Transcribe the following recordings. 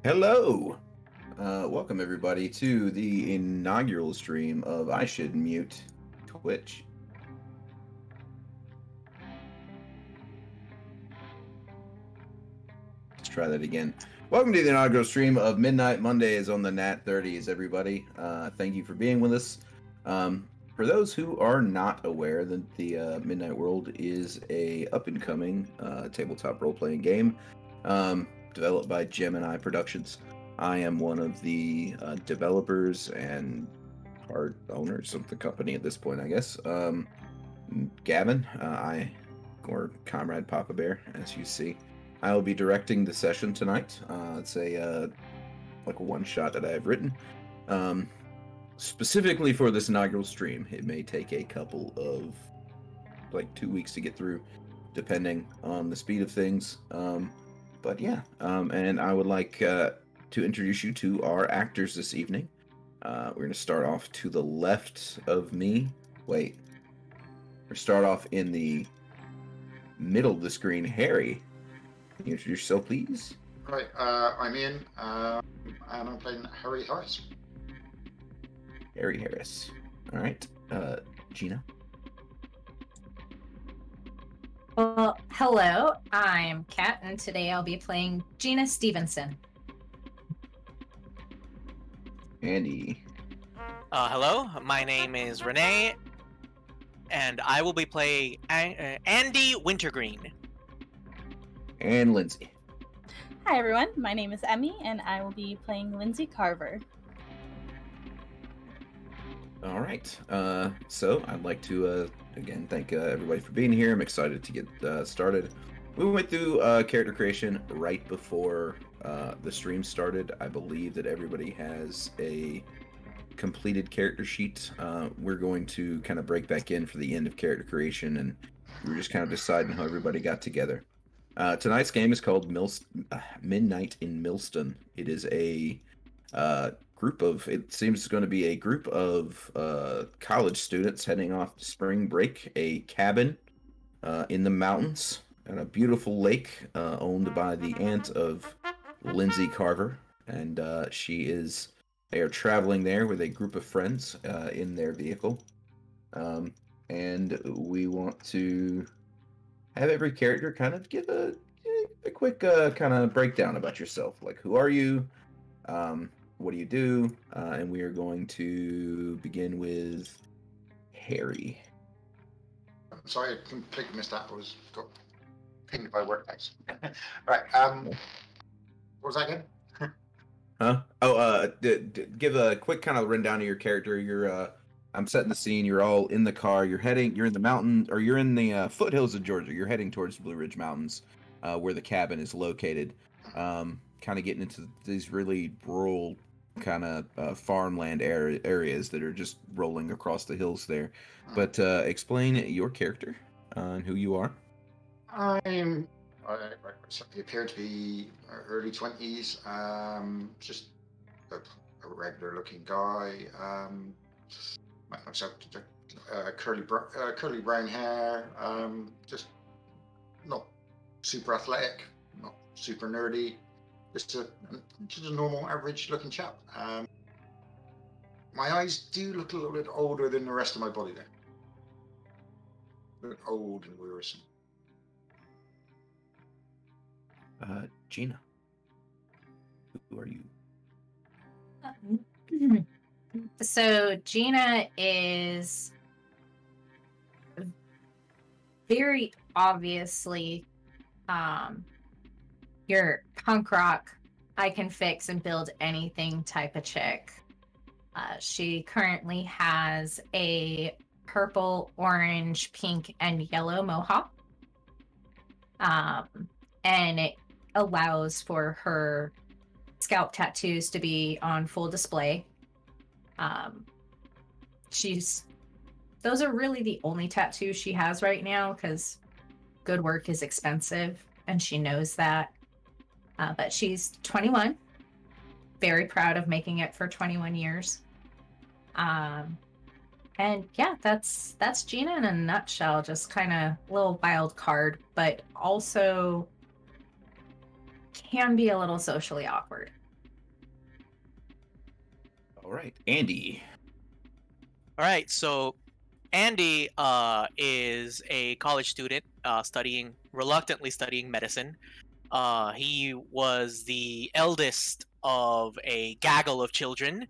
Hello! Welcome everybody to the inaugural stream of I Should Mute Twitch. Let's try that again. Welcome to the inaugural stream of Midnight Mondays on the Nat 30s, everybody. Thank you for being with us. For those who are not aware, the Midnight World is a up-and-coming tabletop role-playing game developed by Gemini Productions. I am one of the developers and part owners of the company at this point, I guess. Gavin, or Comrade Papa Bear, as you see. I will be directing the session tonight. It's a one-shot that I have written. Specifically for this inaugural stream. It may take a couple of, 2 weeks to get through, depending on the speed of things. But yeah, and I would like to introduce you to our actors this evening. We're going to start off to the left of me. Wait. We're start off in the middle of the screen. Harry, can you introduce yourself, please? Right, I'm Ian, and I'm playing Harry Harris. Harry Harris. All right. Gina. Well, hello, I'm Kat, and today I'll be playing Gina Stevenson. Andy. Hello, my name is Renee, and I will be playing Andy Wintergreen. And Linsey. Hi everyone, my name is Emmy, and I will be playing Linsey Carver. All right. So I'd like to again thank everybody for being here. I'm excited to get started. We went through character creation right before the stream started. I believe that everybody has a completed character sheet. We're going to kind of break back in for the end of character creation, and we were just kind of deciding how everybody got together. Tonight's game is called Midnight in Millston. It is a it seems going to be a group of college students heading off to spring break, a cabin in the mountains and a beautiful lake owned by the aunt of Linsey Carver. And they are traveling there with a group of friends in their vehicle. And we want to have every character kind of give a quick kind of breakdown about yourself. Like, who are you? What do you do? And we are going to begin with Harry. I'm sorry, I completely missed that. I was got pinged by work. Thanks. Right. What was that again? Huh? Oh, give a quick kind of rundown of your character. I'm setting the scene. You're all in the car. You're in the mountain, or you're in the foothills of Georgia. You're heading towards the Blue Ridge Mountains, where the cabin is located. Kind of getting into these really rural kind of farmland areas that are just rolling across the hills there. But explain your character and who you are. I appear to be early 20s, just a regular looking guy. Myself, curly brown hair, just not super athletic, not super nerdy. Just a normal, average-looking chap. My eyes do look a little bit older than the rest of my body, though. Look old and wearisome. Gina, who are you? So Gina is very obviously your punk rock, I can fix and build anything type of chick. She currently has a purple, orange, pink, and yellow mohawk. And it allows for her scalp tattoos to be on full display. Those are really the only tattoos she has right now, because good work is expensive, and she knows that. But she's 21, very proud of making it for 21 years. And yeah, that's Gina in a nutshell, just kind of a little wild card, but also can be a little socially awkward. All right, Andy. All right, so Andy is a college student reluctantly studying medicine. He was the eldest of a gaggle of children.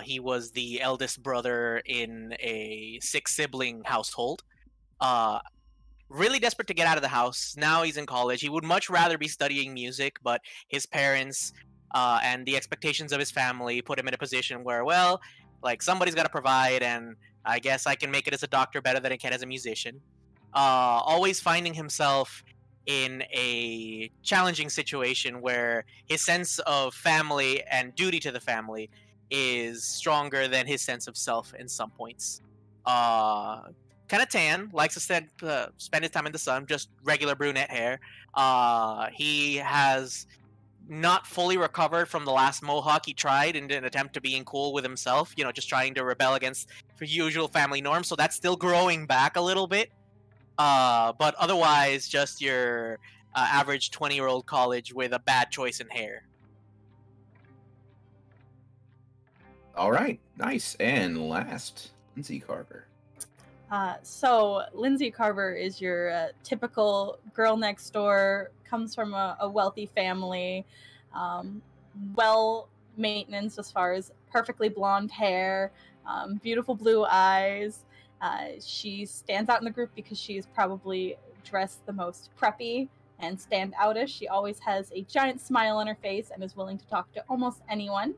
He was the eldest brother in a 6-sibling household. Uh, really desperate to get out of the house. Now he's in college. He would much rather be studying music, but his parents and the expectations of his family put him in a position where, well, like somebody's got to provide, and I guess I can make it as a doctor better than I can as a musician. Always finding himself in a challenging situation where his sense of family and duty to the family is stronger than his sense of self in some points. Kind of tan, likes to spend his time in the sun, just regular brunette hair. He has not fully recovered from the last mohawk he tried in an attempt to being cool with himself, just trying to rebel against the usual family norms, so that's still growing back a little bit. But otherwise, just your average 20-year-old college with a bad choice in hair. All right, nice. And last, Linsey Carver. So Linsey Carver is your typical girl next door, comes from a wealthy family, well maintenance as far as perfectly blonde hair, beautiful blue eyes. She stands out in the group because she is probably dressed the most preppy and standoutish. She always has a giant smile on her face and is willing to talk to almost anyone.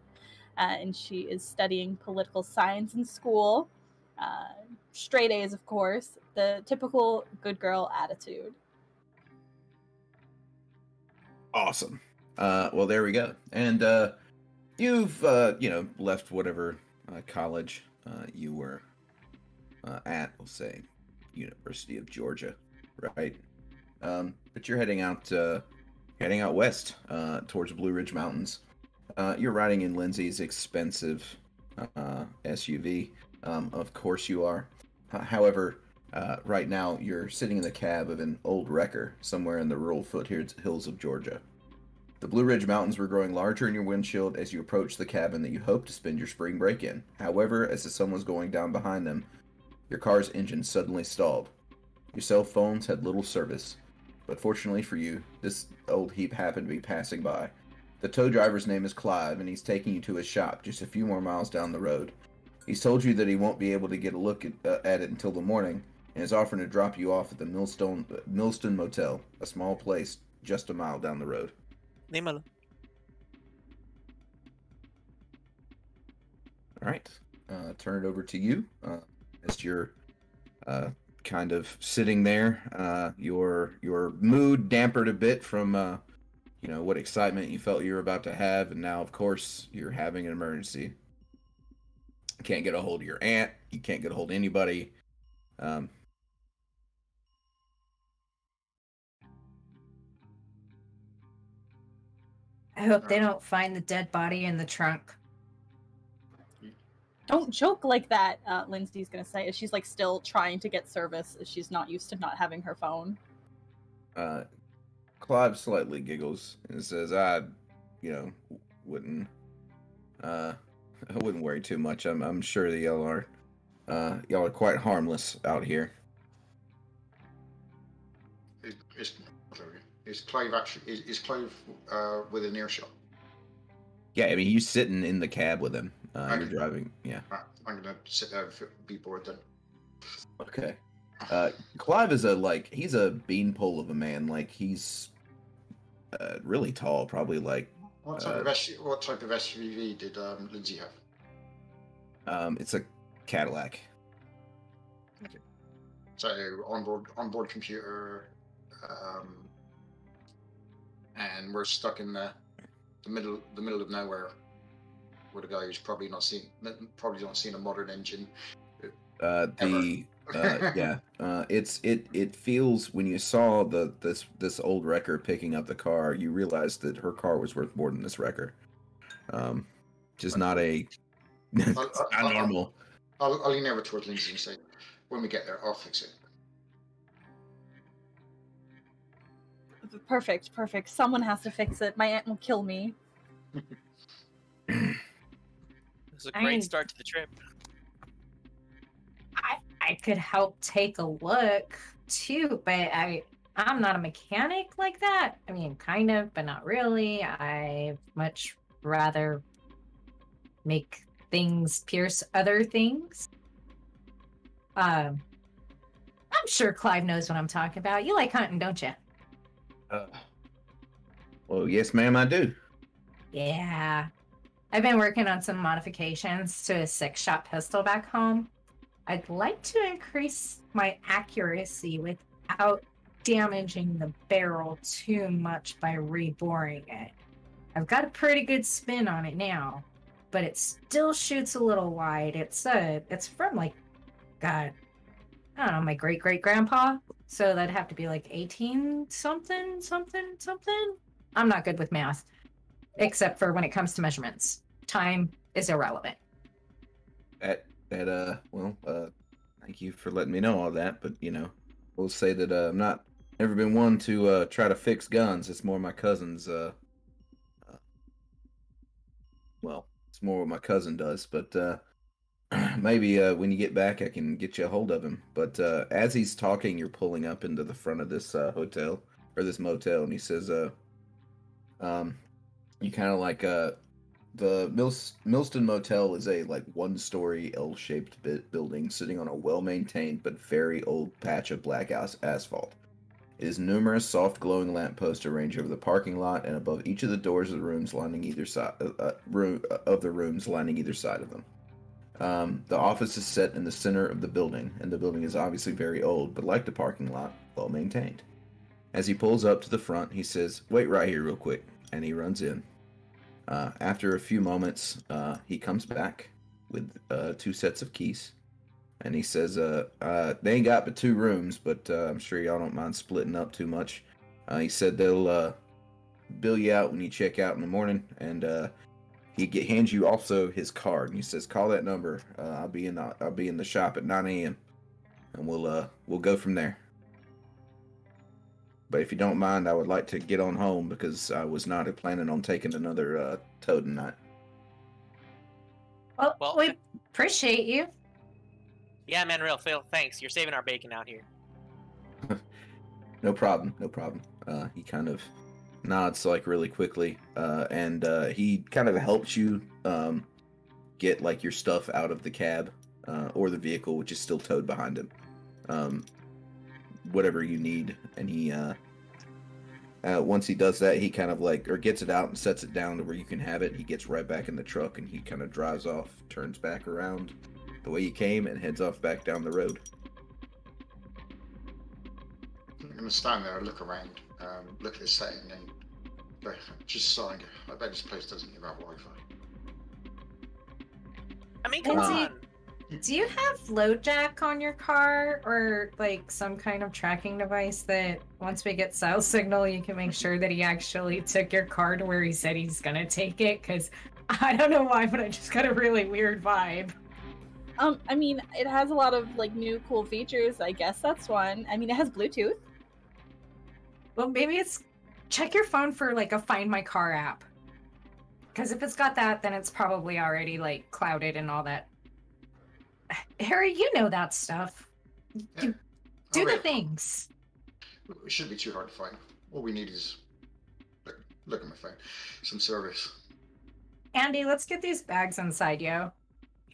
And she is studying political science in school. Straight A's, of course. The typical good girl attitude. Awesome. Well, there we go. And you've left whatever college you were at, we'll say, University of Georgia, right? But you're heading out west towards Blue Ridge Mountains. You're riding in Linsey's expensive SUV. Of course you are. However, right now you're sitting in the cab of an old wrecker somewhere in the rural foothills of Georgia. The Blue Ridge Mountains were growing larger in your windshield as you approached the cabin that you hoped to spend your spring break in. However, as the sun was going down behind them, your car's engine suddenly stalled. Your cell phones had little service, but fortunately for you, this old heap happened to be passing by. The tow driver's name is Clive, and he's taking you to his shop just a few more miles down the road. He's told you that he won't be able to get a look at it until the morning, and is offering to drop you off at the Millston Motel, a small place just a mile down the road. Nímelo. All right, turn it over to you. As you're kind of sitting there, your mood dampered a bit from what excitement you felt you were about to have, and now, of course, you're having an emergency. You can't get a hold of your aunt. You can't get a hold of anybody. I hope they don't find the dead body in the trunk. Don't joke like that, Linsey's going to say, as she's still trying to get service, as she's not used to not having her phone. Clive slightly giggles and says, I wouldn't worry too much. I'm sure that y'all are quite harmless out here. Is Clive within earshot? Yeah, I mean, he's sitting in the cab with him. You're driving, yeah. I'm gonna sit there and be bored then. Okay. Clive is he's a beanpole of a man. He's really tall, probably What type of SUV did Linsey have? It's a Cadillac. Okay. So onboard computer, and we're stuck in the middle of nowhere, where the guy who's probably not seen a modern engine. It feels, when you saw this old wrecker picking up the car, you realized that her car was worth more than this wrecker. Just not a normal. I'll lean over towards Linsey and say, when we get there, I'll fix it. Perfect. Someone has to fix it. My aunt will kill me. It's a great start to the trip. I could help take a look too, but I'm not a mechanic like that. I mean, kind of, but not really. I much rather make things pierce other things. I'm sure Clive knows what I'm talking about. You like hunting, don't you? Well, yes, ma'am, I do. Yeah. I've been working on some modifications to a 6-shot pistol back home. I'd like to increase my accuracy without damaging the barrel too much by reboring it. I've got a pretty good spin on it now, but it still shoots a little wide. It's from like, God, I don't know, my great-great-grandpa. So that'd have to be like 18 something. I'm not good with math, except for when it comes to measurements. Time is irrelevant. Thank you for letting me know all that, but we'll say that I'm not never been one to try to fix guns. It's more my cousin's it's more what my cousin does, but maybe when you get back I can get you a hold of him. But as he's talking, you're pulling up into the front of this hotel or this motel, and he says you kind of like the Millston Motel is a like 1-story L-shaped building sitting on a well-maintained but very old patch of black asphalt. It has numerous soft glowing lampposts arranged over the parking lot and above each of the doors of the rooms lining either side of them. The office is set in the center of the building, and the building is obviously very old, but like the parking lot, well maintained. As he pulls up to the front, he says, "Wait right here real quick," and he runs in. After a few moments, he comes back with 2 sets of keys, and he says, they ain't got but 2 rooms, but I'm sure y'all don't mind splitting up too much. He said they'll bill you out when you check out in the morning, and he hands you also his card, and he says, "Call that number. I'll be in the shop at 9 a.m. and we'll go from there. But if you don't mind, I would like to get on home because I was not planning on taking another tow tonight." Well, we appreciate you. Yeah, man, real Phil, thanks. You're saving our bacon out here. No problem. He kind of nods like really quickly, and he kind of helps you get like your stuff out of the cab or the vehicle, which is still towed behind him. Whatever you need, and he once he does that, he kind of gets it out and sets it down to where you can have it. He gets right back in the truck and he kind of drives off, turns back around the way he came, and heads off back down the road. I'm gonna stand there and look around, look at the setting, and just sigh and go, "I bet this place doesn't even have Wi-Fi." I mean, come on. Do you have LoadJack on your car, or like some kind of tracking device that once we get cell signal, you can make sure that he actually took your car to where he said he's gonna take it? Because I don't know why, but I just got a really weird vibe. I mean, it has a lot of like new cool features. I guess that's one. I mean, it has Bluetooth. Well, maybe it's check your phone for like a Find My Car app. Because if it's got that, then it's probably already like clouded and all that. Harry, you know that stuff. Yeah. Do the things. It shouldn't be too hard to find. All we need is look at my phone. Some service. Andy, let's get these bags inside, yo.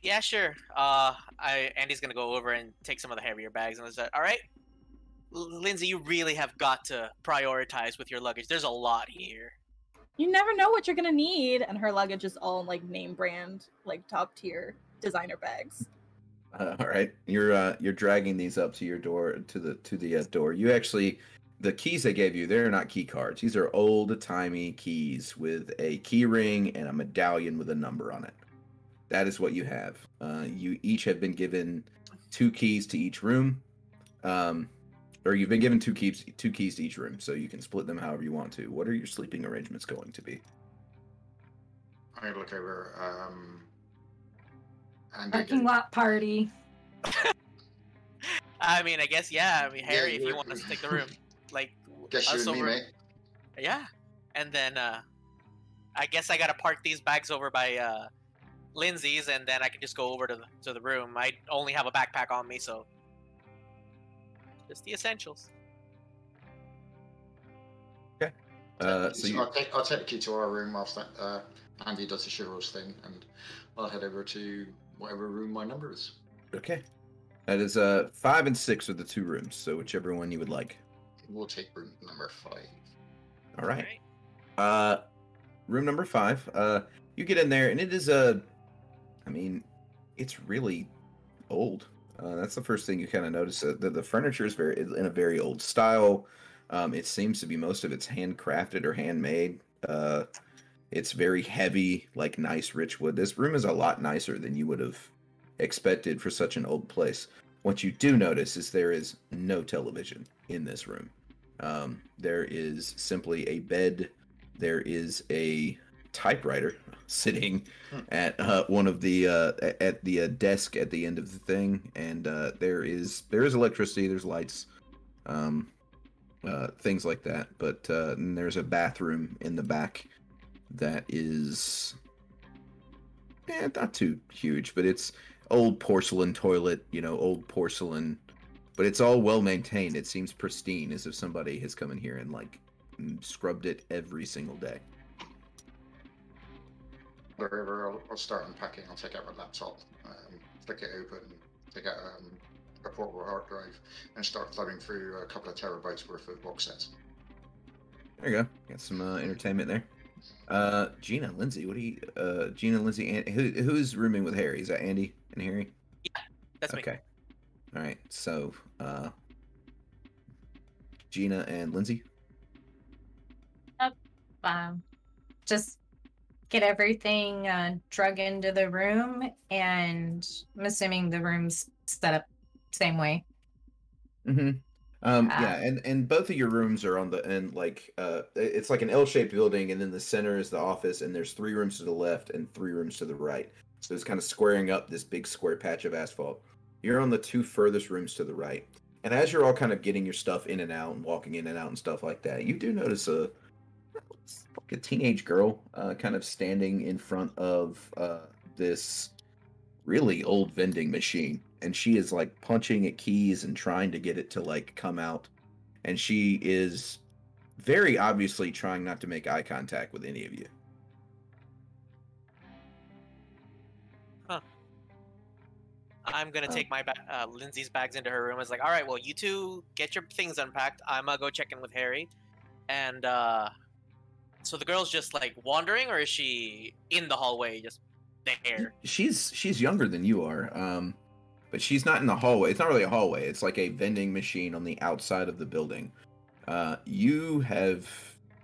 Yeah, sure. Andy's gonna go over and take some of the heavier bags, and all right, Linsey, you really have got to prioritize with your luggage. There's a lot here. You never know what you're gonna need, and her luggage is all like name brand, like top tier designer bags. All right, you're dragging these up to your door, to the door. You actually, the keys they gave you, they're not key cards. These are old-timey keys with a key ring and a medallion with a number on it. That is what you have. You each have been given 2 keys to each room, or you've been given two keys to each room, so you can split them however you want to. What are your sleeping arrangements going to be? I look over. Parking lot party. I mean, I guess, yeah. I mean, Harry, if you want us to take the room, like, guess you and me, mate. Yeah, and then I guess I gotta park these bags over by Lindsay's, and then I can just go over to the room. I only have a backpack on me, so just the essentials. Okay. I'll take you to our room after Andy does the chivalrous thing, and I'll head over to whatever room my number is. Okay. That is 5 and 6 are the 2 rooms, so whichever one you would like. We'll take room number 5. All right. Room number 5. You get in there, and it is it's really old. That's the first thing you kind of notice. The furniture is in a very old style. It seems to be most of it's handcrafted or handmade. It's very heavy, like nice rich wood. This room is a lot nicer than you would have expected for such an old place. What you do notice is there is no television in this room. There is simply a bed. There is a typewriter sitting at one of the at the desk at the end of the thing, and there is electricity. There's lights, things like that. But and there's a bathroom in the back that is not too huge, but it's old porcelain toilet, old porcelain, but it's all well maintained. It seems pristine, as if somebody has come in here and scrubbed it every single day. I'll start unpacking. I'll take out my laptop, flick it open, take out a portable hard drive, and start thumbing through a couple of terabytes worth of box sets. There you go. Got some entertainment there. Gina, Lindsay, Gina, Lindsay, and who's rooming with Harry? Is that Andy and Harry? Yeah, that's me. Okay. All right. So, Gina and Lindsay. Just get everything drug into the room, and I'm assuming the room's set up same way. Mm-hmm. Yeah, and both of your rooms are on the end, it's like an L-shaped building, and then the center is the office, and there's 3 rooms to the left and 3 rooms to the right. So it's kind of squaring up this big square patch of asphalt. You're on the 2 furthest rooms to the right. And as you're all kind of getting your stuff in and out and walking in and out and stuff like that, you do notice a teenage girl kind of standing in front of this really old vending machine. And she is punching at keys and trying to get it to come out. And she is very obviously trying not to make eye contact with any of you. Huh. I'm gonna take my Lindsay's bags into her room. It's all right, well, you two get your things unpacked. I'm gonna go check in with Harry. And so the girl's just wandering, or is she in the hallway just there? She's younger than you are. But she's not in the hallway. It's not really a hallway. It's like a vending machine on the outside of the building. You have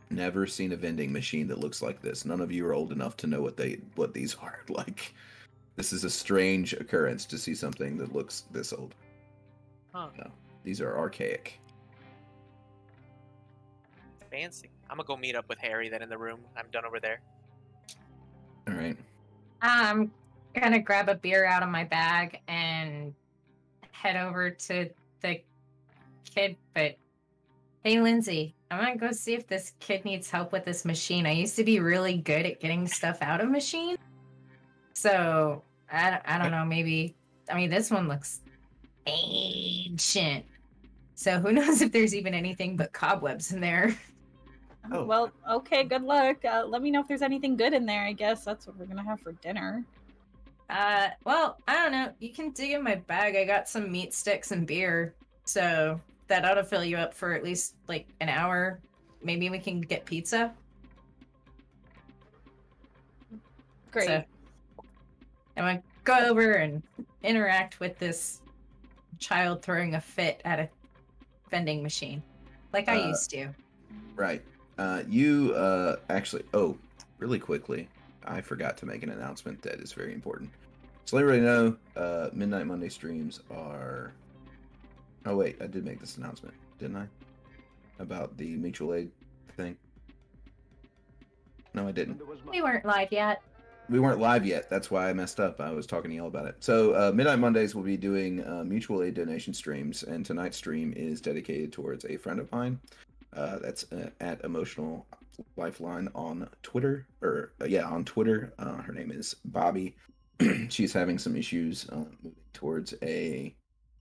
never seen a vending machine that looks like this. None of you are old enough to know what these are like. This is a strange occurrence to see something that looks this old. Huh. No, these are archaic. Fancy. I'm gonna go meet up with Harry then in the room. I'm done over there. All right. I'm gonna grab a beer out of my bag and head over to the kid. But hey, Lindsay, I'm gonna go see if this kid needs help with this machine. I used to be really good at getting stuff out of machines, so I don't know. Maybe this one looks ancient, so who knows if there's even anything but cobwebs in there. Oh. Well, okay, good luck. Let me know if there's anything good in there. I guess that's what we're gonna have for dinner. Well, I don't know. You can dig in my bag. I got some meat sticks and beer, so that ought to fill you up for at least an hour. Maybe we can get pizza. Great. So, I'm gonna go over and interact with this child throwing a fit at a vending machine, like I used to. Right. You actually. Oh, really quickly. I forgot to make an announcement that is very important. So let everybody know, Midnight Monday streams are... Oh wait, I did make this announcement, didn't I? About the mutual aid thing? No, I didn't. We weren't live yet. We weren't live yet. That's why I messed up. I was talking to y'all about it. So Midnight Mondays will be doing mutual aid donation streams, and tonight's stream is dedicated towards a friend of mine. That's at Emotional Lifeline on Twitter, on Twitter. Her name is Bobby. she's having some issues moving towards a.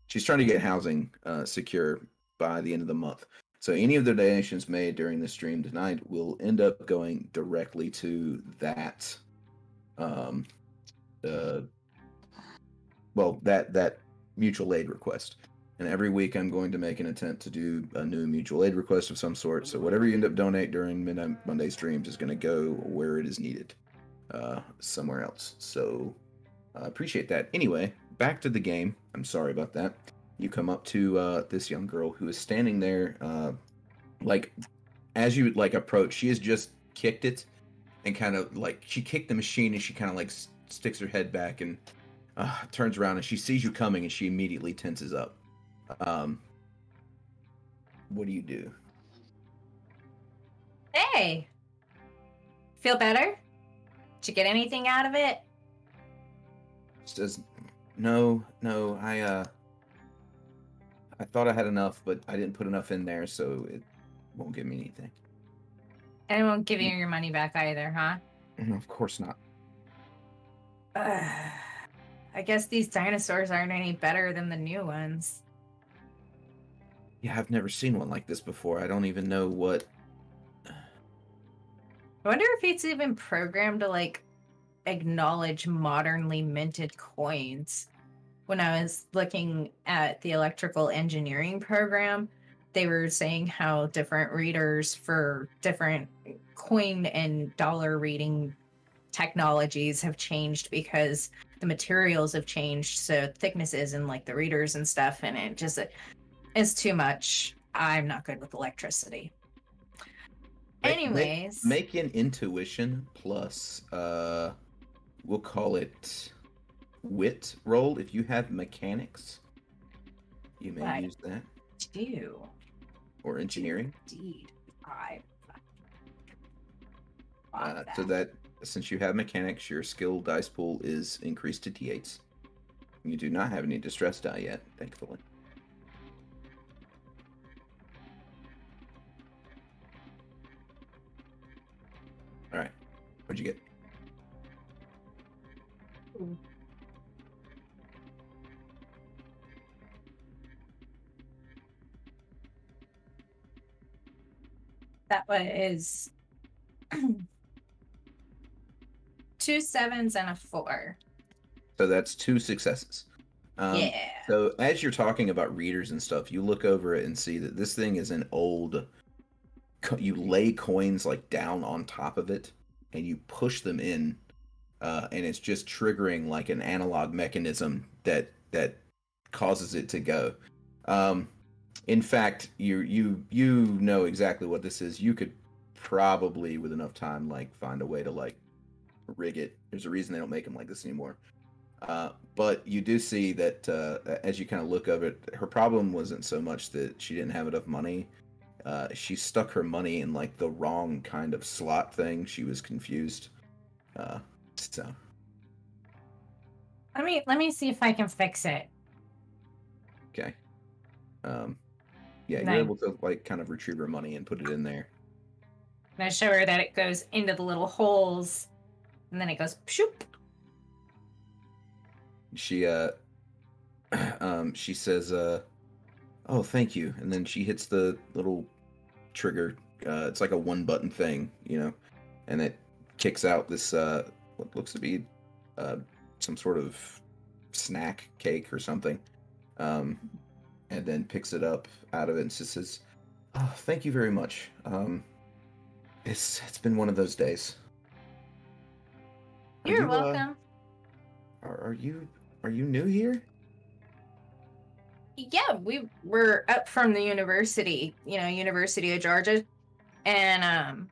She's trying to get housing secure by the end of the month. So any of the donations made during the stream tonight will end up going directly to that. That mutual aid request. And every week I'm going to make an attempt to do a new mutual aid request of some sort. So whatever you end up donate during Midnight Monday streams is going to go where it is needed, somewhere else. So I appreciate that. Anyway, back to the game. I'm sorry about that. You come up to this young girl who is standing there, like as you like approach. She has just kicked it, and kind of like she kicked the machine, and she kind of like sticks her head back and turns around, and she sees you coming, and she immediately tenses up. What do you do? Hey, feel better? Did you get anything out of it? She says, no, I thought I had enough, but I didn't put enough in there, so it won't give me anything. And it won't give you your money back either, huh? No, of course not. I guess these dinosaurs aren't any better than the new ones. Yeah, I've never seen one like this before. I don't even know what... I wonder if it's even programmed to, like, acknowledge modernly minted coins. When I was looking at the electrical engineering program, they were saying how different readers for different coin and dollar reading technologies have changed because the materials have changed, so thicknesses and like the readers and stuff, and it just is too much. I'm not good with electricity. Anyways, make an intuition plus we'll call it wit roll. If you have mechanics, you may use that. Or engineering. Indeed. So that since you have mechanics, your skill dice pool is increased to d8s. You do not have any distress die yet, thankfully. All right. What'd you get? That was 2 7s and a 4. So that's 2 successes. Yeah. So as you're talking about readers and stuff, you look over it and see that this thing is an old... You lay coins like down on top of it, and you push them in, and it's just triggering like an analog mechanism that causes it to go. In fact, you know exactly what this is. You could probably, with enough time, like find a way to like rig it. There's a reason they don't make them like this anymore. But you do see that as you kind of look over it, her problem wasn't so much that she didn't have enough money. She stuck her money in like the wrong kind of slot thing. She was confused. So let me see if I can fix it. Okay. Yeah, you're able to like kind of retrieve her money and put it in there. And I show her that it goes into the little holes, and then it goes shoop. She she says, "Oh, thank you," and then she hits the little trigger. It's like a 1-button thing, you know, and it kicks out this what looks to be some sort of snack cake or something, and then picks it up out of it and says, "Oh, thank you very much. It's been one of those days." You're welcome. Are you new here? Yeah, we were up from the university, University of Georgia, and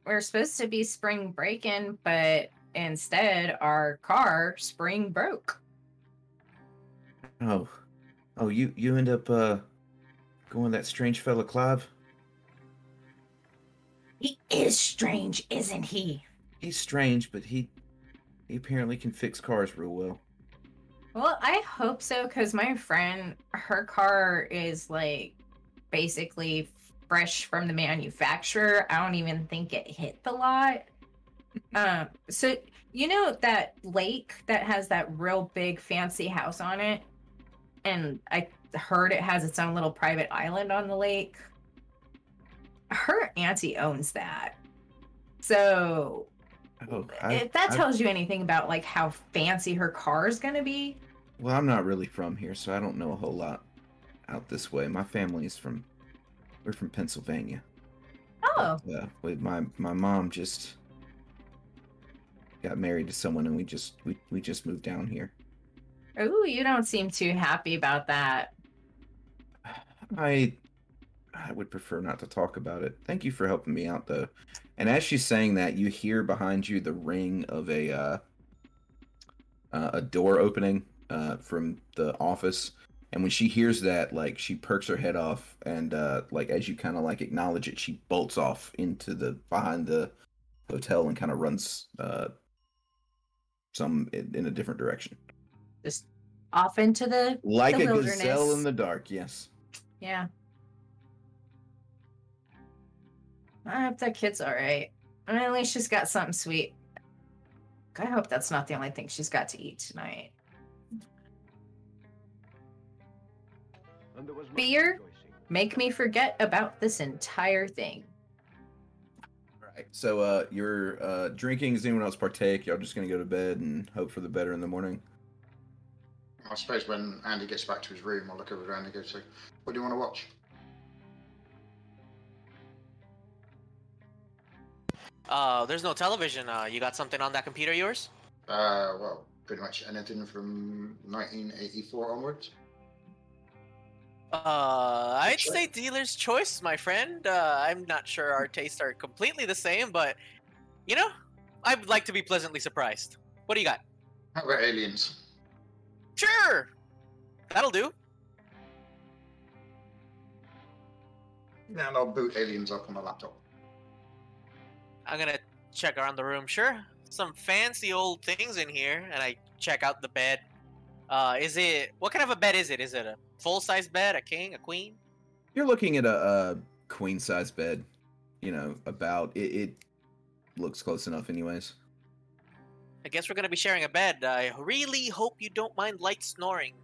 we're supposed to be spring breaking, but instead our car spring broke. Oh, you end up going with that strange fella Clive? He is strange, isn't he? He's strange, but he apparently can fix cars real well. Well, I hope so, because my friend, her car is like basically fresh from the manufacturer. I don't even think it hit the lot. So you know that lake that has that real big fancy house on it? And I heard it has its own little private island on the lake. Her auntie owns that. So if that tells you anything about like how fancy her car is going to be. Well, I'm not really from here, so I don't know a whole lot out this way. My family's we're from Pennsylvania. Oh. But, with my mom just got married to someone, and we just moved down here. Oh, you don't seem too happy about that. I would prefer not to talk about it. Thank you for helping me out, though. And as she's saying that, you hear behind you the ring of a door opening from the office. And when she hears that, like, she perks her head off, and like as you kind of like acknowledge it, she bolts off into behind the hotel and kind of runs in a different direction. Just off into the like the a wilderness. gazelle in the dark. Yes. Yeah. I hope that kid's all right. I mean, at least she's got something sweet. I hope that's not the only thing she's got to eat tonight. Beer, make me forget about this entire thing. All right. So you're drinking. Does anyone else partake? Y'all just gonna go to bed and hope for the better in the morning? I suppose when Andy gets back to his room, I'll look over to Andy and go say, "What do you want to watch?" There's no television. You got something on that computer of yours? Well, pretty much anything from 1984 onwards. I'd say dealer's choice, my friend. I'm not sure our tastes are completely the same, but, you know, I'd like to be pleasantly surprised. What do you got? How about Aliens? Sure! That'll do. And I'll boot Aliens up on my laptop. I'm gonna check around the room. Sure, some fancy old things in here, and I check out the bed. What kind of a bed is it? Is it a full-size bed, a king, a queen? You're looking at a queen-size bed. You know, it looks close enough anyways. I guess we're gonna be sharing a bed. I really hope you don't mind light snoring.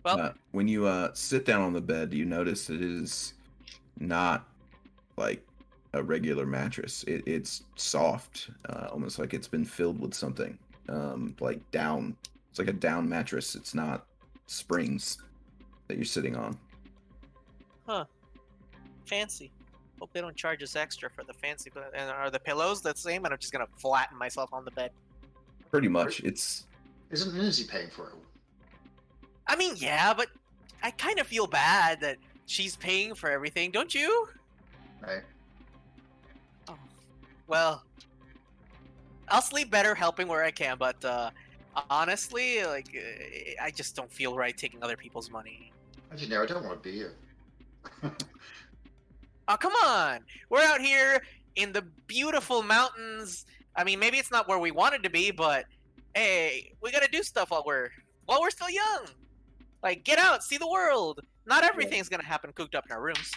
Well, when you sit down on the bed, you notice it is not like a regular mattress. It's soft, almost like it's been filled with something, like down. It's like a down mattress. It's not springs that you're sitting on. Huh. Fancy. Hope they don't charge us extra for the fancy. And are the pillows the same? And I'm just gonna flatten myself on the bed. Pretty much. Isn't Linsey paying for it? I mean, yeah, but I kind of feel bad that she's paying for everything, don't you? Right. Oh, well, I'll sleep better helping where I can, but honestly, like, I just don't feel right taking other people's money. As you know, I don't want to be here. Oh, come on! We're out here in the beautiful mountains. I mean, maybe it's not where we wanted to be, but hey, we gotta do stuff while we're still young. Like, get out, see the world. Not everything's gonna happen cooped up in our rooms.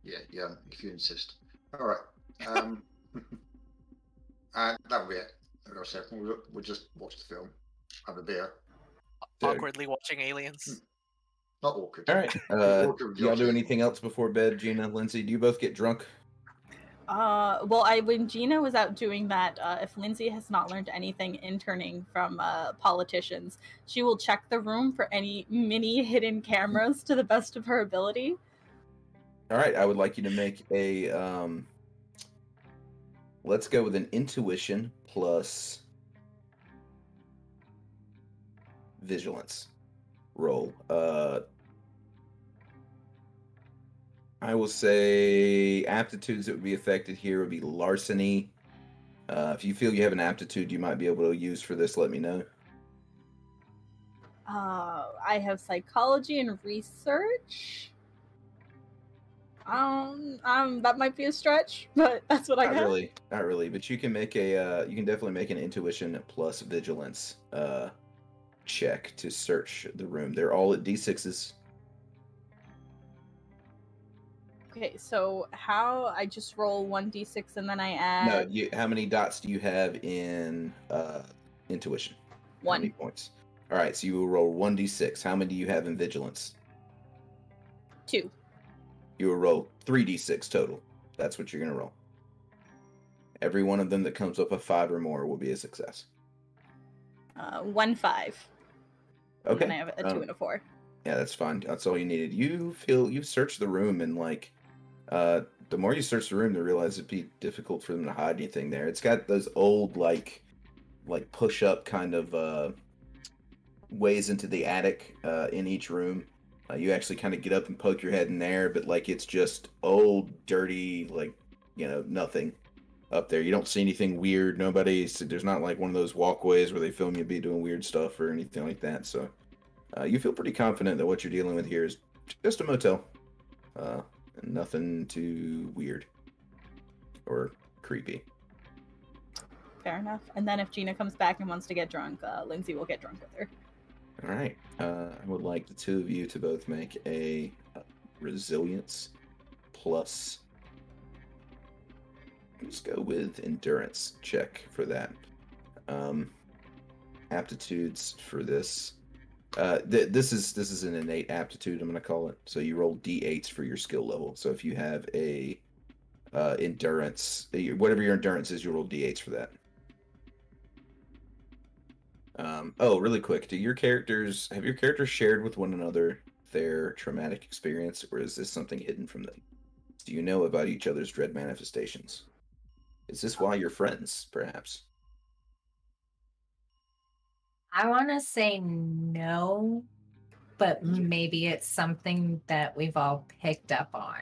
Yeah, if you insist. All right. And that'll be it. Like I said, we'll just watch the film, have a beer. Awkwardly watching Aliens. Not awkward. All right. Do y'all do anything else before bed, Gina, Linsey? Do you both get drunk? Well, when Gina was out doing that, if Linsey has not learned anything interning from politicians, she will check the room for any mini hidden cameras to the best of her ability. All right. I would like you to make a let's go with an intuition plus vigilance roll. I will say aptitudes that would be affected here would be larceny. If you feel you have an aptitude you might be able to use for this, let me know. I have psychology and research. That might be a stretch, but that's what I got. Not really. But you can make you can definitely make an intuition plus vigilance check to search the room. They're all at D6s. Okay, so how I just roll 1d6 and then I add... No, how many dots do you have in intuition? How 1. many points? All right, so you will roll 1d6. How many do you have in vigilance? 2. You will roll 3d6 total. That's what you're going to roll. Every one of them that comes up a 5 or more will be a success. 1 5. Okay. And then I have a 2 and a 4. Yeah, that's fine. That's all you needed. You search the room, and like the more you search the room, you realize it'd be difficult for them to hide anything there. It's got those old like push up kind of ways into the attic in each room. You actually kind of get up and poke your head in there, but like it's just old, dirty, like nothing up there. You don't see anything weird. There's not like one of those walkways where they film you be doing weird stuff or anything like that. So you feel pretty confident that what you're dealing with here is just a motel. Nothing too weird or creepy. Fair enough. And then if Gina comes back and wants to get drunk, Linsey will get drunk with her. All right. I would like the two of you to both make a resilience plus... Let's go with endurance check for that. Aptitudes for this. This is an innate aptitude, I'm going to call it. So you roll d8s for your skill level. So if you have a endurance, whatever your endurance is, you roll d8s for that. Really quick, have your characters shared with one another their traumatic experience, or is this something hidden from them? Do you know about each other's dread manifestations? Is this why you're friends, perhaps? I want to say no, but maybe it's something that we've all picked up on.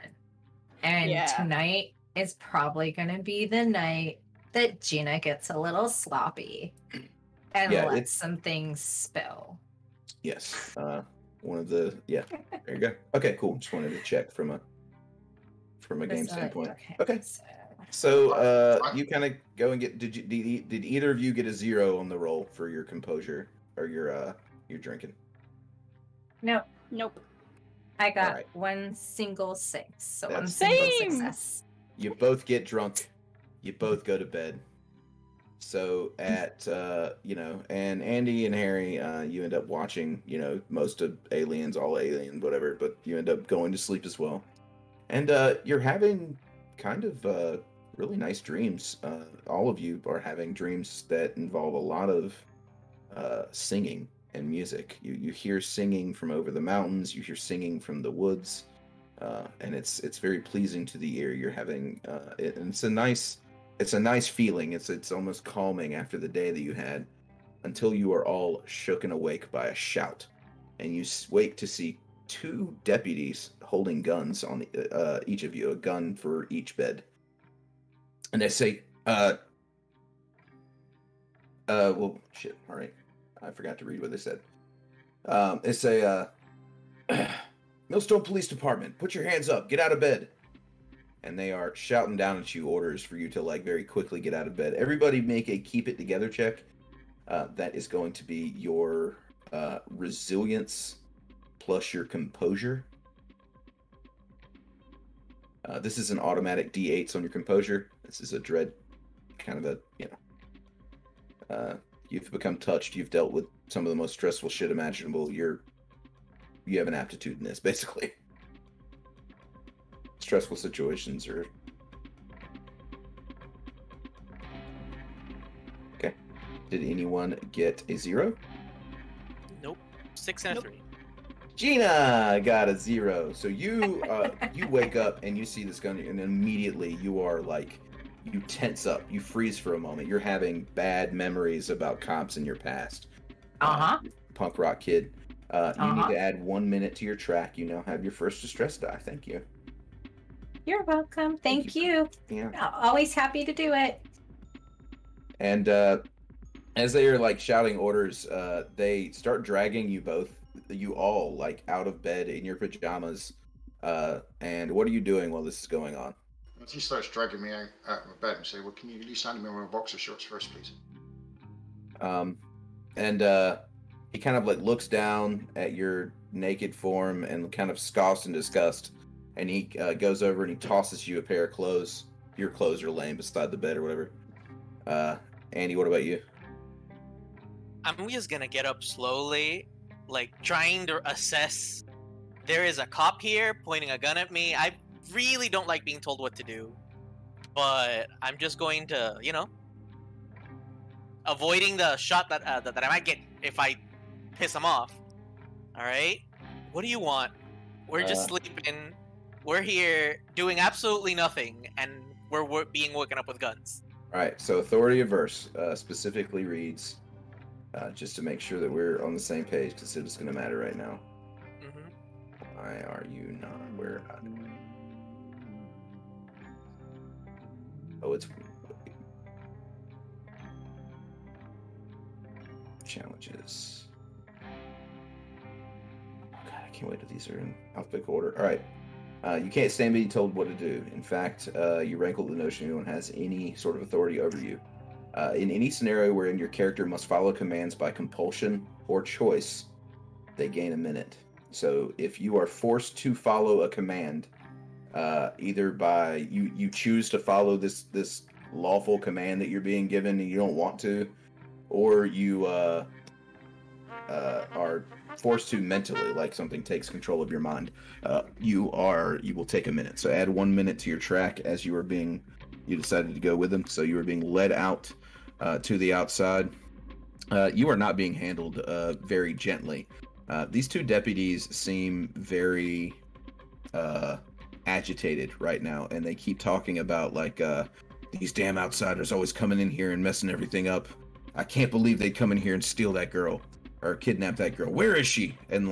And tonight is probably going to be the night that Gina gets a little sloppy and lets some things spill. Yes. There you go. Okay, cool. Just wanted to check from a game standpoint. Okay. So you kind of go and get. Did either of you get a 0 on the roll for your composure or your drinking? Nope. I got one single 6, so one single success. You both get drunk. You both go to bed. So at and Andy and Harry, you end up watching most of Aliens, all Alien, whatever, but you end up going to sleep as well, and you're having kind of really nice dreams. All of you are having dreams that involve a lot of singing and music. You hear singing from over the mountains. You hear singing from the woods, and it's very pleasing to the ear. You're having and it's a nice feeling. It's almost calming after the day that you had, until you are all shooken awake by a shout, and you wake to see 2 deputies holding guns on each of you, a gun for each bed. And they say, well, shit, all right. I forgot to read what they said. They say, Millstone Police Department, put your hands up, get out of bed. And they are shouting down at you orders for you to, very quickly get out of bed. Everybody make a keep it together check. That is going to be your resilience plus your composure. This is an automatic D8s on your composure. This is a dread kind of you've become touched. You've dealt with some of the most stressful shit imaginable. You have an aptitude in this, basically. Stressful situations are... Okay. Did anyone get a 0? Nope. 6 and 3. Gina got a 0. So you wake up and you see this gun, and immediately you are you tense up, you freeze for a moment. You're having bad memories about cops in your past. Punk rock kid. You need to add 1 minute to your track. You now have your first distress die. Thank you. You're welcome. Thank you. Yeah. Always happy to do it. And as they are shouting orders, they start dragging you all out of bed in your pajamas. And what are you doing while this is going on? Once he starts dragging me out of my bed and say, well, can you at least hand me my boxer shorts first, please? And he kind of looks down at your naked form and kind of scoffs in disgust and he goes over and he tosses you a pair of clothes. Your clothes are laying beside the bed or whatever. Andy, what about you? I'm just gonna get up slowly, like trying to assess. There is a cop here pointing a gun at me. I really don't like being told what to do, but I'm just going to, avoiding the shot that I might get if I piss him off. All right, what do you want? We're just sleeping. We're here doing absolutely nothing, and we're being woken up with guns. All right, so authority averse specifically reads, just to make sure that we're on the same page, because it's going to matter right now. Mm-hmm. Why are you not? Where? Oh, it's challenges. Oh God, I can't wait till these are in alphabetical order. All right. You can't stand being told what to do. In fact, you rankle the notion anyone has any sort of authority over you. In any scenario wherein your character must follow commands by compulsion or choice, they gain a minute. So if you are forced to follow a command, either by you choose to follow this lawful command that you're being given and you don't want to, or you are forced to mentally, like something takes control of your mind, you will take a minute. So add 1 minute to your track as you decided to go with them. So you were being led out to the outside. You are not being handled very gently. These two deputies seem very agitated right now, and they keep talking about these damn outsiders always coming in here and messing everything up. I can't believe they'd come in here and steal that girl or kidnap that girl. Where is she? And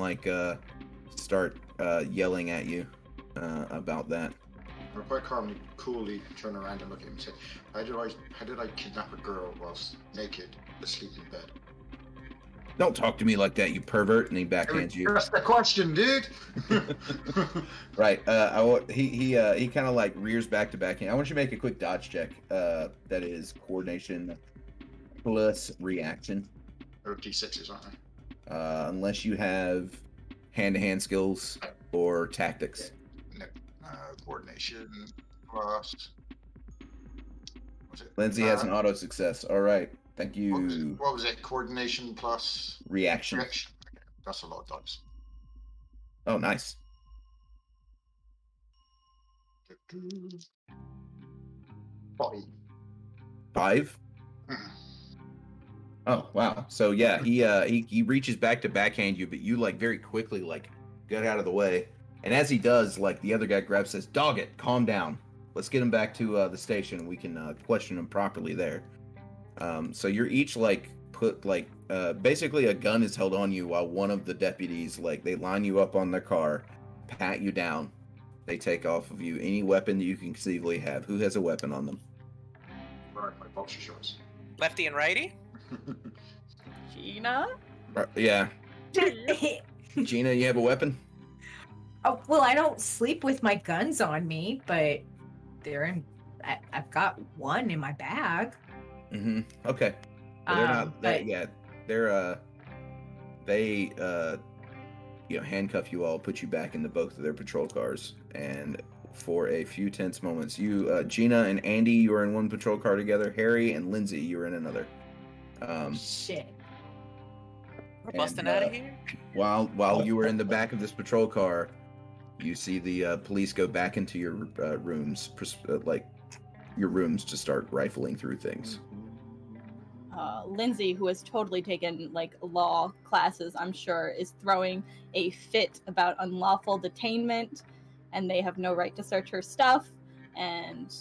start yelling at you about that. I'll quite calmly, coolly turn around and look at him and say, how did I kidnap a girl whilst naked, asleep in bed? Don't talk to me like that, you pervert! And he backhands you. That's the question, dude. Right. He kind of rears back to backhand. I want you to make a quick dodge check. That is coordination plus reaction. Or D6s, aren't they? Unless you have hand-to-hand skills or tactics. No. Coordination plus. What's it? Linsey has an auto success. All right. Thank you. What was it? Coordination plus reaction. Okay. That's a lot of dice. Oh, nice. 5? Oh, wow. So yeah, he reaches back to backhand you, but you very quickly get out of the way. And as he does, the other guy grabs, says, "Dog it, calm down. Let's get him back to the station. We can question him properly there." So you're each put basically a gun is held on you while one of the deputies they line you up on their car, pat you down. They take off of you any weapon that you can conceivably have. Who has a weapon on them? Right, my boxer shorts. Lefty and righty? Gina? Yeah. Gina, you have a weapon? Oh, well, I don't sleep with my guns on me, but I've got one in my bag. Mm-hmm. Okay. Well, they're not. They handcuff you all, put you back into both of their patrol cars, and for a few tense moments, Gina and Andy, you are in one patrol car together. Harry and Linsey, you are in another. Shit. We're busting out of here. While you were in the back of this patrol car, you see the police go back into your rooms, your rooms, to start rifling through things. Linsey, who has totally taken law classes, I'm sure, is throwing a fit about unlawful detainment, and they have no right to search her stuff, and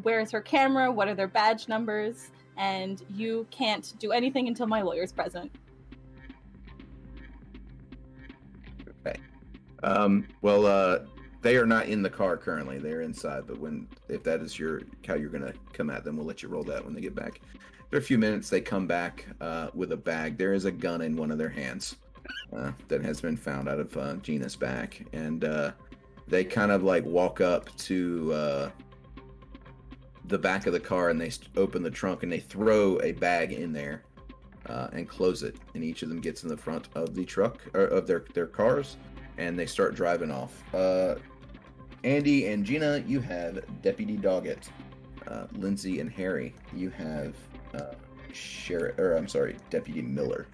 where is her camera, what are their badge numbers, and you can't do anything until my lawyer's present. Okay. They are not in the car currently. They're inside, but if that is how you're going to come at them, we'll let you roll that when they get back. After a few minutes, they come back with a bag. There is a gun in one of their hands that has been found out of Gina's back. And they kind of walk up to the back of the car, and they open the trunk, and they throw a bag in there and close it. And each of them gets in the front of the truck, or of their cars, and they start driving off. Andy and Gina, you have Deputy Doggett. Linsey and Harry, you have Deputy Miller.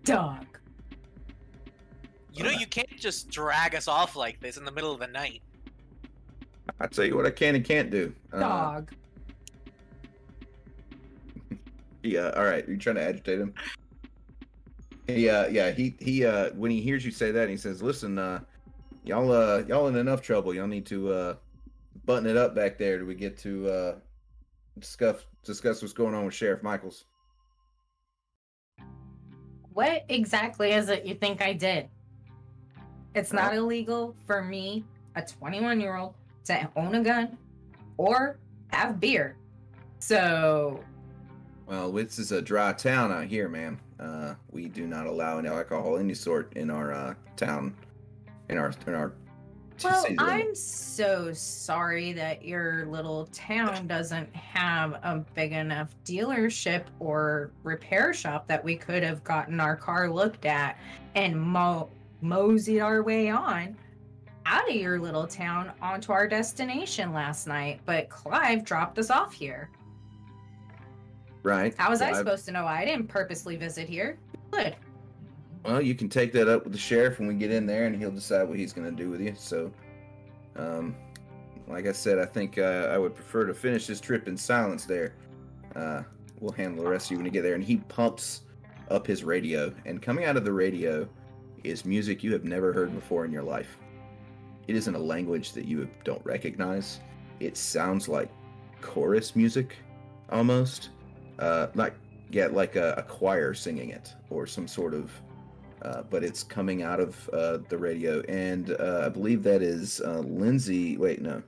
Dog. You know, you can't just drag us off like this in the middle of the night. I tell you what I can and can't do. Dog. Yeah, all right. Are you trying to agitate him? Yeah. He when he hears you say that, he says, "Listen, y'all in enough trouble. Y'all need to button it up back there. Do we get to discuss what's going on with Sheriff Michaels?" What exactly is it you think I did? It's not illegal for me, a 21-year-old, to own a gun or have beer. So... Well, this is a dry town out here, ma'am. We do not allow any alcohol of any sort in our town. Well, I'm so sorry that your little town doesn't have a big enough dealership or repair shop that we could have gotten our car looked at and moseyed our way on out of your little town onto our destination last night. But Clive dropped us off here. Right. How was I supposed to know? I didn't purposely visit here. Good. Well, you can take that up with the sheriff when we get in there, and he'll decide what he's going to do with you. So, like I said, I think I would prefer to finish this trip in silence there. We'll handle the rest of you when you get there. And he pumps up his radio, and coming out of the radio is music you have never heard before in your life. It is in a language that you don't recognize. It sounds like chorus music, almost. Like a choir singing it, or some sort of... but it's coming out of the radio, and I believe that is Linsey. Wait, no.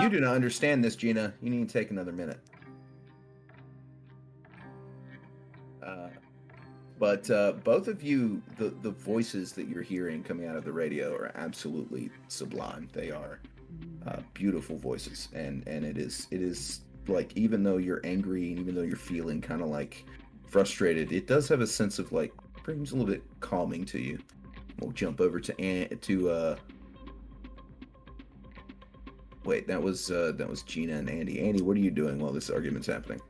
You do not understand this, Gina. You need to take another minute. But both of you, the voices that you're hearing coming out of the radio are absolutely sublime. They are beautiful voices, and it is like, even though you're angry and even though you're feeling kind of like frustrated, it does have a sense of like, brings a little bit calming to you. We'll jump over to wait, that was Gina and Andy. Andy, what are you doing while this argument's happening?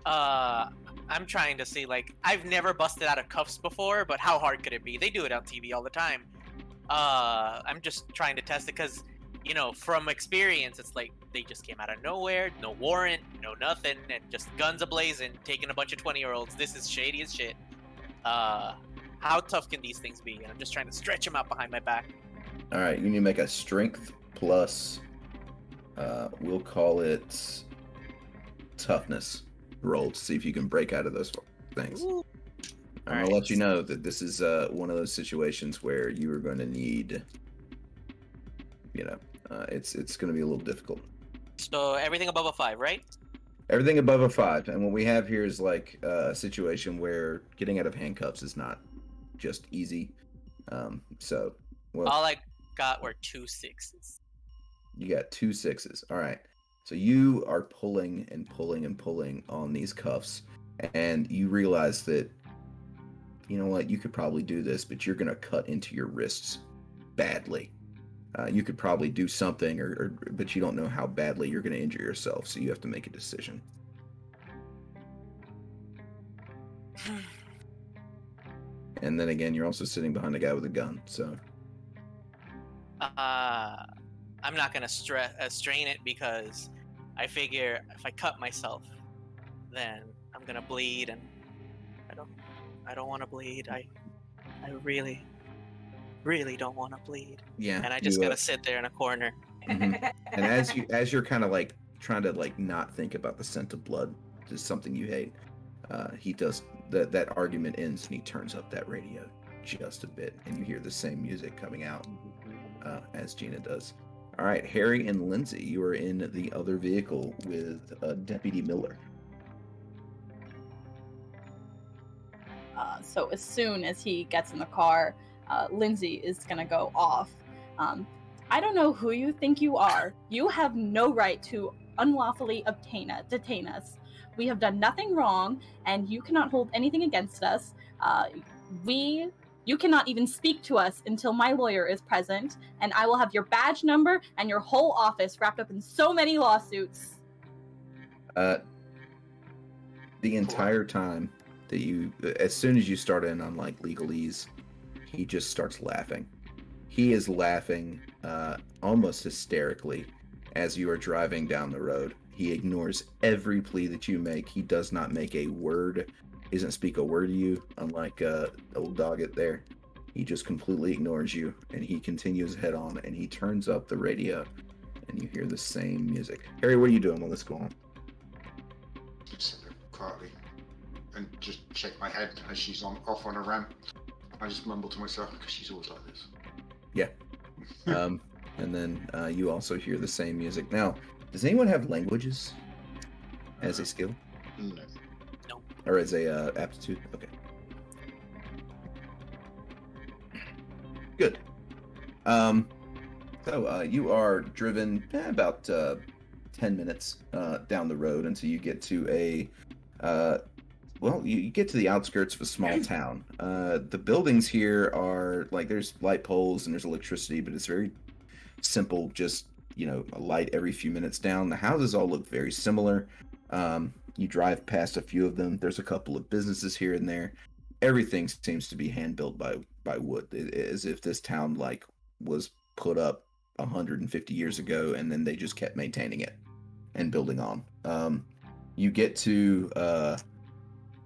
I'm trying to see, like, I've never busted out of cuffs before, but how hard could it be? They do it on TV all the time. I'm just trying to test it because, you know, from experience, it's like they just came out of nowhere, no warrant, no nothing, and just guns a-blazing, taking a bunch of 20-year-olds. This is shady as shit. How tough can these things be? And I'm just trying to stretch them out behind my back. All right, you need to make a strength plus, we'll call it toughness roll to see if you can break out of those things. Ooh. I'm going to let you know that this is one of those situations where you are going to need, it's going to be a little difficult. So everything above a 5, right? Everything above a 5. And what we have here is like a situation where getting out of handcuffs is not just easy. So, well, all I got were 2 6s. You got 2 6s. All right. So you are pulling and pulling and pulling on these cuffs, and you realize that, you know what, you could probably do this, but you're going to cut into your wrists badly. You could probably do something, but you don't know how badly you're going to injure yourself, so you have to make a decision. And then again, you're also sitting behind a guy with a gun, so... I'm not going to strain it because I figure if I cut myself, then I'm going to bleed, and I don't want to bleed. I really don't want to bleed. Yeah. And I just got to sit there in a corner. Mm-hmm. And as you're kind of like trying to like not think about the scent of blood, just something you hate, he does that argument ends, and he turns up that radio just a bit, and you hear the same music coming out as Gina does. All right, Harry and Linsey, you are in the other vehicle with Deputy Miller. So as soon as he gets in the car, Linsey is going to go off. I don't know who you think you are. You have no right to unlawfully detain us. We have done nothing wrong, and you cannot hold anything against us. We You cannot even speak to us until my lawyer is present, and I will have your badge number and your whole office wrapped up in so many lawsuits. The entire time that you, as soon as you start in on like legalese, he just starts laughing. He is laughing almost hysterically as you are driving down the road. He ignores every plea that you make. He does not make a word, doesn't speak a word to you, unlike old Doggett there. He just completely ignores you, and he continues head on, and he turns up the radio, and you hear the same music. Harry, what are you doing while this goes on? Just sit there quietly and just shake my head as she's off on a rant. I just mumble to myself, because she's always like this. Yeah. And then you also hear the same music. Now, does anyone have languages as a skill? No. No. Or as a aptitude? Okay. Good. So you are driven about 10 minutes down the road until you get to a you get to the outskirts of a small town. The buildings here are like, there's light poles and there's electricity, but it's very simple, just, a light every few minutes down. The houses all look very similar. You drive past a few of them. There's a couple of businesses here and there. Everything seems to be hand built by wood, as if this town was put up 150 years ago, and then they just kept maintaining it and building on. You get to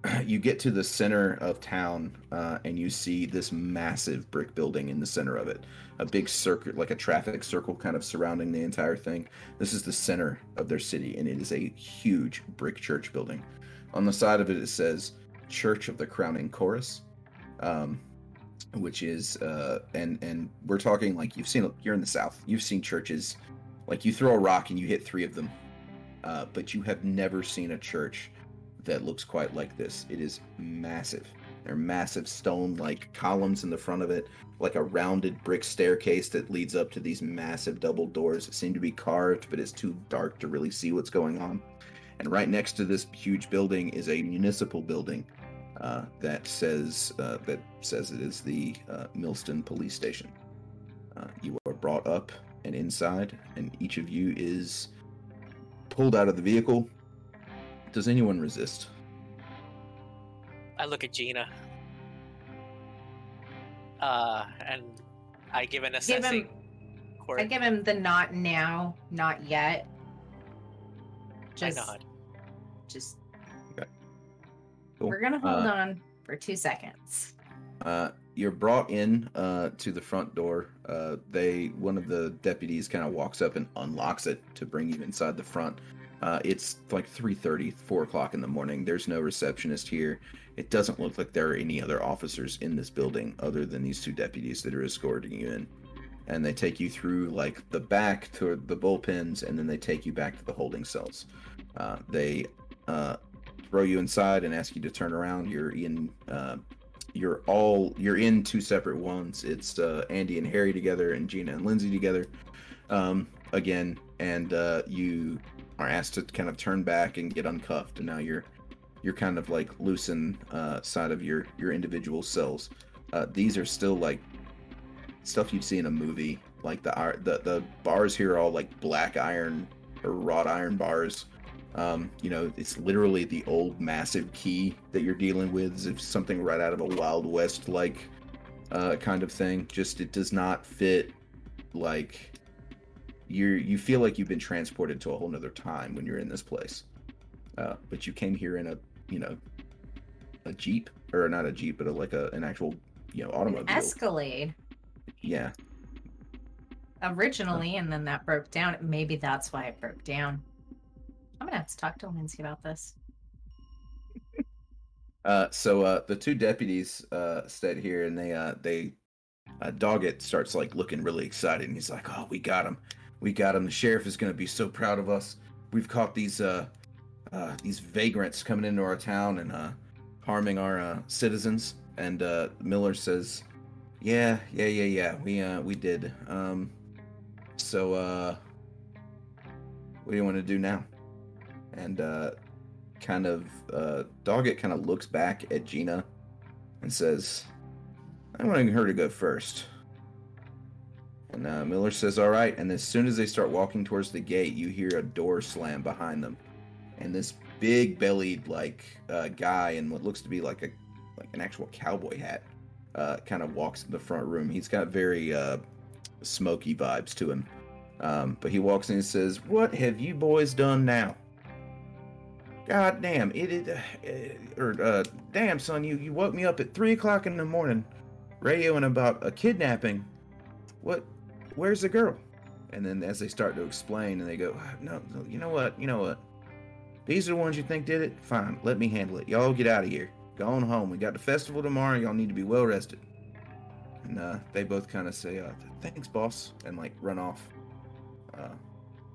the center of town, and you see this massive brick building in the center of it. A big circle, like a traffic circle, kind of surrounding the entire thing. This is the center of their city, and it is a huge brick church building. On the side of it, it says Church of the Crowning Chorus, which is, and we're talking like you're in the South. You've seen churches, like you throw a rock and you hit 3 of them, but you have never seen a church that looks quite like this. It is massive. There are massive stone columns in the front of it, like a rounded brick staircase that leads up to these massive double doors that seem to be carved, but it's too dark to really see what's going on. And right next to this huge building is a municipal building that says it is the Millston police station. You are brought up and inside, and each of you is pulled out of the vehicle. Does anyone resist? I look at Gina. And I give an assessing. I give him the not now, not yet. I nod. Just. Okay. Cool. We're gonna hold on for 2 seconds. You're brought in to the front door. One of the deputies kind of walks up and unlocks it to bring you inside the front. It's like 3:30, 4 o'clock in the morning. There's no receptionist here. It doesn't look like there are any other officers in this building other than these 2 deputies that are escorting you in. And they take you through the back to the bullpens, and then they take you back to the holding cells. They throw you inside and ask you to turn around. You're in 2 separate ones. It's Andy and Harry together, and Gina and Linsey together again, and you are asked to kind of turn back and get uncuffed, and now you're kind of loose inside of your individual cells. These are still stuff you'd see in a movie. The bars here are all black iron or wrought iron bars. It's literally the old massive key that you're dealing with, as if something right out of a Wild West kind of thing. Just it does not fit. You feel like you've been transported to a whole nother time when you're in this place. But you came here in a Jeep, or not a Jeep, but an actual automobile. An Escalade. Yeah. Originally, and then that broke down. Maybe that's why it broke down. I'm gonna have to talk to Linsey about this. So the 2 deputies stayed here, and they Doggett starts looking really excited, and he's like, "Oh, we got him! We got him! The sheriff is gonna be so proud of us. We've caught these vagrants coming into our town and harming our citizens." And Miller says, "Yeah. We did. So what do you want to do now?" And Doggett kind of looks back at Gina and says, I want her to go first. And Miller says, all right. And as soon as they start walking towards the gate, you hear a door slam behind them. And this big-bellied, guy in what looks to be like an actual cowboy hat kind of walks in the front room. He's got very smoky vibes to him. But he walks in and says, what have you boys done now? God damn, damn, son, you woke me up at 3 o'clock in the morning radioing about a kidnapping. Where's the girl? And then as they start to explain, and they go, no, you know what? These are the ones you think did it? Fine, let me handle it. Y'all get out of here. Go on home. We got the festival tomorrow. Y'all need to be well rested. And they both kind of say, thanks, boss, and run off.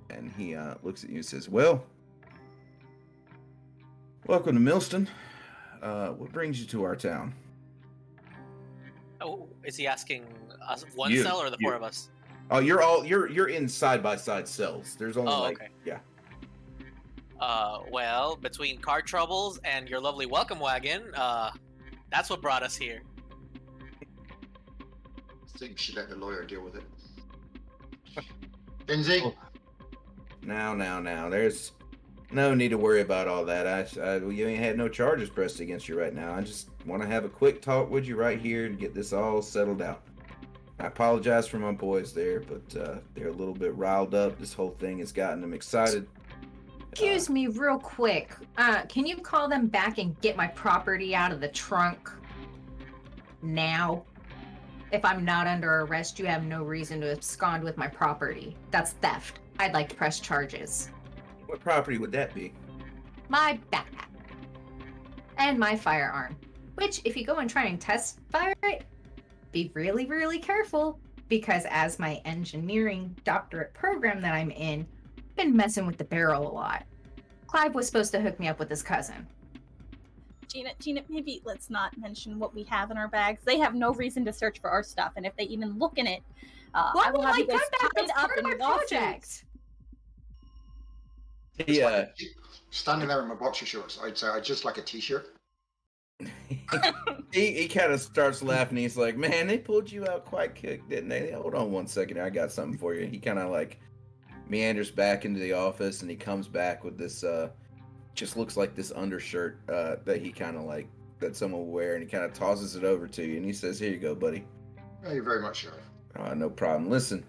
And he looks at you and says, well, welcome to Millston. What brings you to our town? Oh, is he asking us one cell or the four of us? Oh, you're in side-by-side cells. There's only okay. Yeah. Well, between car troubles and your lovely welcome wagon, that's what brought us here. I think we should let the lawyer deal with it. Linsey? Oh. Now. There's no need to worry about all that. You ain't had no charges pressed against you right now. I just want to have a quick talk with you right here and get this all settled out. I apologize for my boys there, but they're a little bit riled up. This whole thing has gotten them excited. Excuse me real quick. Can you call them back and get my property out of the trunk now? If I'm not under arrest, you have no reason to abscond with my property. That's theft. I'd like to press charges. What property would that be? My backpack. And my firearm. Which, if you go and try and test fire it, be really, really careful. Because as my engineering doctorate program that I'm in, I've been messing with the barrel a lot. Clive was supposed to hook me up with his cousin. Gina, maybe let's not mention what we have in our bags. They have no reason to search for our stuff, and if they even look in it, I will have you guys tied up in lawsuits. Yeah. Standing there in my boxer shorts, I'd say I'd just like a t-shirt. he kind of starts laughing. He's like, man, they pulled you out quite quick, didn't they? Hold on one second. I got something for you. He kind of meanders back into the office, and he comes back with this just looks like this undershirt that he kind of that someone will wear, and he kind of tosses it over to you, and he says, here you go, buddy. Thank you very much, Sheriff. No problem. Listen,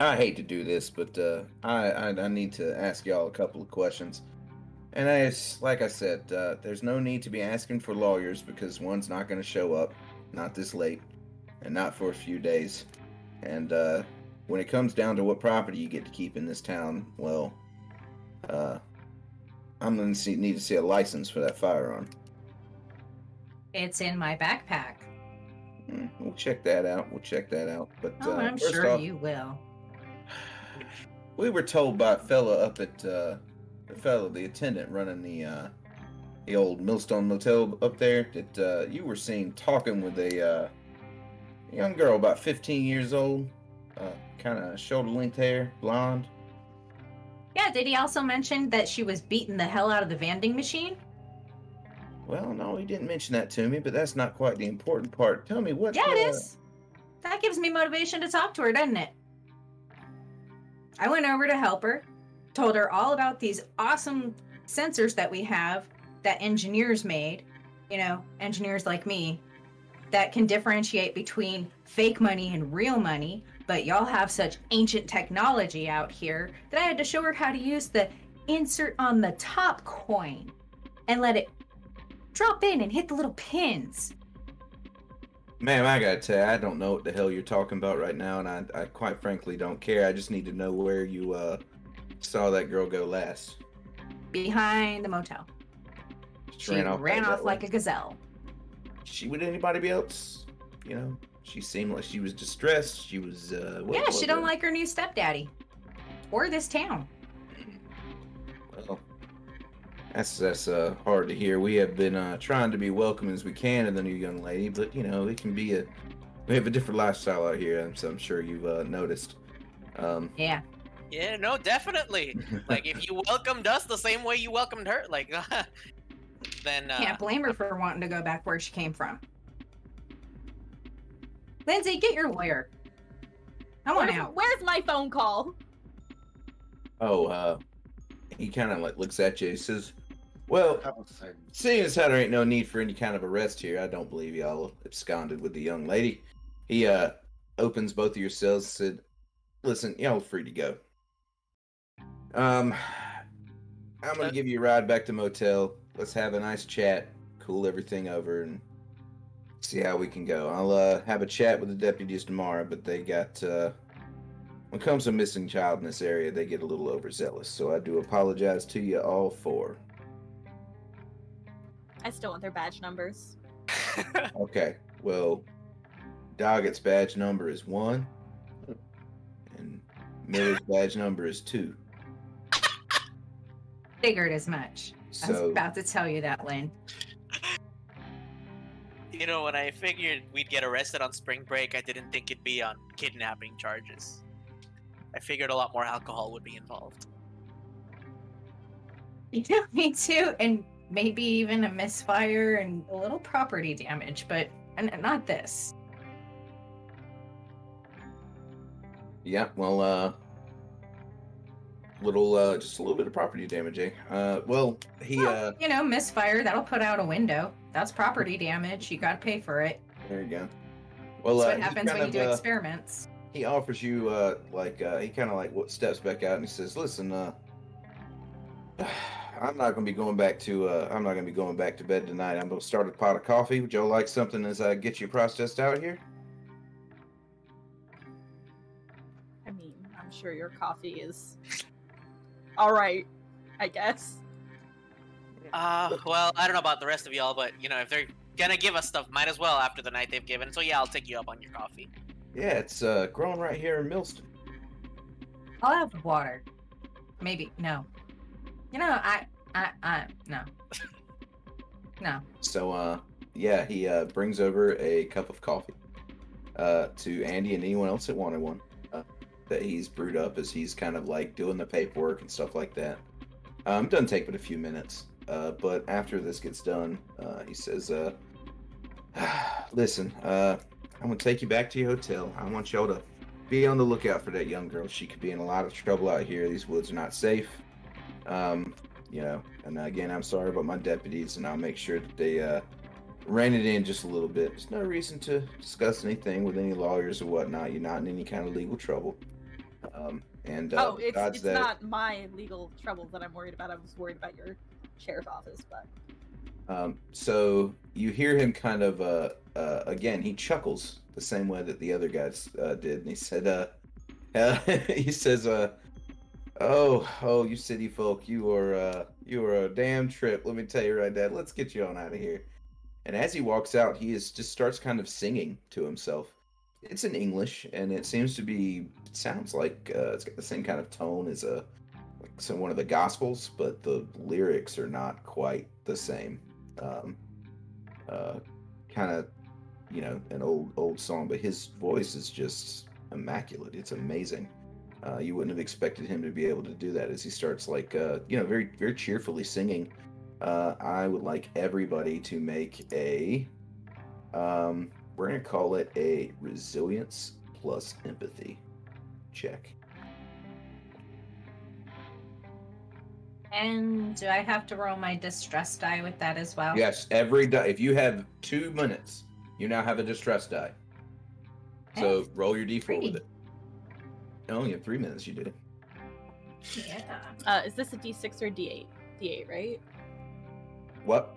I hate to do this, but I need to ask y'all a couple of questions. And like I said, there's no need to be asking for lawyers because one's not going to show up, not this late, and not for a few days. And when it comes down to what property you get to keep in this town, well, I'm going to need to see a license for that firearm. It's in my backpack. We'll check that out. But I'm sure you will. We were told by a fella up at the attendant running the old Millstone Motel up there that you were seen talking with a young girl about 15 years old, kind of shoulder-length hair, blonde. Yeah, did he also mention that she was beating the hell out of the vending machine? Well, no, he didn't mention that to me, but that's not quite the important part. Tell me what. Yeah, it is. That gives me motivation to talk to her, doesn't it? I went over to help her, told her all about these awesome sensors that we have that engineers made, engineers like me, that can differentiate between fake money and real money, but y'all have such ancient technology out here that I had to show her how to use the insert on the top coin and let it drop in and hit the little pins. Ma'am, I gotta tell you, I don't know what the hell you're talking about right now, and I quite frankly don't care. I just need to know where you saw that girl go last. Behind the motel. She ran off like a gazelle. She with anybody else? She seemed like she was distressed. She was, she don't like her new stepdaddy. Or this town. Well, that's hard to hear. We have been trying to be welcome as we can to the new young lady, but, it can be we have a different lifestyle out here, so I'm sure you've noticed. Yeah. Yeah, no, definitely. If you welcomed us the same way you welcomed her, then Can't blame her for wanting to go back where she came from. Linsey, get your lawyer. I want out. Where's my phone call? Oh, he kind of like looks at you. He says, "Well, seeing as how there ain't no need for any kind of arrest here, I don't believe y'all absconded with the young lady." He opens both of your cells and said, "Listen, y'all free to go. I'm gonna give you a ride back to motel. Let's have a nice chat, cool everything over, and see how we can go. I'll have a chat with the deputies tomorrow, but they got when it comes to missing child in this area, they get a little overzealous. So I do apologize to you all four." I still want their badge numbers. Okay, well, Doggett's badge number is 1, and Miller's badge number is 2. Figured as much. I was So about to tell you that, Lynn. You know, when I figured we'd get arrested on spring break, I didn't think it'd be on kidnapping charges. I figured a lot more alcohol would be involved. Yeah, me too. And maybe even a misfire and a little property damage, but not this. yeah, well, just a little bit of property damage, eh? Well, he Well, you know, misfire, that'll put out a window. That's property damage. You gotta pay for it. there you go. Well, That's what he happens kind when you of, do experiments. he offers you he kind of like steps back out and he says, "Listen, I'm not gonna be going back to bed tonight. I'm gonna start a pot of coffee. Would y'all like something as I get you processed out here?" I mean, I'm sure your coffee is all right, I guess. Well, I don't know about the rest of y'all, but, you know, if they're gonna give us stuff, might as well after the night they've given. So yeah, I'll take you up on your coffee. Yeah, it's growing right here in Millston. I'll have water. Maybe no. You know, no. No. So yeah, he brings over a cup of coffee to Andy and anyone else that wanted one that he's brewed up as he's kind of like doing the paperwork and stuff like that. Doesn't take but a few minutes. But after this gets done, he says, "Listen, I'm gonna take you back to your hotel. I want y'all to be on the lookout for that young girl. She could be in a lot of trouble out here. These woods are not safe. You know, and again, I'm sorry about my deputies, and I'll make sure that they rein it in just a little bit. There's no reason to discuss anything with any lawyers or whatnot. You're not in any kind of legal trouble." It's not my legal troubles that I'm worried about. I was worried about your sheriff's office, but so you hear him kind of again, he chuckles the same way that the other guys did, and he said he says oh you city folk, you are a damn trip, let me tell you right, Dad. Let's get you on out of here. And as he walks out, he just starts kind of singing to himself. It's in English, and it sounds like it's got the same kind of tone as one of the Gospels, but the lyrics are not quite the same. Kind of, you know, an old song, but his voice is just immaculate. It's amazing. You wouldn't have expected him to be able to do that as he starts like, very, very cheerfully singing. I would like everybody to make a, we're going to call it a resilience plus empathy check. And do I have to roll my distress die with that as well? Yes, every die. If you have 2 minutes, you now have a distress die. So roll your d4 with it. Oh, you have 3 minutes. You did it. Yeah. Is this a D6 or D8? D8, right? What?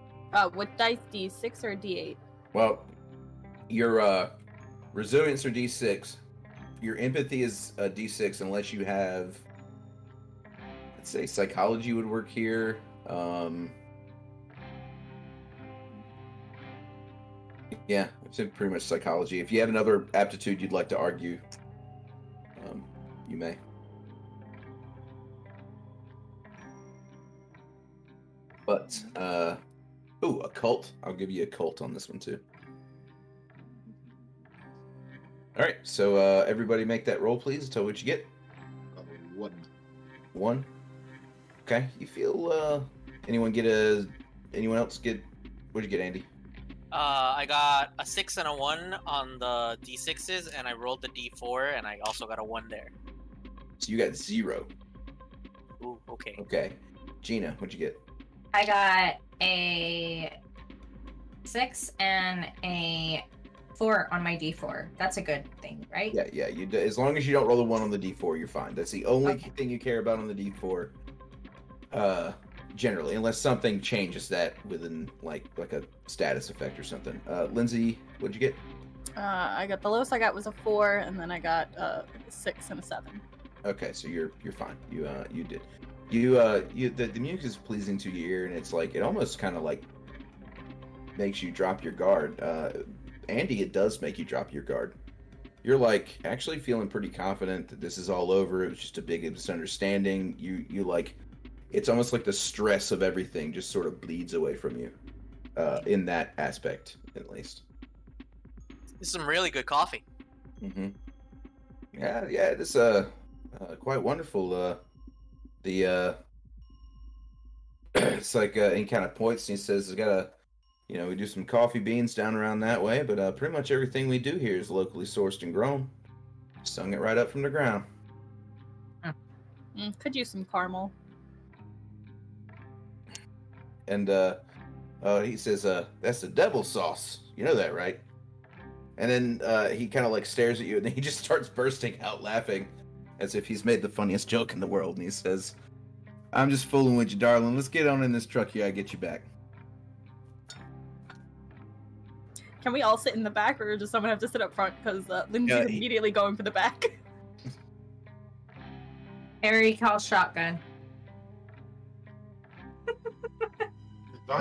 What dice, D6 or D8? Well, your resilience are d6. Your empathy is a d6 unless you have, let's say, psychology would work here. Yeah, it's pretty much psychology. If you have another aptitude you'd like to argue, you may. But, occult. I'll give you occult on this one too. All right, so everybody make that roll, please. Tell what you get. 1. 1. Okay. You feel anyone get a anyone else get? What'd you get, Andy? I got a 6 and a 1 on the D6s, and I rolled the D4, and I also got a 1 there. So you got 0. Ooh, okay. Okay. Gina, what'd you get? I got a 6 and a 4 on my D4. That's a good thing, right? Yeah. You do, as long as you don't roll a 1 on the D4, you're fine. That's the only thing you care about on the D4. Generally, unless something changes that within like a status effect or something. Linsey, what'd you get? I got the lowest I got was a 4, and then I got a 6 and a 7. Okay, so you're fine. You did. The music is pleasing to your ear, and it's like it almost kind of like makes you drop your guard. Andy, it does make you drop your guard. You're like actually feeling pretty confident that this is all over. It was just a big misunderstanding. You like. It's almost like the stress of everything just sort of bleeds away from you, in that aspect, at least. This is some really good coffee. Mm-hmm. Yeah, it's quite wonderful. It's like he kind of points and he says, "There's got we do some coffee beans down around that way, but pretty much everything we do here is locally sourced and grown. Sung it right up from the ground." Could use some caramel. And he says, "That's the devil sauce. You know that, right?" And then he kind of like stares at you, and then he just starts bursting out laughing, as if he's made the funniest joke in the world. And he says, "I'm just fooling with you, darling. Let's get on in this truck here. I get you back." Can we all sit in the back, or does someone have to sit up front? Because Lindsay's immediately going for the back. Harry calls shotgun.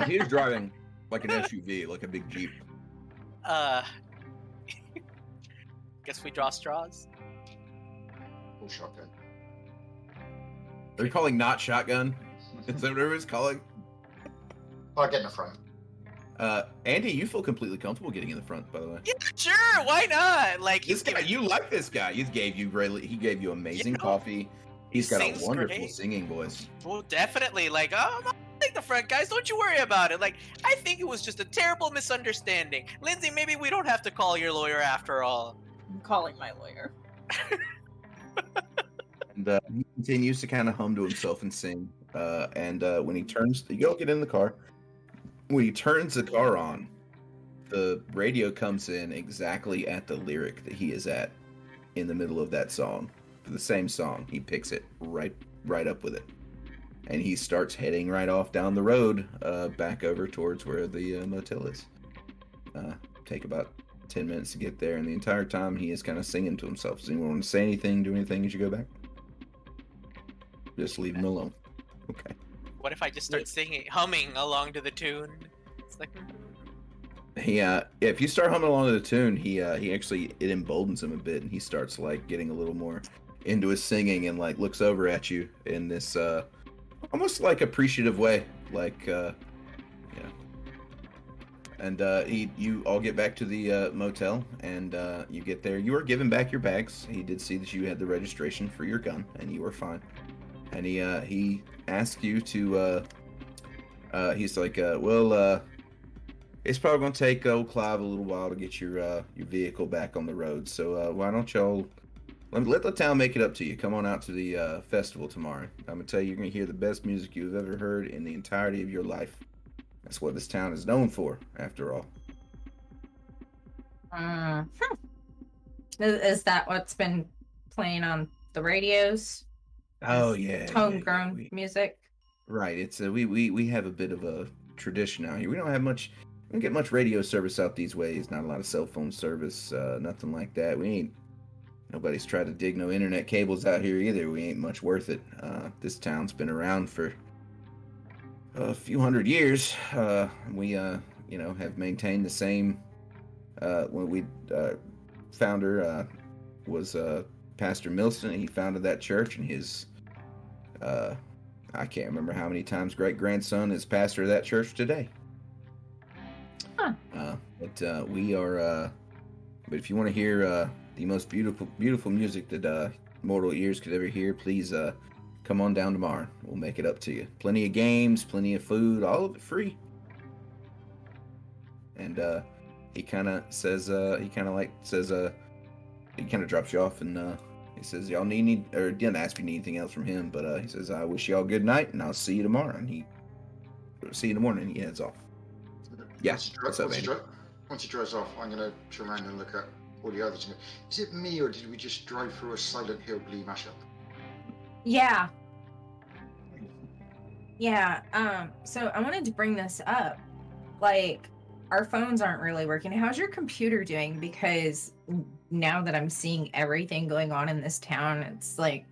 He's driving like an SUV, like a big Jeep. Guess we draw straws. Full shotgun. They're calling not shotgun. Is that what everyone's calling? I'll get in the front. Andy, you feel completely comfortable getting in the front, by the way. Yeah, sure. Why not? Like This guy, you like this guy. He gave you amazing coffee. He's got a wonderful singing voice. Well, definitely. Like, I'm not take the front, guys. Don't you worry about it. Like, I think it was just a terrible misunderstanding. Lindsay, maybe we don't have to call your lawyer after all. I'm calling my lawyer. And he continues to kind of hum to himself and sing. And when he turns, you all get in the car. When he turns the car on, the radio comes in exactly at the lyric that he is at in the middle of that song. For the same song, he picks it right up with it. And he starts heading right off down the road, back over towards where the motel is. Take about 10 minutes to get there, and the entire time he is kind of singing to himself. Does anyone want to say anything, do anything as you go back? Just leave him alone. Okay. What if I just start singing, humming along to the tune? It's like... if you start humming along to the tune, he actually, it emboldens him a bit, and he starts like getting a little more into his singing, and like looks over at you in this almost like appreciative way, like and you all get back to the motel, and you get there. You are given back your bags. He did see that you had the registration for your gun, and you were fine. And he asked you to he's like, well, it's probably gonna take old Clive a little while to get your vehicle back on the road, so why don't y'all let the town make it up to you. Come on out to the festival tomorrow. I'm gonna tell you, you're gonna hear the best music you've ever heard in the entirety of your life. That's what this town is known for, after all. Is that what's been playing on the radios? Oh yeah, homegrown music. Right. It's we have a bit of a tradition out here. We don't get much radio service out these ways. Not a lot of cell phone service. Nothing like that. Nobody's tried to dig no internet cables out here either. We ain't much worth it. This town's been around for a few hundred years. We have maintained the same. When we founder was Pastor Millston. He founded that church, and his I can't remember how many times great-grandson is pastor of that church today. Huh. But we are. But if you want to hear the most beautiful music that mortal ears could ever hear, please come on down tomorrow. We'll make it up to you. Plenty of games, plenty of food, all of it free. and he kind of says he kind of drops you off, and he says y'all need or didn't ask if you need anything else from him, but he says I wish y'all good night, and I'll see you tomorrow. And he see you in the morning. And he heads off. Yeah. Once he drives off, I'm going to turn around and look at all the others. Is it me, or did we just drive through a Silent Hill Glee mashup? Yeah. So I wanted to bring this up. Like, our phones aren't really working. How's your computer doing? Because now that I'm seeing everything going on in this town, it's like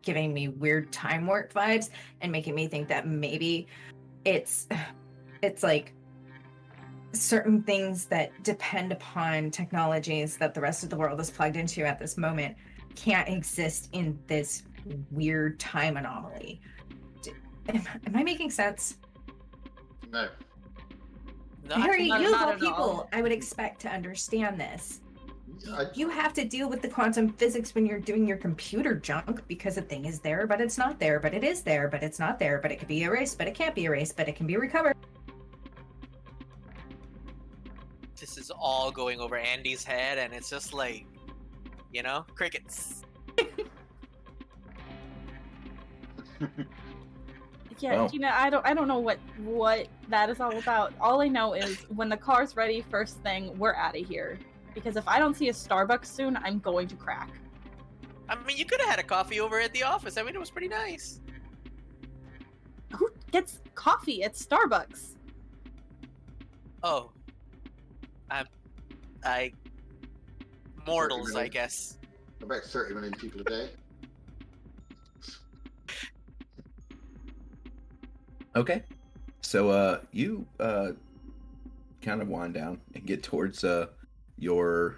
giving me weird time warp vibes and making me think that maybe it's like certain things that depend upon technologies that the rest of the world is plugged into at this moment can't exist in this weird time anomaly. Am I making sense? No. Harry, not- you not of all at all. people, I would expect to understand this. You have to deal with the quantum physics when you're doing your computer junk, because a thing is there, but it's not there, but it is there, but it's not there, but it could be erased, but it can't be erased, but it can be recovered. This is all going over Andy's head, and it's just like, crickets. Yeah, Wow. Gina, I don't know what that is all about. All I know is when the car's ready, first thing, we're out of here. Because if I don't see a Starbucks soon, I'm going to crack. I mean, you could have had a coffee over at the office. I mean, it was pretty nice. Who gets coffee at Starbucks? Oh. Mortals, I guess. About 30 million people a day. Okay. So you kind of wind down and get towards your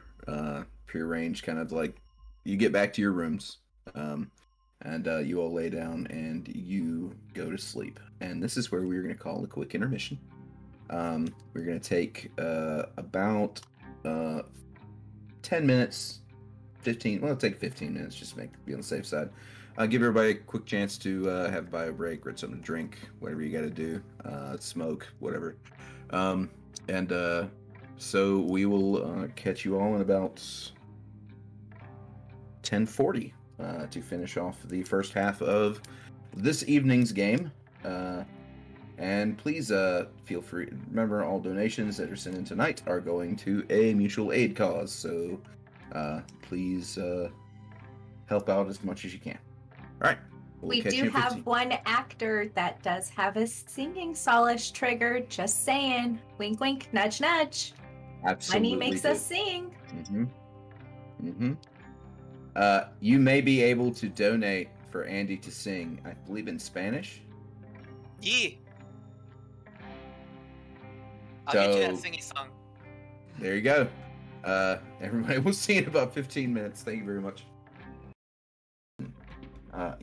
prearranged kind of like you get back to your rooms, and you all lay down and you go to sleep. And this is where we're going to call a quick intermission. We're going to take about 10 minutes, 15. Well, it'll take 15 minutes just to be on the safe side. Give everybody a quick chance to have a bio break, get something to drink, whatever you got to do, smoke, whatever. So we will catch you all in about 10:40 to finish off the first half of this evening's game. And please feel free. Remember, all donations that are sent in tonight are going to a mutual aid cause. So please help out as much as you can. All right. We'll We catch you do in have 15. one actor that does have a singing solace triggered. Just saying. Wink, wink, nudge, nudge. Absolutely Money makes do. us sing. You may be able to donate for Andy to sing, I believe in Spanish. Yeah. I'll get you that So- singing song. There you go. Everybody, we'll see you in about 15 minutes. Thank you very much.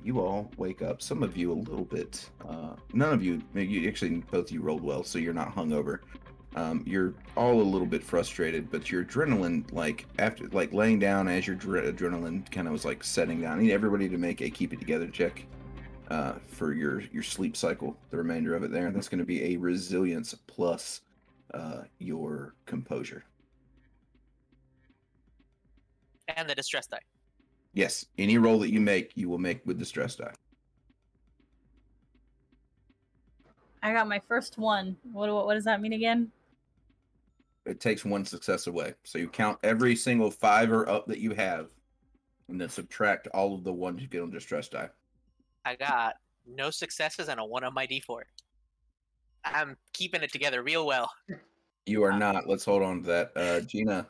You all wake up. Some of you a little bit. None of you. Actually, both of you rolled well, so you're not hungover. You're all a little bit frustrated, but your adrenaline, like after laying down as your adrenaline kind of was like setting down. I need everybody to make a keep it together check for your sleep cycle. The remainder of it there. That's going to be a resilience plus your composure. And the distress die. Yes, any roll that you make, you will make with the stress die. I got my first one. What does that mean again? It takes one success away. So you count every single 5 or up that you have, and then subtract all of the ones you get on distress die. I got no successes and a 1 on my D4. I'm keeping it together real well. You are not. Let's hold on to that. Gina.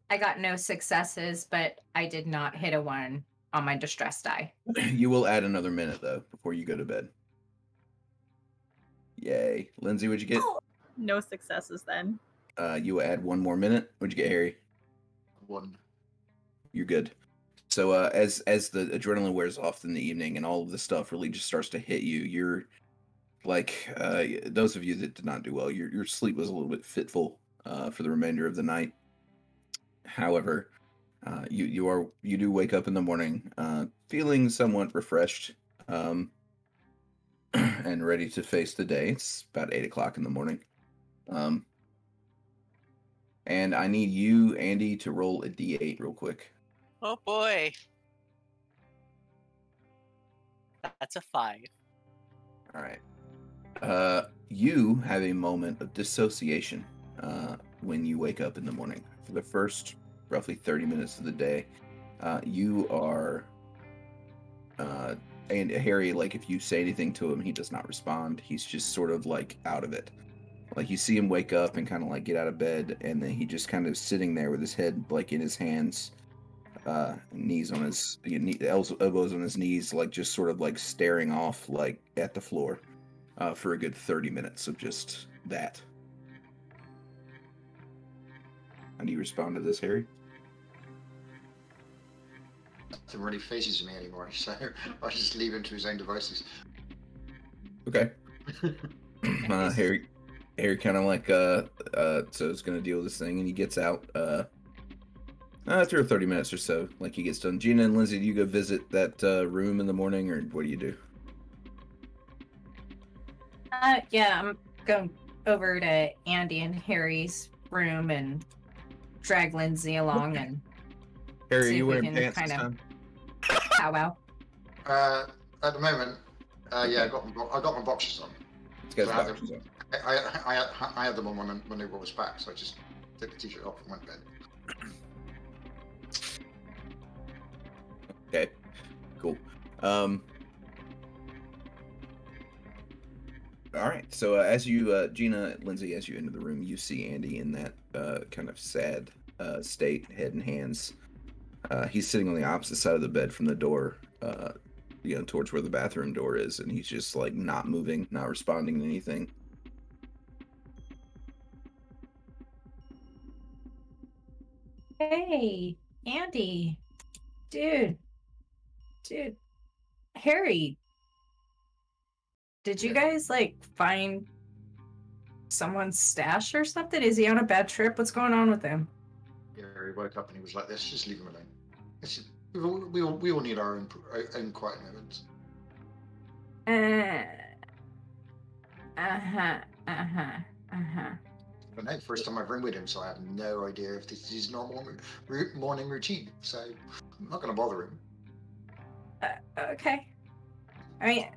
I got no successes, but I did not hit a 1 on my distress die. You will add another minute, though, before you go to bed. Yay. Lindsay, what'd you get? No successes then. You will add 1 more minute. What'd you get, Harry? 1. You're good. So as the adrenaline wears off in the evening and all of this stuff really just starts to hit you, you're like those of you that did not do well, your sleep was a little bit fitful for the remainder of the night. However, you do wake up in the morning feeling somewhat refreshed and ready to face the day. It's about 8 o'clock in the morning. And I need you, Andy, to roll a d8 real quick. Oh boy. That's a 5. All right. You have a moment of dissociation when you wake up in the morning. For the first roughly 30 minutes of the day, you are... and Harry, like, if you say anything to him, he does not respond. He's just sort of, like, out of it. Like, you see him wake up and kind of, like, get out of bed, and then he just kind of sitting there with his head, like, in his hands, knees on his... elbows on his knees, like, just sort of, like, staring off, like, at the floor for a good 30 minutes of just that. How do you respond to this, Harry? Nothing really phases me anymore, so I just leave him to his own devices. Okay. Harry kind of like, so it's going to deal with this thing, and he gets out, after 30 minutes or so, like, he gets done. Gina and Lindsay, do you go visit that, room in the morning, or what do you do? Yeah, I'm going over to Andy and Harry's room and drag Lindsay along and Harry, are see you if we wearing can pants this kind of- time? powwow. At the moment, yeah, I got my boxers on. It's got So his boxers on. I had them on when they brought us back, so I just took the t-shirt off and went to bed. Okay, cool. All right. So as you, Gina, Lindsay, as you enter the room, you see Andy in that kind of sad state, head and hands. He's sitting on the opposite side of the bed from the door, towards where the bathroom door is, and he's just like not moving, not responding to anything. Hey, Andy. Dude. Harry. Did you guys, like, find someone's stash or something? Is he on a bad trip? What's going on with him? Yeah, he woke up and he was like this. Just leave him alone. We all need our own quiet moments. But no, first time I've room with him, so I have no idea if this is his normal morning routine. So I'm not going to bother him. Okay. I mean,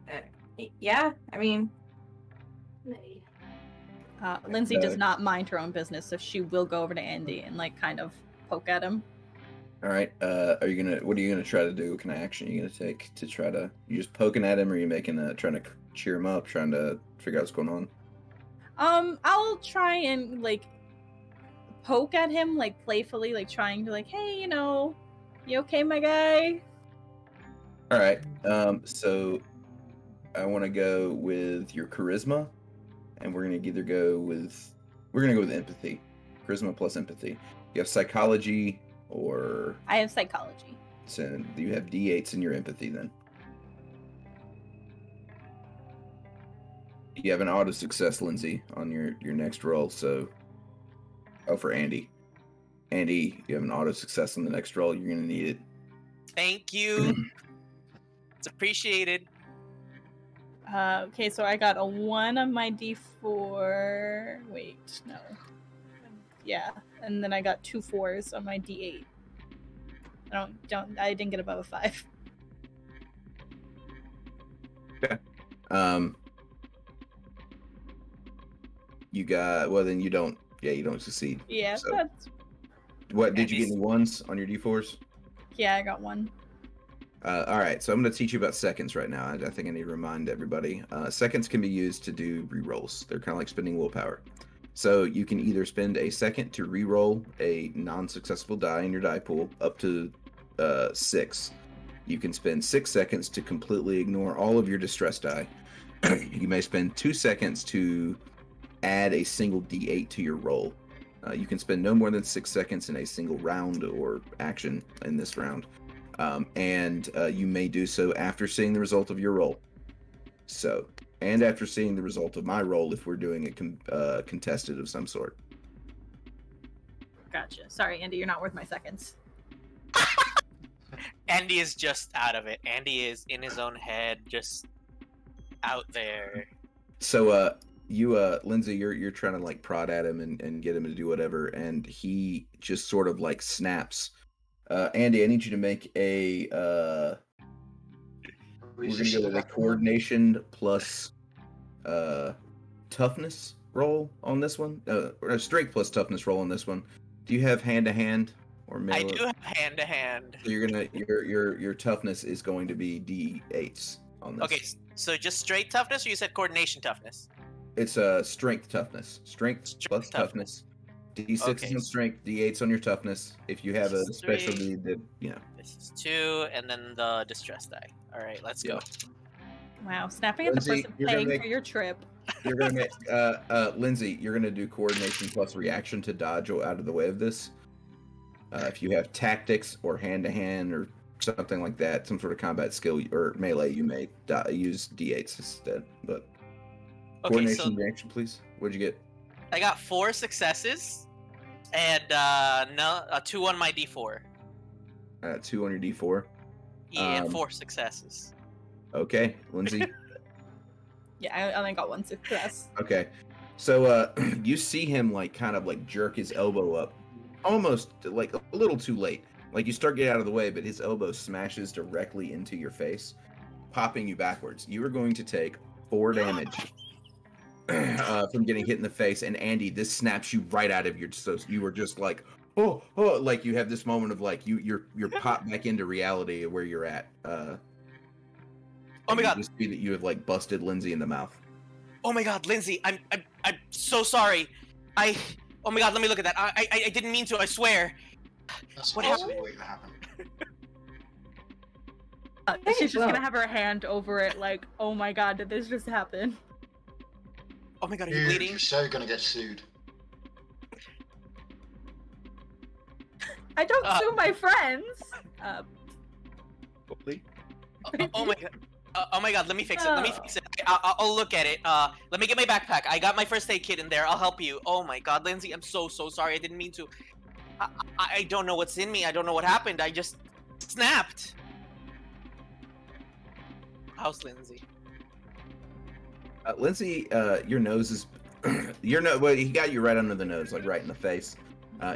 yeah, I mean... Lindsay does not mind her own business, so she will go over to Andy and, like, kind of poke at him. All right. What are you gonna try to do? What kind of action are you gonna take to try to? You just poking at him, or are you trying to cheer him up, trying to figure out what's going on? I'll try and, like, poke at him, like, playfully, like, trying to, like, hey, you okay, my guy? All right. So I want to go with your charisma, and we're gonna go with empathy. Charisma plus empathy. You have psychology, or I have psychology. So you have D8s in your empathy then. You have an auto success, Lindsay, on your next roll. So, for Andy. Andy, you have an auto success on the next roll. You're gonna need it. Thank you. It's appreciated. Okay, so I got a 1 on my D4. Wait, no. Yeah, and then I got 2 4s on my D8. I didn't get above a 5. Okay. You got, well, then you don't succeed. Yeah, so. that's... What, did you get any 1s on your D4s? Yeah, I got 1. All right, so I'm going to teach you about seconds right now. I think I need to remind everybody. Seconds can be used to do rerolls. They're kind of like spending willpower. So you can either spend a second to reroll a non-successful die in your die pool up to 6. You can spend 6 seconds to completely ignore all of your distress die. You may spend 2 seconds to add a single D8 to your roll. You can spend no more than 6 seconds in a single round or action in this round. And you may do so after seeing the result of your roll. So, and after seeing the result of my roll if we're doing a contested of some sort. Gotcha. Sorry, Andy, you're not worth my seconds. Andy is just out of it. Andy is in his own head, just out there. So, Linsey, you're trying to like prod at him and get him to do whatever, and he just sort of like snaps. Andy, I need you to make a we're gonna go with a coordination plus toughness roll on this one, or a strength plus toughness roll on this one. Do you have hand to hand or melee? I do have hand to hand. So you're gonna your toughness is going to be D8s on this. Okay, so just straight toughness, or you said coordination toughness? It's strength toughness. Strength plus toughness. D6s on strength, D8s on your toughness. If you have a specialty that This is 2, and then the distress die. All right, let's go. Wow, snapping at the Linsey, person paying for your trip. You're gonna make Linsey, you're gonna do coordination plus reaction to dodge out of the way of this. If you have tactics or hand to hand or something like that, some sort of combat skill or melee, you may use D8s instead. But coordination reaction, please. What'd you get? I got 4 successes, and 2 on my D4. 2 on your D4. Yeah, and 4 successes. Okay, Linsey. Yeah, I only got 1 success. Okay, so you see him like kind of like jerk his elbow up, almost like a little too late. Like you start getting out of the way, but his elbow smashes directly into your face, popping you backwards. You are going to take 4 damage from getting hit in the face. And Andy, this snaps you right out of your. So you were just like, oh, like you have this moment of like you're popped back into reality of where you're at. Oh my god! You just see that you have like busted Linsey in the mouth. Oh my god, Linsey, I'm so sorry. Oh my god, let me look at that. I didn't mean to. I swear. That's what happened? Waiting to happen. She's just gonna have her hand over it, like, oh my god, did this just happen? Oh my god, are you bleeding? You're so gonna get sued. I don't sue my friends. Hopefully. Oh my god. Oh my god, let me fix it. Let me fix it. I'll look at it. Let me get my backpack. I got my first aid kit in there. I'll help you. Oh my god, Linsey, I'm so sorry. I didn't mean to. I don't know what's in me. I don't know what happened. I just snapped. How's Linsey? Linsey, your nose is well, he got you right under the nose, like right in the face.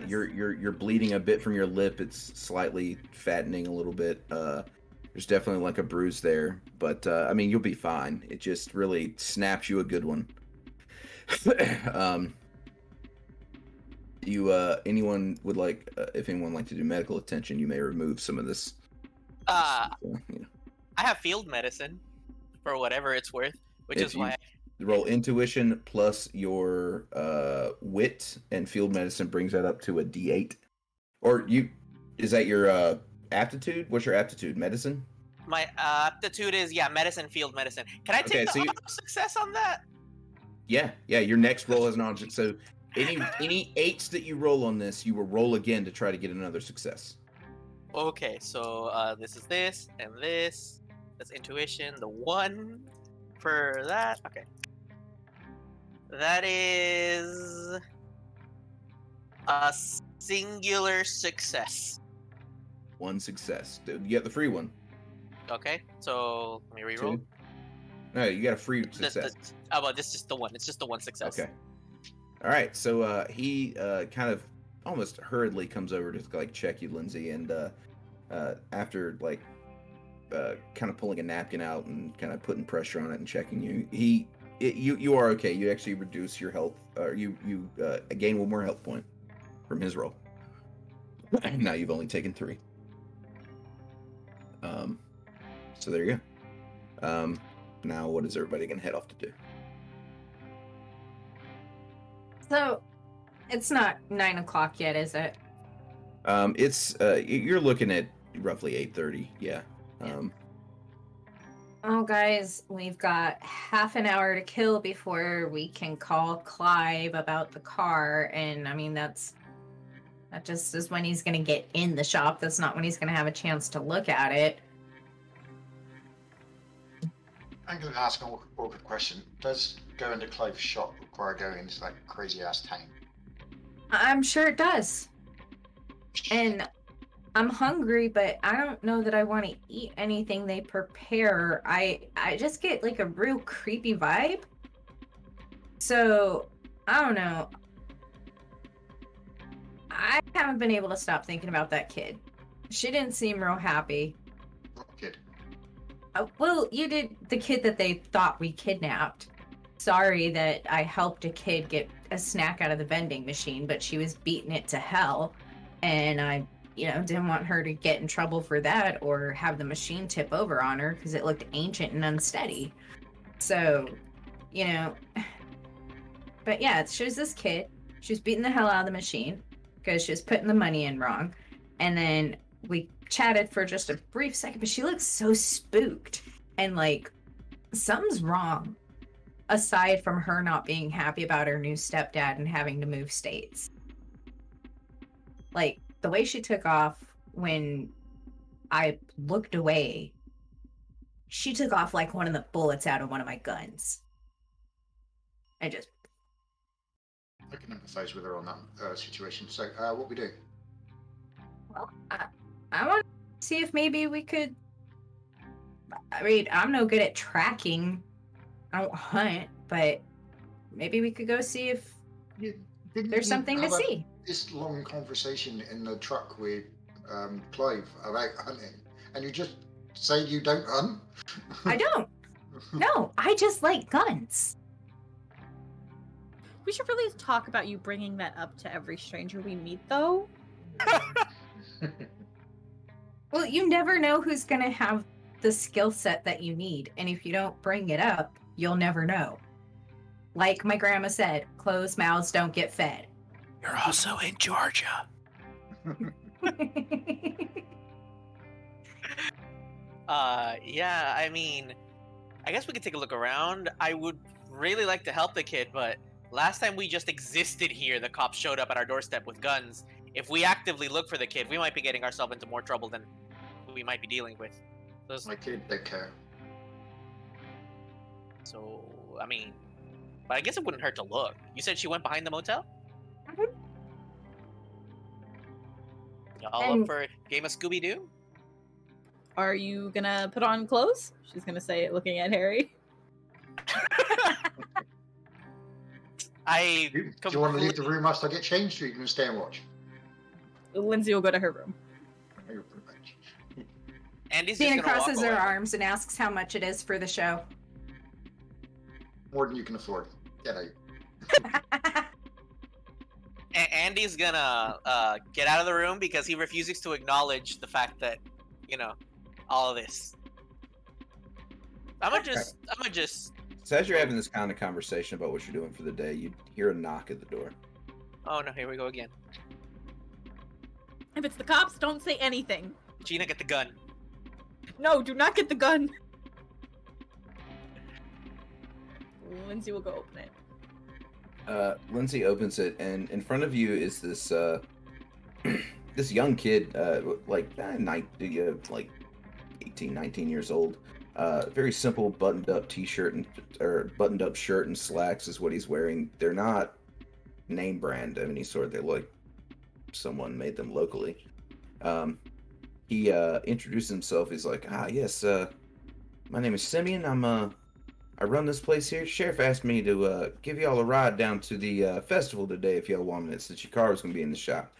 You're bleeding a bit from your lip. It's slightly fattening a little bit. There's definitely like a bruise there, but I mean, you'll be fine. It just really snaps you a good one. Anyone would like, if anyone would like to do medical attention, you may remove some of this. I have field medicine for whatever it's worth, which is why. Roll intuition plus your wit, and field medicine brings that up to a D8. Or is that your aptitude? What's your aptitude? Medicine? My aptitude is medicine, field medicine. Can I take the success on that? Yeah. Your next roll is an object. So any 8s that you roll on this, you will roll again to try to get another success. Okay, so this is this and this. That's intuition. The 1 for that. Okay. That is a singular success. 1 success. You get the free one. Okay, so let me reroll. 2. No, you got a free success. How about this? Just the 1. It's just the 1 success. Okay. All right. So he kind of almost hurriedly comes over to like check you, Linsey, and after like kind of pulling a napkin out and kind of putting pressure on it and checking you, you are okay. You actually reduce your health, or you gain 1 more health point from his roll. Now you've only taken 3. So there you go. Now what is everybody gonna head off to do? So, it's not 9 o'clock yet, is it? It's you're looking at roughly 8:30. Yeah. Oh, guys, we've got half an hour to kill before we can call Clive about the car, and I mean that just is when he's going to get in the shop. That's not when he's going to have a chance to look at it. I'm going to ask an awkward question. Does going to Clive's shop require going into that crazy ass town? I'm sure it does. And I'm hungry, but I don't know that I want to eat anything they prepare. I just get like a real creepy vibe. So, I don't know. I haven't been able to stop thinking about that kid. She didn't seem real happy. What kid? Well, you did the kid that they thought we kidnapped. Sorry that I helped a kid get a snack out of the vending machine, but she was beating it to hell. And I, didn't want her to get in trouble for that or have the machine tip over on her because it looked ancient and unsteady. So, but yeah, she was this kid. She was beating the hell out of the machine because she was putting the money in wrong. And then we chatted for just a brief second, but she looked so spooked and like something's wrong aside from her not being happy about her new stepdad and having to move states. Like the way she took off when I looked away, she took off like one of the bullets out of one of my guns. I can empathize with her on that situation. So, what we do? Well, I want to see if maybe we could. I mean, I'm no good at tracking. I don't hunt, but maybe we could go see if there's something to see. This long conversation in the truck with Clive about hunting, and you just say you don't hunt? I don't. No, I just like guns. We should really talk about you bringing that up to every stranger we meet, though. Well, you never know who's going to have the skill set that you need. And if you don't bring it up, you'll never know. Like my grandma said, closed mouths don't get fed. You're also in Georgia. Yeah, I mean, I guess we could take a look around. I would really like to help the kid, but last time we just existed here, the cops showed up at our doorstep with guns. If we actively look for the kid, we might be getting ourselves into more trouble than we might be dealing with. My kid, they care. So, I mean, but I guess it wouldn't hurt to look. You said she went behind the motel? Mm-hmm. Y'all up for a game of Scooby-Doo? Are you gonna put on clothes? She's gonna say, looking at Harry. Do you want to leave the room whilst I get changed, or you can stay and watch? Linsey will go to her room. Andy's Dina crosses her arms and asks how much it is for the show. More than you can afford. Get out. Andy's gonna get out of the room because he refuses to acknowledge the fact that, all of this. I'm gonna just. So as you're having this kind of conversation about what you're doing for the day, you hear a knock at the door. Oh no! Here we go again. If it's the cops, don't say anything. Gina, get the gun. No, do not get the gun. Linsey will go open it. Linsey opens it, and in front of you is this this young kid, like 18, 19 years old. Very simple buttoned-up t-shirt or buttoned-up shirt and slacks is what he's wearing. They're not name brand of any sort. They're like someone made them locally. He introduced himself. He's like, yes, my name is Simeon. I run this place here. Sheriff asked me to give y'all a ride down to the festival today if y'all wanted it, since your car was going to be in the shop.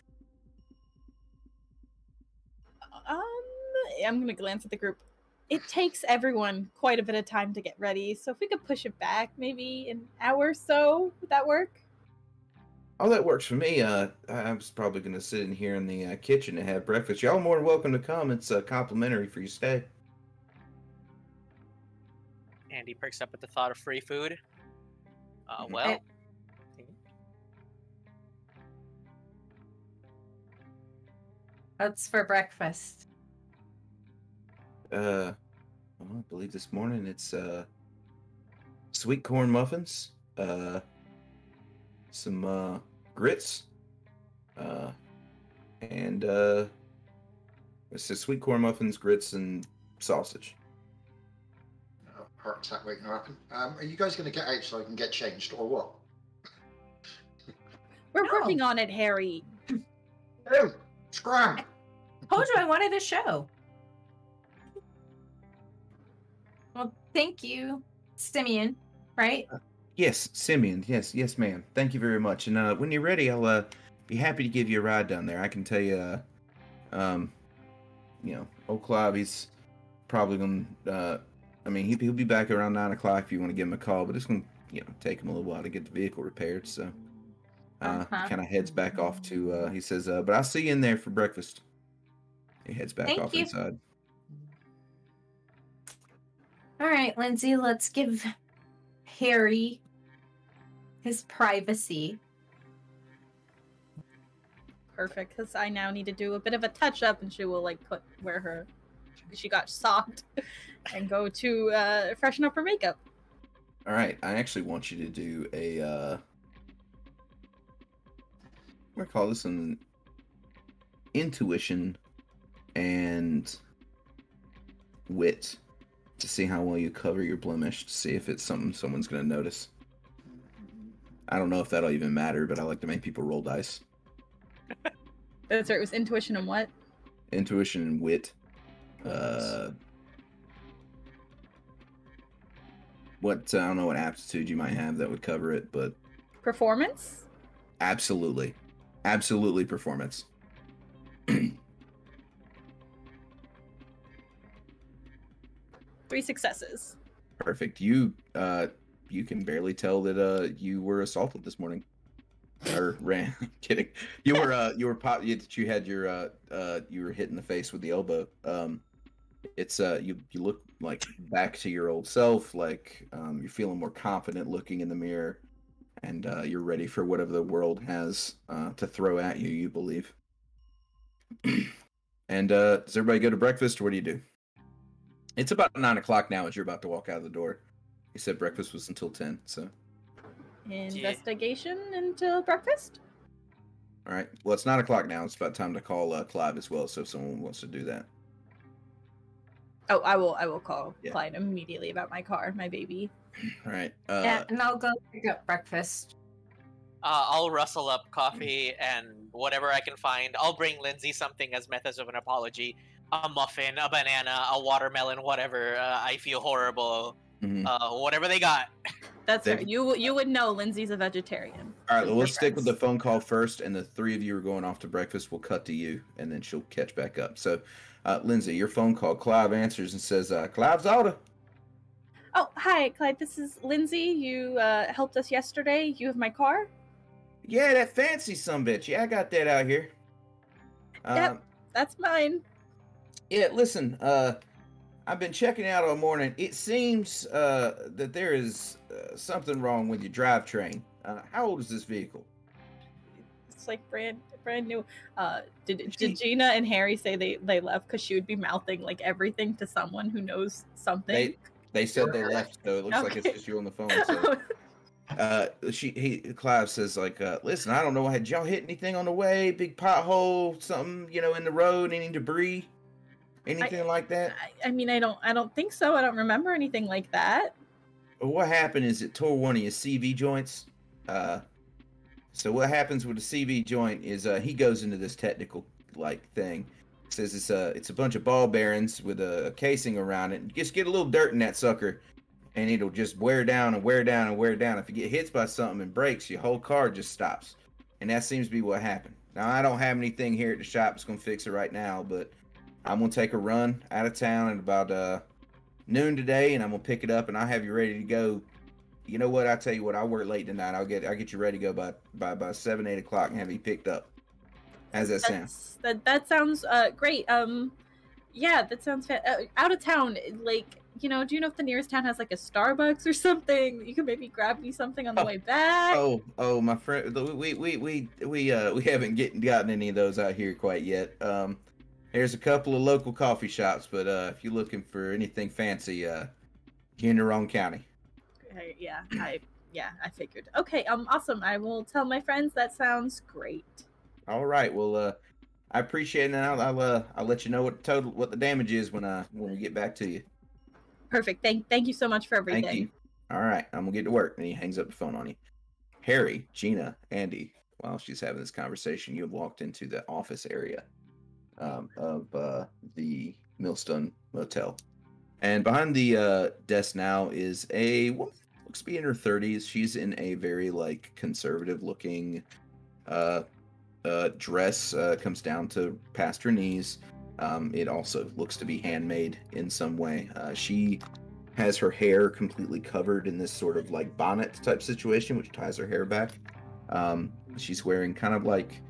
I'm going to glance at the group. It takes everyone quite a bit of time to get ready, so if we could push it back maybe an hour or so, would that work? Oh, that works for me. I was probably going to sit in here in the kitchen and have breakfast. Y'all more than welcome to come. It's complimentary for your stay. Andy perks up at the thought of free food. Well. What's for breakfast? Well, I believe this morning it's sweet corn muffins, some grits, and it's just sweet corn muffins, grits, and sausage. Heart attack waiting to happen. Are you guys going to get out so I can get changed, or what? We're working on it, Harry. Oh, scram! I told you I wanted a show. Well, thank you, Simeon, right? Yes, Simeon. Yes, ma'am. Thank you very much. And when you're ready, I'll be happy to give you a ride down there. I can tell you, old Clive, he's probably gonna. I mean, he'll be back around 9 o'clock if you want to give him a call, but it's gonna, take him a little while to get the vehicle repaired. So, he kind of heads back off to. He says, "But I'll see you in there for breakfast." He heads back off inside. All right, Linsey, let's give Harry his privacy. Perfect, because I now need to do a bit of a touch up, and she will put where she got socked and go to freshen up her makeup. All right, I actually want you to do a. I'm gonna call this an intuition and wit to see how well you cover your blemish, to see if it's something someone's gonna notice. I don't know if that'll even matter, but I like to make people roll dice. That's right. It was intuition and what? Intuition and wit. What I don't know what aptitude you might have that would cover it, but Performance? Absolutely performance. 3 successes. Perfect. You can barely tell that you were assaulted this morning. Or ran. Kidding. You were you had your you were hit in the face with the elbow. It's you look like back to your old self, like you're feeling more confident looking in the mirror, and you're ready for whatever the world has to throw at you, you believe. And does everybody go to breakfast, or what do you do? It's about 9 o'clock now as you're about to walk out of the door. You said breakfast was until 10, so. Investigation until breakfast? All right. Well, it's 9 o'clock now. It's about time to call Clive as well, so if someone wants to do that. Oh, I will call Clyde immediately about my car, my baby. All right. Yeah, and I'll go pick up breakfast. I'll rustle up coffee and whatever I can find. I'll bring Linsey something as methods of an apology. A muffin, a banana, a watermelon, whatever. I feel horrible. Whatever they got. That's right. You would know Linsey's a vegetarian. All right, well, we'll stick with the phone call first, and the 3 of you are going off to breakfast. We'll cut to you, and then she'll catch back up. So, Linsey, your phone call. Clive answers and says, Clive's order. Oh, hi, Clyde. This is Linsey. You helped us yesterday. You have my car? Yeah, that fancy sumbitch. Yeah, I got that out here. Yep, that's mine. Yeah, listen, I've been checking out all morning. It seems that there is something wrong with your drivetrain. How old is this vehicle? It's like brand new. Did Gina and Harry say they left because she would be mouthing like everything to someone who knows something? They said they left, so it looks like it's just you on the phone. So. Clive says listen, I don't know, had y'all hit anything on the way? Big pothole, something, in the road, any debris? Anything like that? I mean, I don't think so. I don't remember anything like that. Well, what happened is it tore one of your CV joints. So what happens with the CV joint is he goes into this technical thing. It says it's a bunch of ball bearings with a casing around it. Just get a little dirt in that sucker, and it'll just wear down and wear down and wear down. If you get hit by something and breaks, your whole car just stops. And that seems to be what happened. Now, I don't have anything here at the shop that's going to fix it right now, but I'm going to take a run out of town at about noon today, and I'm going to pick it up, and I'll have you ready to go. You know what? I'll tell you what. I'll work late tonight. I'll get you ready to go by 7, 8 o'clock and have you picked up. How's that sound? That sounds great. Yeah, that sounds out of town. Do you know if the nearest town has a Starbucks or something? You can maybe grab me something on the way back. Oh, my friend, we haven't gotten any of those out here quite yet. There's a couple of local coffee shops, but if you're looking for anything fancy, you're in the wrong county. I figured. Okay, awesome. I will tell my friends. That sounds great. All right. Well, I appreciate it, and I'll let you know what the damage is when we get back to you. Perfect. Thank you so much for everything. Thank you. All right, I'm gonna get to work. And he hangs up the phone on you. Harry, Gina, Andy. While she's having this conversation, you have walked into the office area of the Millston Motel, and behind the desk now is a woman looks to be in her 30s. She's in a very like conservative looking dress, comes down to past her knees. It also looks to be handmade in some way. She has her hair completely covered in this sort of like bonnet type situation, which ties her hair back. She's wearing kind of like,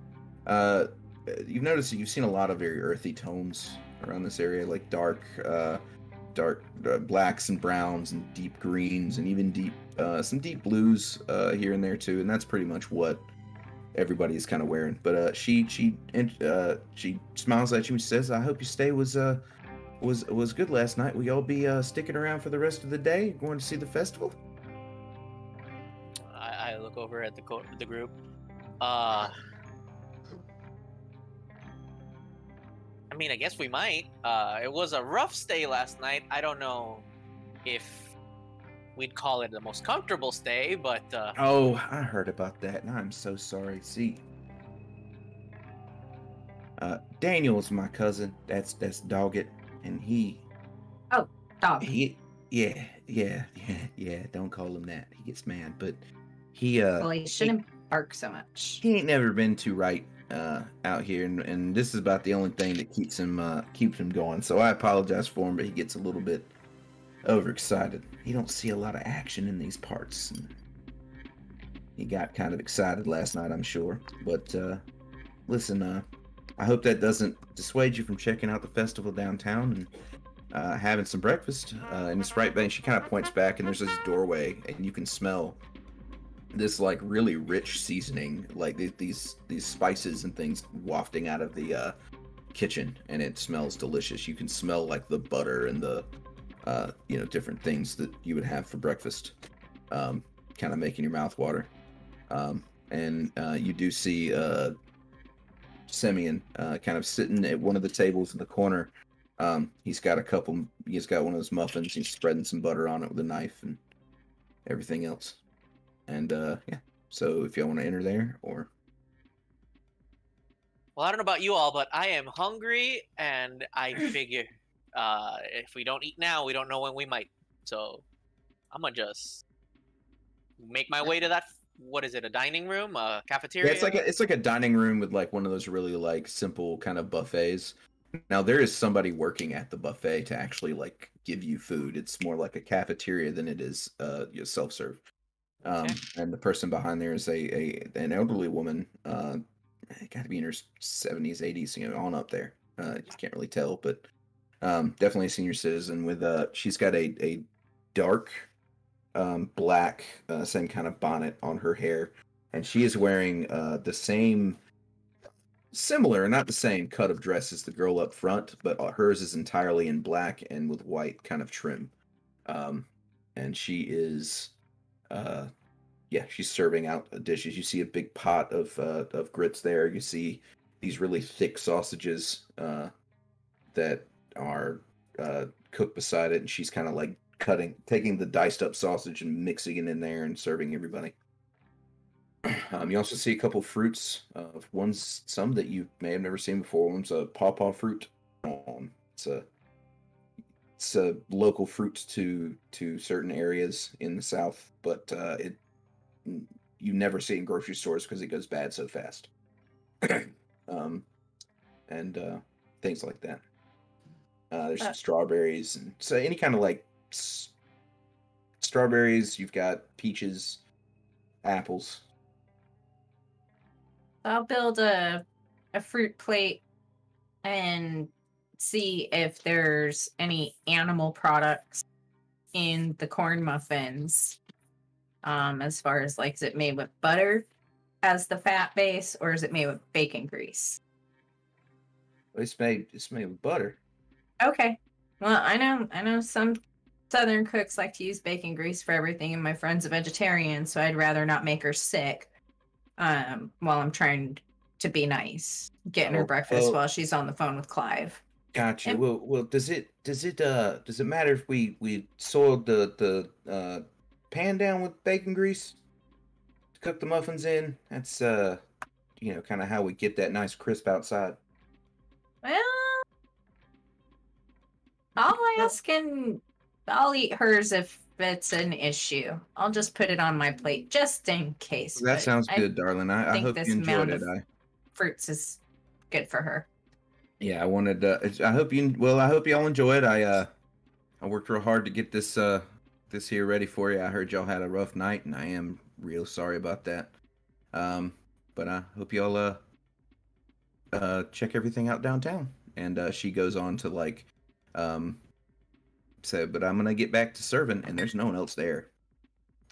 you've noticed that you've seen a lot of very earthy tones around this area, like dark blacks and browns and deep greens and even some deep blues here and there too. And that's pretty much what everybody's kind of wearing. But she smiles at you and says, "I hope your stay was good last night. Will y'all be sticking around for the rest of the day, going to see the festival?" I look over at the group. I mean, I guess we might. It was a rough stay last night. I don't know if we'd call it the most comfortable stay, but Oh, I heard about that, and I'm so sorry. See, Daniel's my cousin. That's Doggett, and he. Oh, dog. Yeah. Don't call him that. He gets mad, but he Well, he shouldn't bark so much. he ain't never been too right out here, and this is about the only thing that keeps him going. So I apologize for him, but he gets a little bit overexcited. He don't see a lot of action in these parts. And he got kind of excited last night, I'm sure. But listen, I hope that doesn't dissuade you from checking out the festival downtown and having some breakfast. And it's right back. She kind of points back, and there's this doorway, and you can smell this like really rich seasoning, like these spices and things wafting out of the kitchen, and it smells delicious. You can smell like the butter and the different things that you would have for breakfast, kind of making your mouth water. And you do see Simeon kind of sitting at one of the tables in the corner. He's got one of those muffins. He's spreading some butter on it with a knife and everything else. And so if y'all want to enter there, or well, I don't know about you all, but I am hungry, and I figure if we don't eat now, we don't know when we might. So I'm gonna just make my way to that. What is it? A dining room? A cafeteria? Yeah, it's like a dining room with like one of those really like simple kind of buffets. Now there is somebody working at the buffet to actually like give you food. It's more like a cafeteria than it is self-serve. Okay. And the person behind there is an elderly woman, got to be in her 70s, 80s, on up there. You can't really tell, but definitely a senior citizen with she's got a dark black same kind of bonnet on her hair, and she is wearing the same similar, not the same cut of dress as the girl up front, but hers is entirely in black and with white kind of trim. And she is she's serving out dishes. You see a big pot of grits there. You see these really thick sausages that are cooked beside it, and she's kind of like taking the diced up sausage and mixing it in there and serving everybody. You also see a couple fruits. Some that you may have never seen before. One's a Paw-Paw Fruit. It's a local fruit to certain areas in the South, but you never see it in grocery stores because it goes bad so fast. And things like that. There's some strawberries, and so any kind of like strawberries. You've got peaches, apples. I'll build a fruit plate and see if there's any animal products in the corn muffins. As far as like, is it made with butter as the fat base, or is it made with bacon grease? It's made with butter. Okay. Well, I know some Southern cooks like to use bacon grease for everything, and my friend's a vegetarian, so I'd rather not make her sick. While I'm trying to be nice, getting her breakfast while she's on the phone with Clive. Gotcha. And, well, does it matter if we soiled the pan down with bacon grease to cook the muffins in? That's kind of how we get that nice crisp outside. Well, I'll ask and I'll eat hers if it's an issue. I'll just put it on my plate just in case. That but sounds I good, darling. I think hope this you enjoyed mound it. of fruits is good for her. Yeah, I wanted. I hope you. Well, I hope y'all enjoy it. I worked real hard to get this this here ready for you. I heard y'all had a rough night, and I am real sorry about that. But I hope y'all check everything out downtown. And she goes on to like say, but I'm gonna get back to serving, and there's no one else there.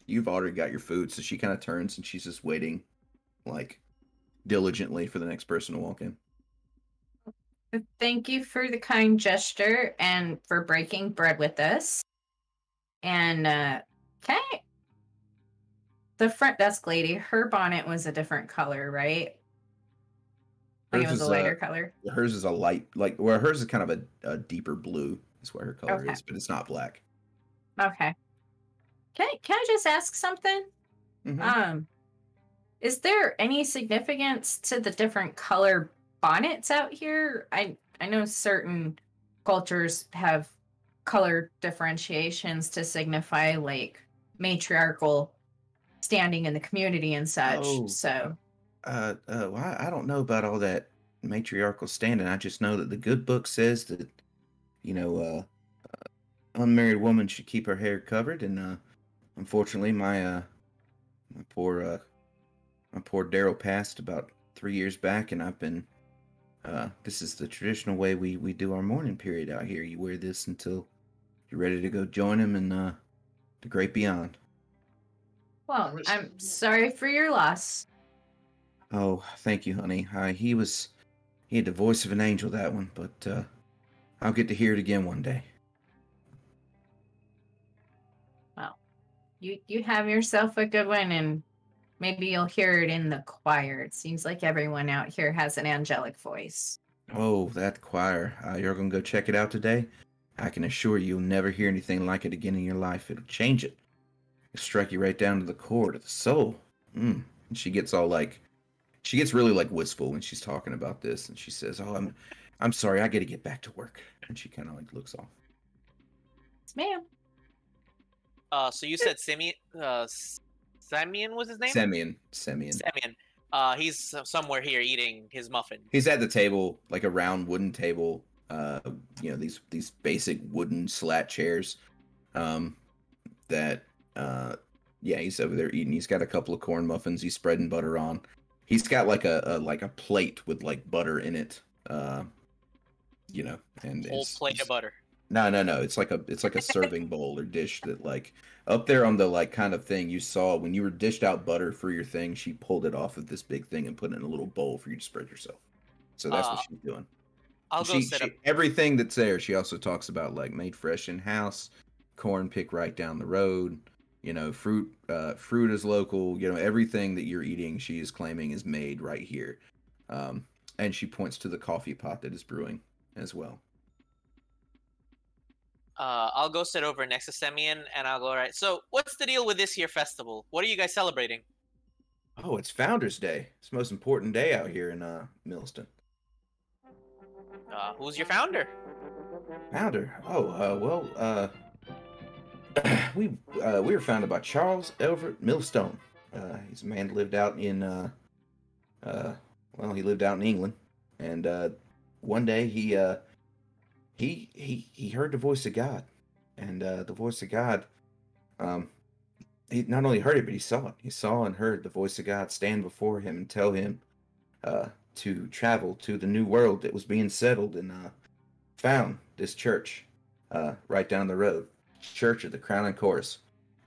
You've already got your food, so she kind of turns and she's just waiting, like diligently for the next person to walk in. Thank you for the kind gesture and for breaking bread with us. And okay, the front desk lady, her bonnet was a different color, right? Like it was a lighter color. Hers is a light, like, well, hers is kind of a deeper blue. Is what her color Okay. is, but it's not black. Okay. Can I just ask something? Mm-hmm. Is there any significance to the different color bonnets out here? I know certain cultures have color differentiations to signify like matriarchal standing in the community and such. Oh. So Well, I don't know about all that matriarchal standing. I just know that the good book says that, you know, unmarried woman should keep her hair covered, and unfortunately, my poor Daryl passed about 3 years back, and I've been. This is the traditional way we do our mourning period out here. You wear this until you're ready to go join him in the great beyond. well, I'm sorry for your loss. Oh, thank you, honey. He had the voice of an angel, that one, but I'll get to hear it again one day. Well, you have yourself a good one, and maybe you'll hear it in the choir. It seems like everyone out here has an angelic voice. Oh, that choir. You're gonna go check it out today? I can assure you you'll never hear anything like it again in your life. It'll change it. It'll strike you right down to the core, to the soul. And she gets all like, she gets really like wistful when she's talking about this, and she says, "Oh, I'm sorry, I got to get back to work." And she kind of like looks off. Yes, ma'am. So you said Simeon was his name? Semyon. Simeon. He's somewhere here eating his muffin. He's at the table, like a round wooden table. You know, these basic wooden slat chairs. Yeah, he's over there eating. He's got a couple of corn muffins. He's spreading butter on. He's got like a plate with like butter in it. You know, and Whole plate of butter. No. It's like a serving bowl or dish that like up there on the like kind of thing you saw when you were dished out butter for your thing. She pulled it off of this big thing and put it in a little bowl for you to spread yourself. So that's what she's doing. I'll go set up everything that's there. She also talks about like made fresh in house, corn picked right down the road. You know, fruit is local. You know, everything that you're eating, she is claiming is made right here. And she points to the coffee pot that is brewing as well. I'll go sit over next to Semyon, and I'll go, all right, so what's the deal with this here festival? What are you guys celebrating? Oh, it's Founders Day. It's the most important day out here in Millston. Who's your founder? Founder? Oh, we were founded by Charles Everett Millstone. He's a man that lived out in he lived out in England, and one day he heard the voice of God, and the voice of God, he not only heard it, but he saw it. He saw and heard the voice of God stand before him and tell him to travel to the new world that was being settled, and found this church right down the road, Church of the Crown and Chorus.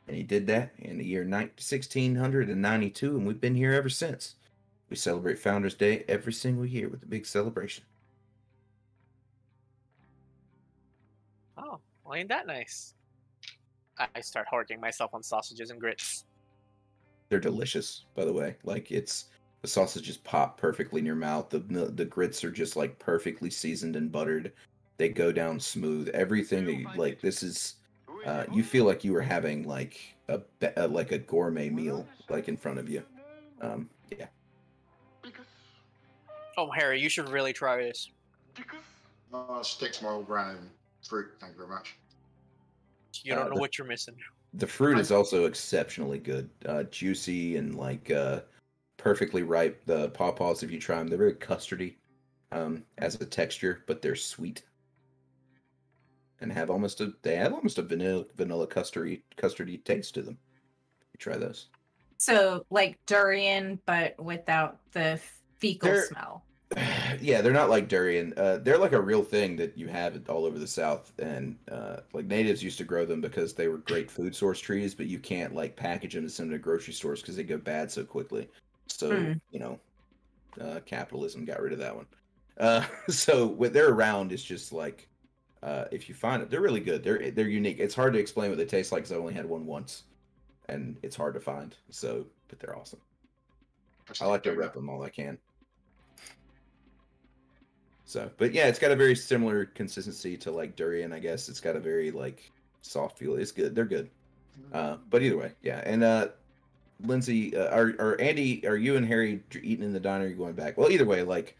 And he did that in the year 1692, and we've been here ever since. We celebrate Founders Day every single year with a big celebration. Oh, well, ain't that nice? I start hoarding myself on sausages and grits. They're delicious, by the way. Like, the sausages pop perfectly in your mouth. The grits are just like perfectly seasoned and buttered. They go down smooth. Everything that you like, this is, you feel like you were having like a gourmet meal like in front of you. Yeah. Oh, Harry, you should really try this. Stick to my old random fruit, thank you very much. You don't know what you're missing. The fruit is also exceptionally good, juicy and like perfectly ripe. The pawpaws, if you try them, they're very custardy as a texture, but they're sweet and have almost a vanilla custardy taste to them. You try those. So like durian, but without the fecal smell. Yeah, they're not like durian. They're like a real thing that you have all over the South, and like natives used to grow them because they were great food source trees. But you can't like package them to send them to grocery stores because they go bad so quickly. So capitalism got rid of that one. So what they're around is just like if you find it, they're really good. They're unique. It's hard to explain what they taste like because I only had one once, and it's hard to find. So, but they're awesome. I like to rep them all I can. So, but yeah, it's got a very similar consistency to like durian, I guess. It's got a very like soft feel. It's good. They're good. But either way, yeah. And Linsey, are Andy, are you and Harry eating in the diner? Or are you going back? Well, either way, like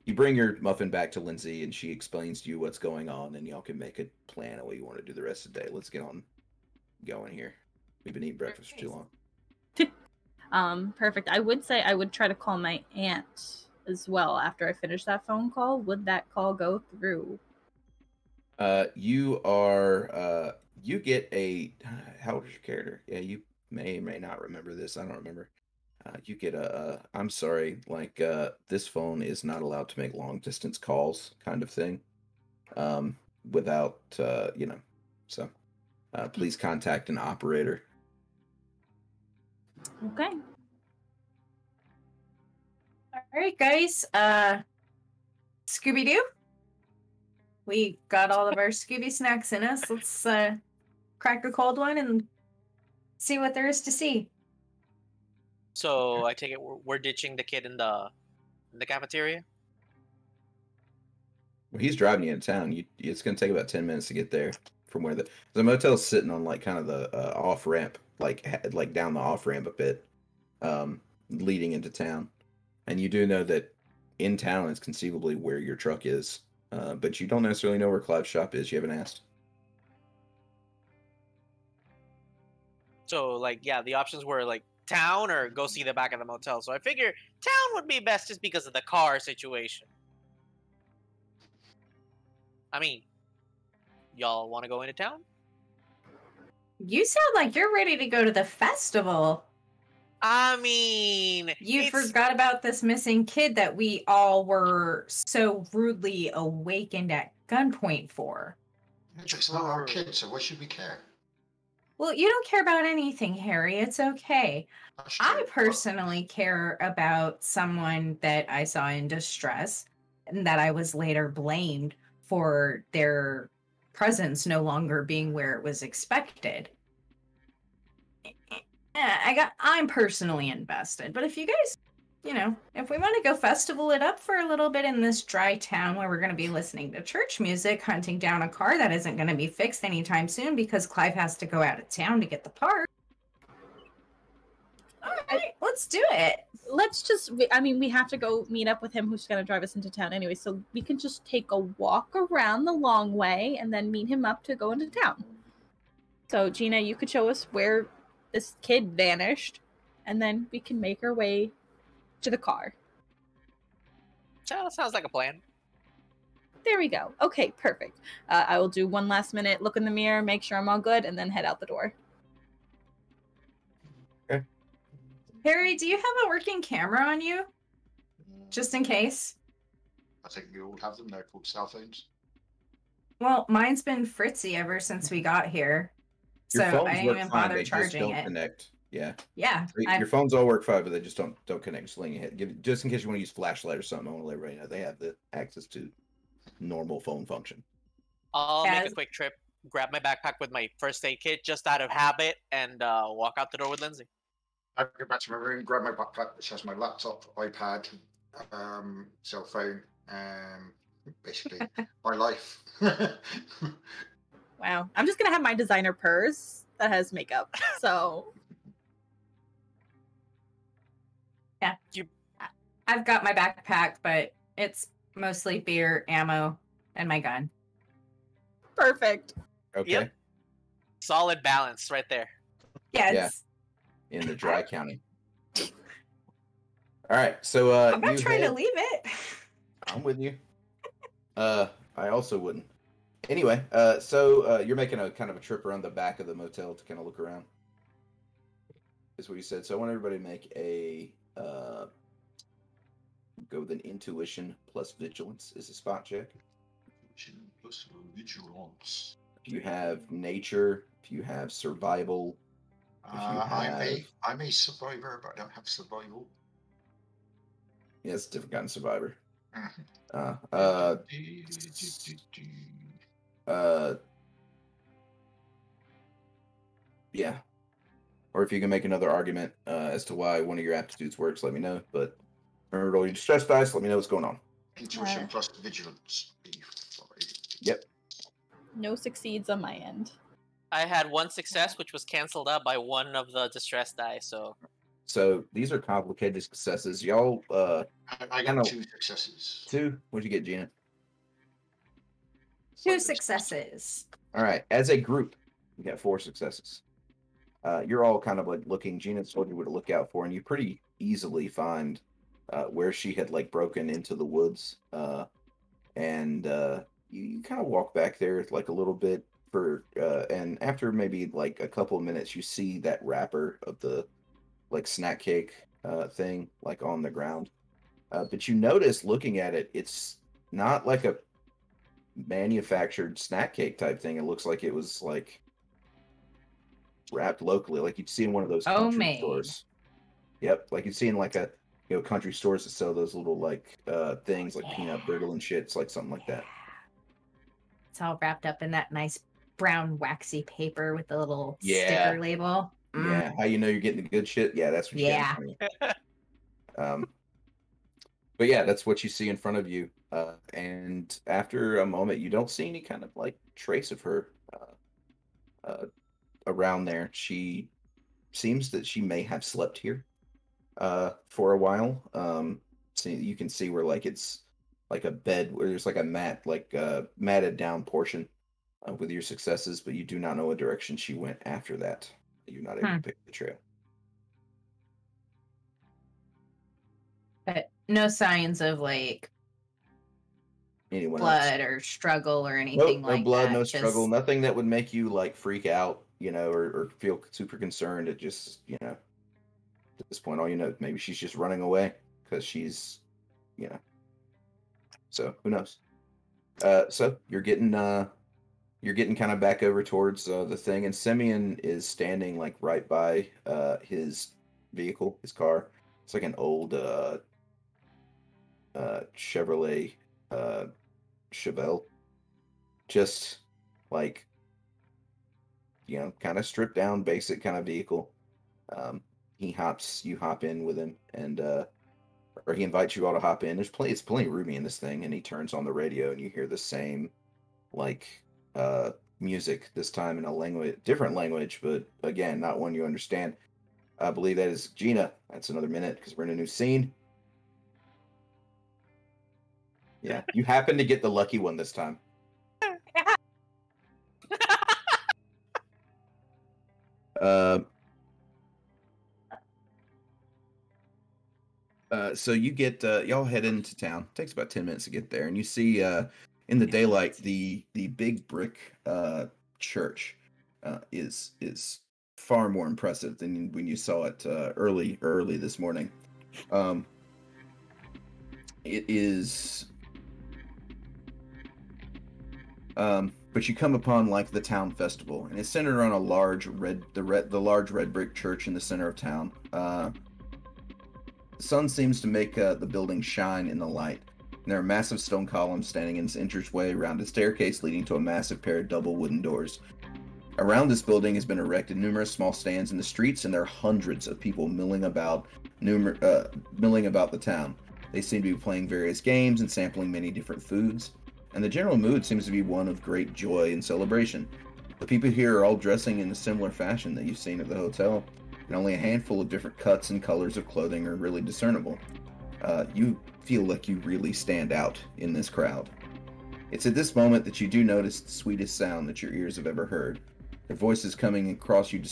you bring your muffin back to Linsey, and she explains to you what's going on, and y'all can make a plan of what you want to do the rest of the day. Let's get on going here. We've been eating breakfast for too long. Perfect. I would say I would try to call my aunt as well after I finish that phone call. Would that call go through? You get a, how old is your character? Yeah, you may or may not remember this. I don't remember. You get I'm sorry, like this phone is not allowed to make long distance calls kind of thing. Without so please contact an operator. Okay. All right, guys. Scooby-Doo. We got all of our Scooby snacks in us. Let's crack a cold one and see what there is to see. So I take it we're ditching the kid in the cafeteria. Well, he's driving you into town. It's going to take about 10 minutes to get there from where the motel's sitting on like kind of the off ramp, like down the off ramp a bit, leading into town. And you do know that in town is conceivably where your truck is, but you don't necessarily know where Clive's shop is. You haven't asked. So, like, yeah, the options were like town or go see the back of the motel. So I figure town would be best just because of the car situation. I mean, y'all want to go into town? You sound like you're ready to go to the festival. I mean, you forgot about this missing kid that we all were so rudely awakened at gunpoint for. It's not our kid, so why should we care? Well, you don't care about anything, Harry. It's okay. I personally care about someone that I saw in distress and that I was later blamed for their presence no longer being where it was expected. I'm personally invested, but if you guys, if we want to go festival it up for a little bit in this dry town where we're going to be listening to church music, hunting down a car that isn't going to be fixed anytime soon because Clive has to go out of town to get the part. All right, let's do it. We have to go meet up with him who's going to drive us into town anyway, so we can just take a walk around the long way and then meet him up to go into town. So, Gina, you could show us where this kid vanished, and then we can make our way to the car. That sounds like a plan. There we go. Okay, perfect. I will do one last minute look in the mirror, make sure I'm all good, and then head out the door. Okay. Harry, do you have a working camera on you? Just in case? I think you all have them. They're called cell phones. Well, mine's been fritzy ever since we got here. So I didn't even bother charging it. Connect. Yeah. Yeah. Your phones all work fine, but they just don't connect. Just letting you hit. Just in case you want to use flashlight or something, I want to let everybody know they have the access to normal phone function. I'll make a quick trip, grab my backpack with my first aid kit just out of habit, and walk out the door with Linsey. I go back to my room, grab my backpack, which has my laptop, iPad, cell phone, basically my life. Wow. I'm just going to have my designer purse that has makeup. So. Yeah. I've got my backpack, but it's mostly beer, ammo, and my gun. Perfect. Okay. Yep. Solid balance right there. Yes. In the dry county. All right, so I'm not trying to leave it. I'm with you. I also wouldn't. Anyway, so you're making a kind of a trip around the back of the motel to kind of look around. Is what you said. So I want everybody to make a go with an intuition plus vigilance is a spot check. Intuition plus vigilance. If you have nature, if you have survival, I'm a survivor, but I don't have survival. Yeah, it's a different kind of survivor. Yeah. Or if you can make another argument as to why one of your aptitudes works, let me know. But remember, all your distress dice. Let me know what's going on. Intuition plus vigilance. Yep. No succeeds on my end. I had one success, which was canceled out by one of the distress die. So these are complicated successes. Y'all, I got 2 successes. 2? What'd you get, Gina? 2 successes. All right. As a group, you got 4 successes. You're all kind of like looking. Gina told you what to look out for, and you pretty easily find where she had like broken into the woods. And you kind of walk back there like a little bit and after maybe like a couple of minutes, you see that wrapper of the like snack cake thing like on the ground. But you notice looking at it, it's not like a manufactured snack cake type thing. It looks like it was like wrapped locally, like you'd see in one of those country stores. Yep, like you'd see in like a country stores that sell those little like things like peanut brittle and shit. It's like something like that. It's all wrapped up in that nice brown waxy paper with the little sticker label. Yeah, how you know you're getting the good shit? Yeah, that's what you get. But yeah, that's what you see in front of you. And after a moment, you don't see any kind of like trace of her around there. She seems that she may have slept here for a while. So you can see where like it's like a bed where there's like a mat, like matted down portion with your successes, but you do not know what direction she went after that. You're not able to pick the trail. But no signs of like anyone blood else. or struggle or anything like that. No blood, no struggle, nothing that would make you like freak out, or feel super concerned. It just, at this point, all you know, maybe she's just running away because she's, so who knows? So you're getting kind of back over towards the thing, and Simeon is standing like right by his vehicle, his car. It's like an old Chevrolet Chevelle, just like kind of stripped down, basic kind of vehicle. You hop in with him, and or he invites you all to hop in. It's plenty roomy in this thing, and he turns on the radio, and you hear the same like music, this time in a different language, but again, not one you understand. I believe that is Gina. That's another minute because we're in a new scene. Yeah, you happen to get the lucky one this time. So you get y'all head into town. It takes about 10 minutes to get there, and you see in the daylight the big brick church is far more impressive than when you saw it early this morning. It is but you come upon like the town festival, and it's centered around a large the large red brick church in the center of town. The sun seems to make the building shine in the light. And there are massive stone columns standing in its entranceway around a staircase leading to a massive pair of double wooden doors. Around this building has been erected numerous small stands in the streets, and there are hundreds of people milling about the town. They seem to be playing various games and sampling many different foods, and the general mood seems to be one of great joy and celebration. The people here are all dressing in a similar fashion that you've seen at the hotel, and only a handful of different cuts and colors of clothing are really discernible. You feel like you really stand out in this crowd. It's at this moment that you do notice the sweetest sound that your ears have ever heard. Their voices coming across you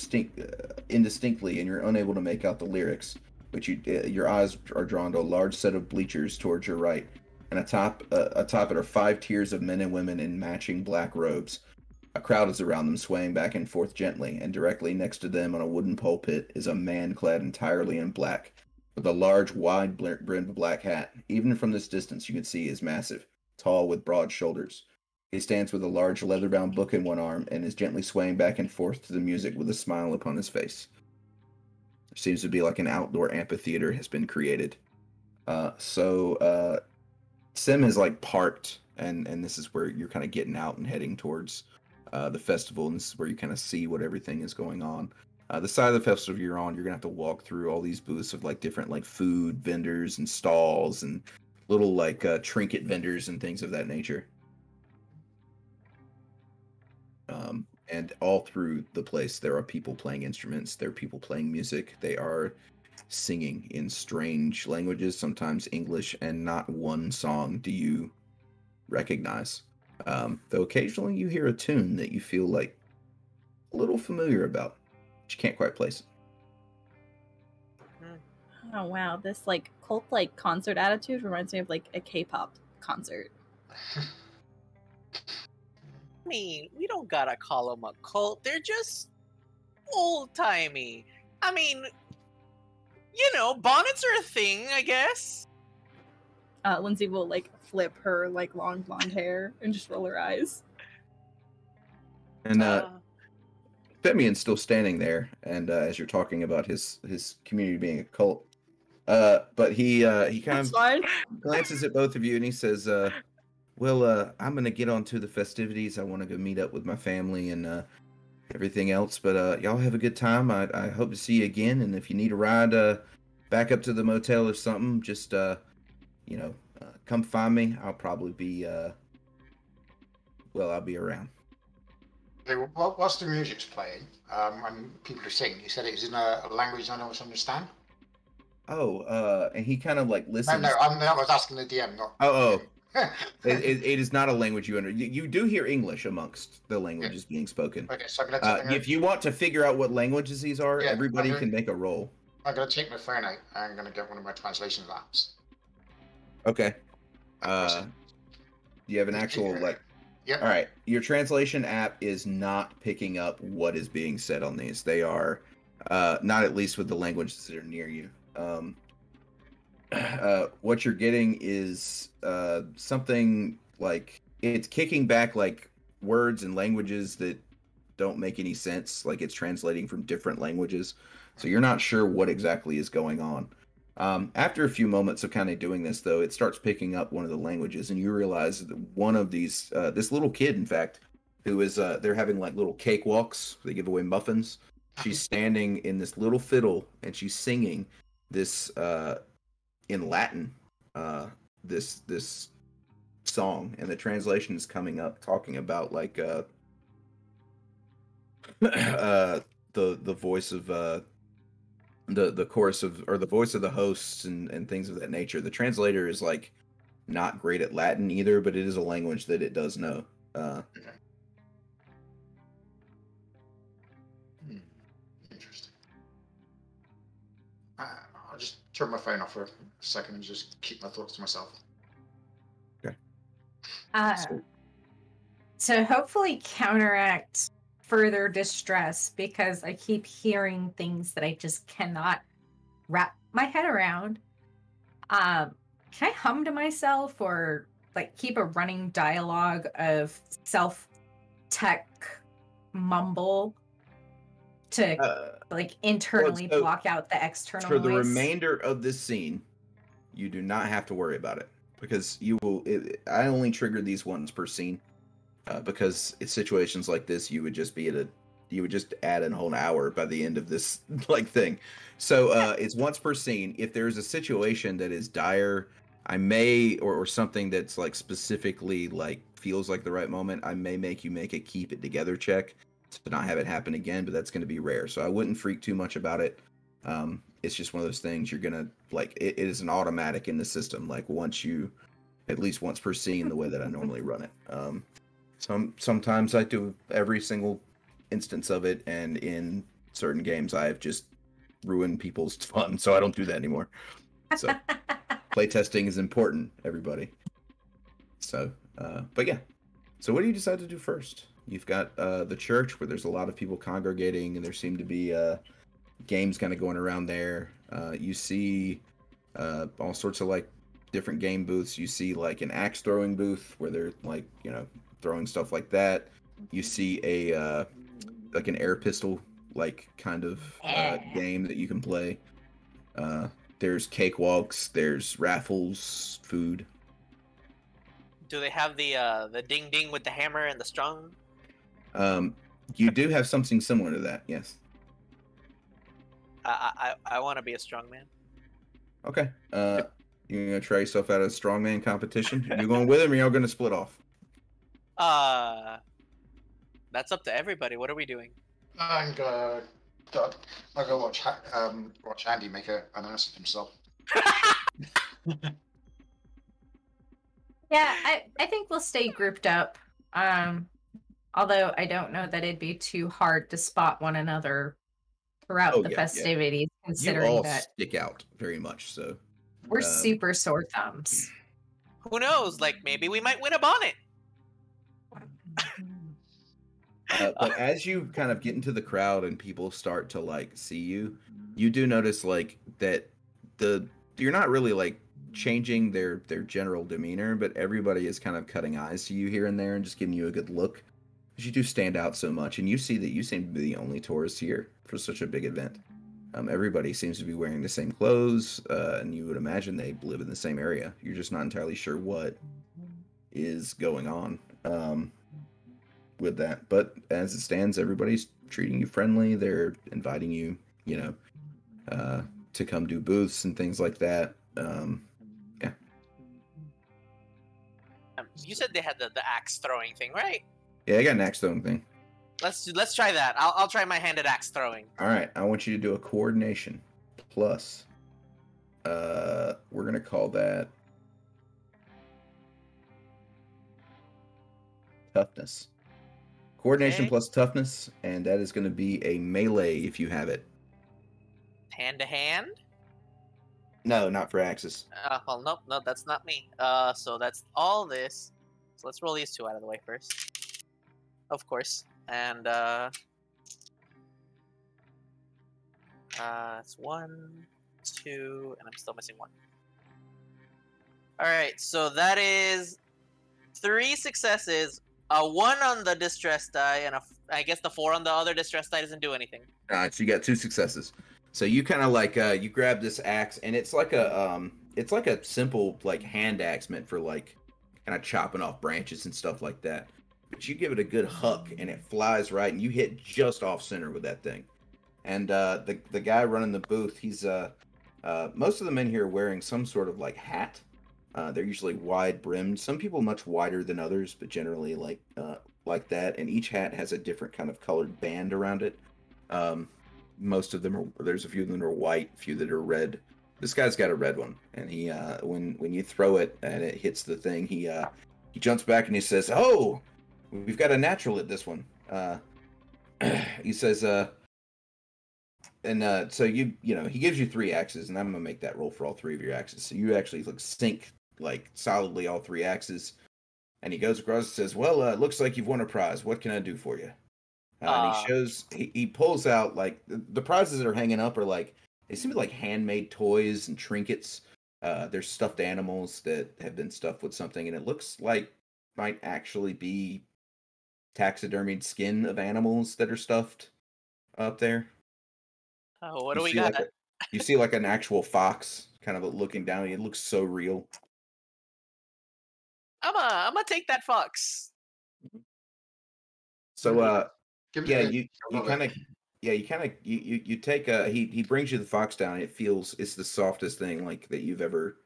indistinctly, and you're unable to make out the lyrics. But your eyes are drawn to a large set of bleachers towards your right, and atop it are 5 tiers of men and women in matching black robes. A crowd is around them, swaying back and forth gently, and directly next to them on a wooden pulpit is a man clad entirely in black, with a large, wide-brimmed black hat. Even from this distance, you can see he is massive, tall with broad shoulders. He stands with a large leather-bound book in one arm and is gently swaying back and forth to the music with a smile upon his face. There seems to be like an outdoor amphitheater has been created. So Sim is like parked, and this is where you're kind of getting out and heading towards the festival, and this is where you kind of see what everything is going on. The side of the festival you're on, you're gonna have to walk through all these booths of like different like food vendors and stalls and little like trinket vendors and things of that nature. And all through the place, there are people playing instruments. There are people playing music. They are singing in strange languages, sometimes English, and not one song do you recognize. Though occasionally you hear a tune that you feel like a little familiar about, but you can't quite place it. Oh wow, this like cult-like concert attitude reminds me of like a K-pop concert. I mean, we don't gotta call them a cult. They're just old-timey. I mean, you know, bonnets are a thing, I guess. Linsey will like flip her like long blonde hair and just roll her eyes. And Femian's still standing there, and as you're talking about his community being a cult, but he kind of glances at both of you and he says, well, I'm gonna get on to the festivities. I want to go meet up with my family and everything else. But y'all have a good time. I hope to see you again. And if you need a ride back up to the motel or something, just come find me. I'll probably be I'll be around. Okay, well, whilst the music's playing and people are singing, you said it was in a language I don't understand. Oh, and he kind of like listens. No, I was asking the DM, not. Oh. It is not a language you understand. You do hear English amongst the languages being spoken. Okay, so I'm gonna if you want to figure out what languages these are, everybody can make a roll. I'm gonna take my phone out and I'm gonna get one of my translation apps. Okay. You have an actual like. Yeah. All right. Your translation app is not picking up what is being said on these. They are not, at least with the languages that are near you. What you're getting is something like it's kicking back like words and languages that don't make any sense. Like it's translating from different languages. So you're not sure what exactly is going on. After a few moments of kind of doing this, though, it starts picking up one of the languages, and you realize that one of these, this little kid, in fact, who is, they're having like little cakewalks. They give away muffins. She's standing in this little fiddle, and she's singing this in Latin, this song, and the translation is coming up, talking about like the voice of the chorus of, or the voice of the hosts and things of that nature. The translator is like not great at Latin either, but it is a language that it does know. Interesting. I'll just turn my phone off for a second and just keep my thoughts to myself. Okay. So hopefully counteract further distress, because I keep hearing things that I just cannot wrap my head around. Can I hum to myself, or like keep a running dialogue of self-tech mumble to like internally block out the external for noise? the remainder of this scene, you do not have to worry about it, because you will. I only triggered these ones per scene. Because in situations like this, you would just add a whole hour by the end of this like thing. So it's once per scene. If there's a situation that is dire, I may, or something that's like specifically like feels like the right moment, I may make you make a keep it together check to not have it happen again, but that's going to be rare. So I wouldn't freak too much about it. It's just one of those things you're going to like, it is an automatic in the system. Like at least once per scene, the way that I normally run it. Sometimes I do every single instance of it, and in certain games I've just ruined people's fun, so I don't do that anymore. So playtesting is important, everybody. So, but yeah. So what do you decide to do first? You've got the church where there's a lot of people congregating, and there seem to be games kind of going around there. You see all sorts of like different game booths. You see like an axe throwing booth where they're like, you know, throwing stuff like that. You see a like an air pistol like kind of game that you can play. There's cakewalks, there's raffles, food. Do they have the ding ding with the hammer and the strong? You do have something similar to that, yes. I want to be a strong man. Okay. You're gonna try yourself out at a strongman competition. You're going with him, or y'all gonna split off? That's up to everybody. What are we doing? I'm gonna watch Andy make an ass of himself. Yeah, I think we'll stay grouped up. Although I don't know that it'd be too hard to spot one another throughout the festivities, considering you all that stick out very much. So we're super sore thumbs. Who knows? Like maybe we might win a bonnet. But as you kind of get into the crowd and people start to like see you, you do notice like that you're not really like changing their general demeanor, but everybody is kind of cutting eyes to you here and there and just giving you a good look. Because you do stand out so much, and you see that you seem to be the only tourist here for such a big event. Everybody seems to be wearing the same clothes, and you would imagine they live in the same area. You're just not entirely sure what is going on with that. But as it stands, everybody's treating you friendly. They're inviting you, you know, to come do booths and things like that. Yeah. You said they had the axe throwing thing, right? Yeah, I got an axe throwing thing. Let's try that. I'll try my hand at axe throwing. All right, I want you to do a coordination plus. We're gonna call that toughness. Coordination plus toughness, and that is going to be a melee if you have it. Hand to hand? No, not for axes. Well, nope, that's not me. So that's all this. So let's roll these two out of the way first. Of course. And, it's 1, 2, and I'm still missing 1. Alright, so that is 3 successes, a 1 on the distress die, and I guess the 4 on the other distress die doesn't do anything. Alright, so you got 2 successes. So you kind of like, you grab this axe, and it's like a simple, like, hand axe meant for, like, kind of chopping off branches and stuff like that. But you give it a good huck, and it flies right, and you hit just off center with that thing. And the guy running the booth, he's most of the men here are wearing some sort of like hat. They're usually wide brimmed. Some people much wider than others, but generally like that. And each hat has a different kind of colored band around it. Most of them are. There's a few of them that are white, a few that are red. This guy's got a red one, and he when you throw it and it hits the thing, he jumps back and he says, "Oh, we've got a natural at this one." He says, so you know, he gives you 3 axes, and I'm gonna make that roll for all 3 of your axes. So you actually sink like solidly all 3 axes, and he goes across and says, "Well, it looks like you've won a prize. What can I do for you?" And he shows, he pulls out like the prizes that are hanging up are like, they seem to be like handmade toys and trinkets. There's stuffed animals that have been stuffed with something, and it looks like might actually be taxidermied skin of animals that are stuffed up there. Oh, what do we got? You see like an actual fox kind of looking down. It looks so real. I'm gonna take that fox. So you take he brings you the fox down. It feels, it's the softest thing like that you've ever,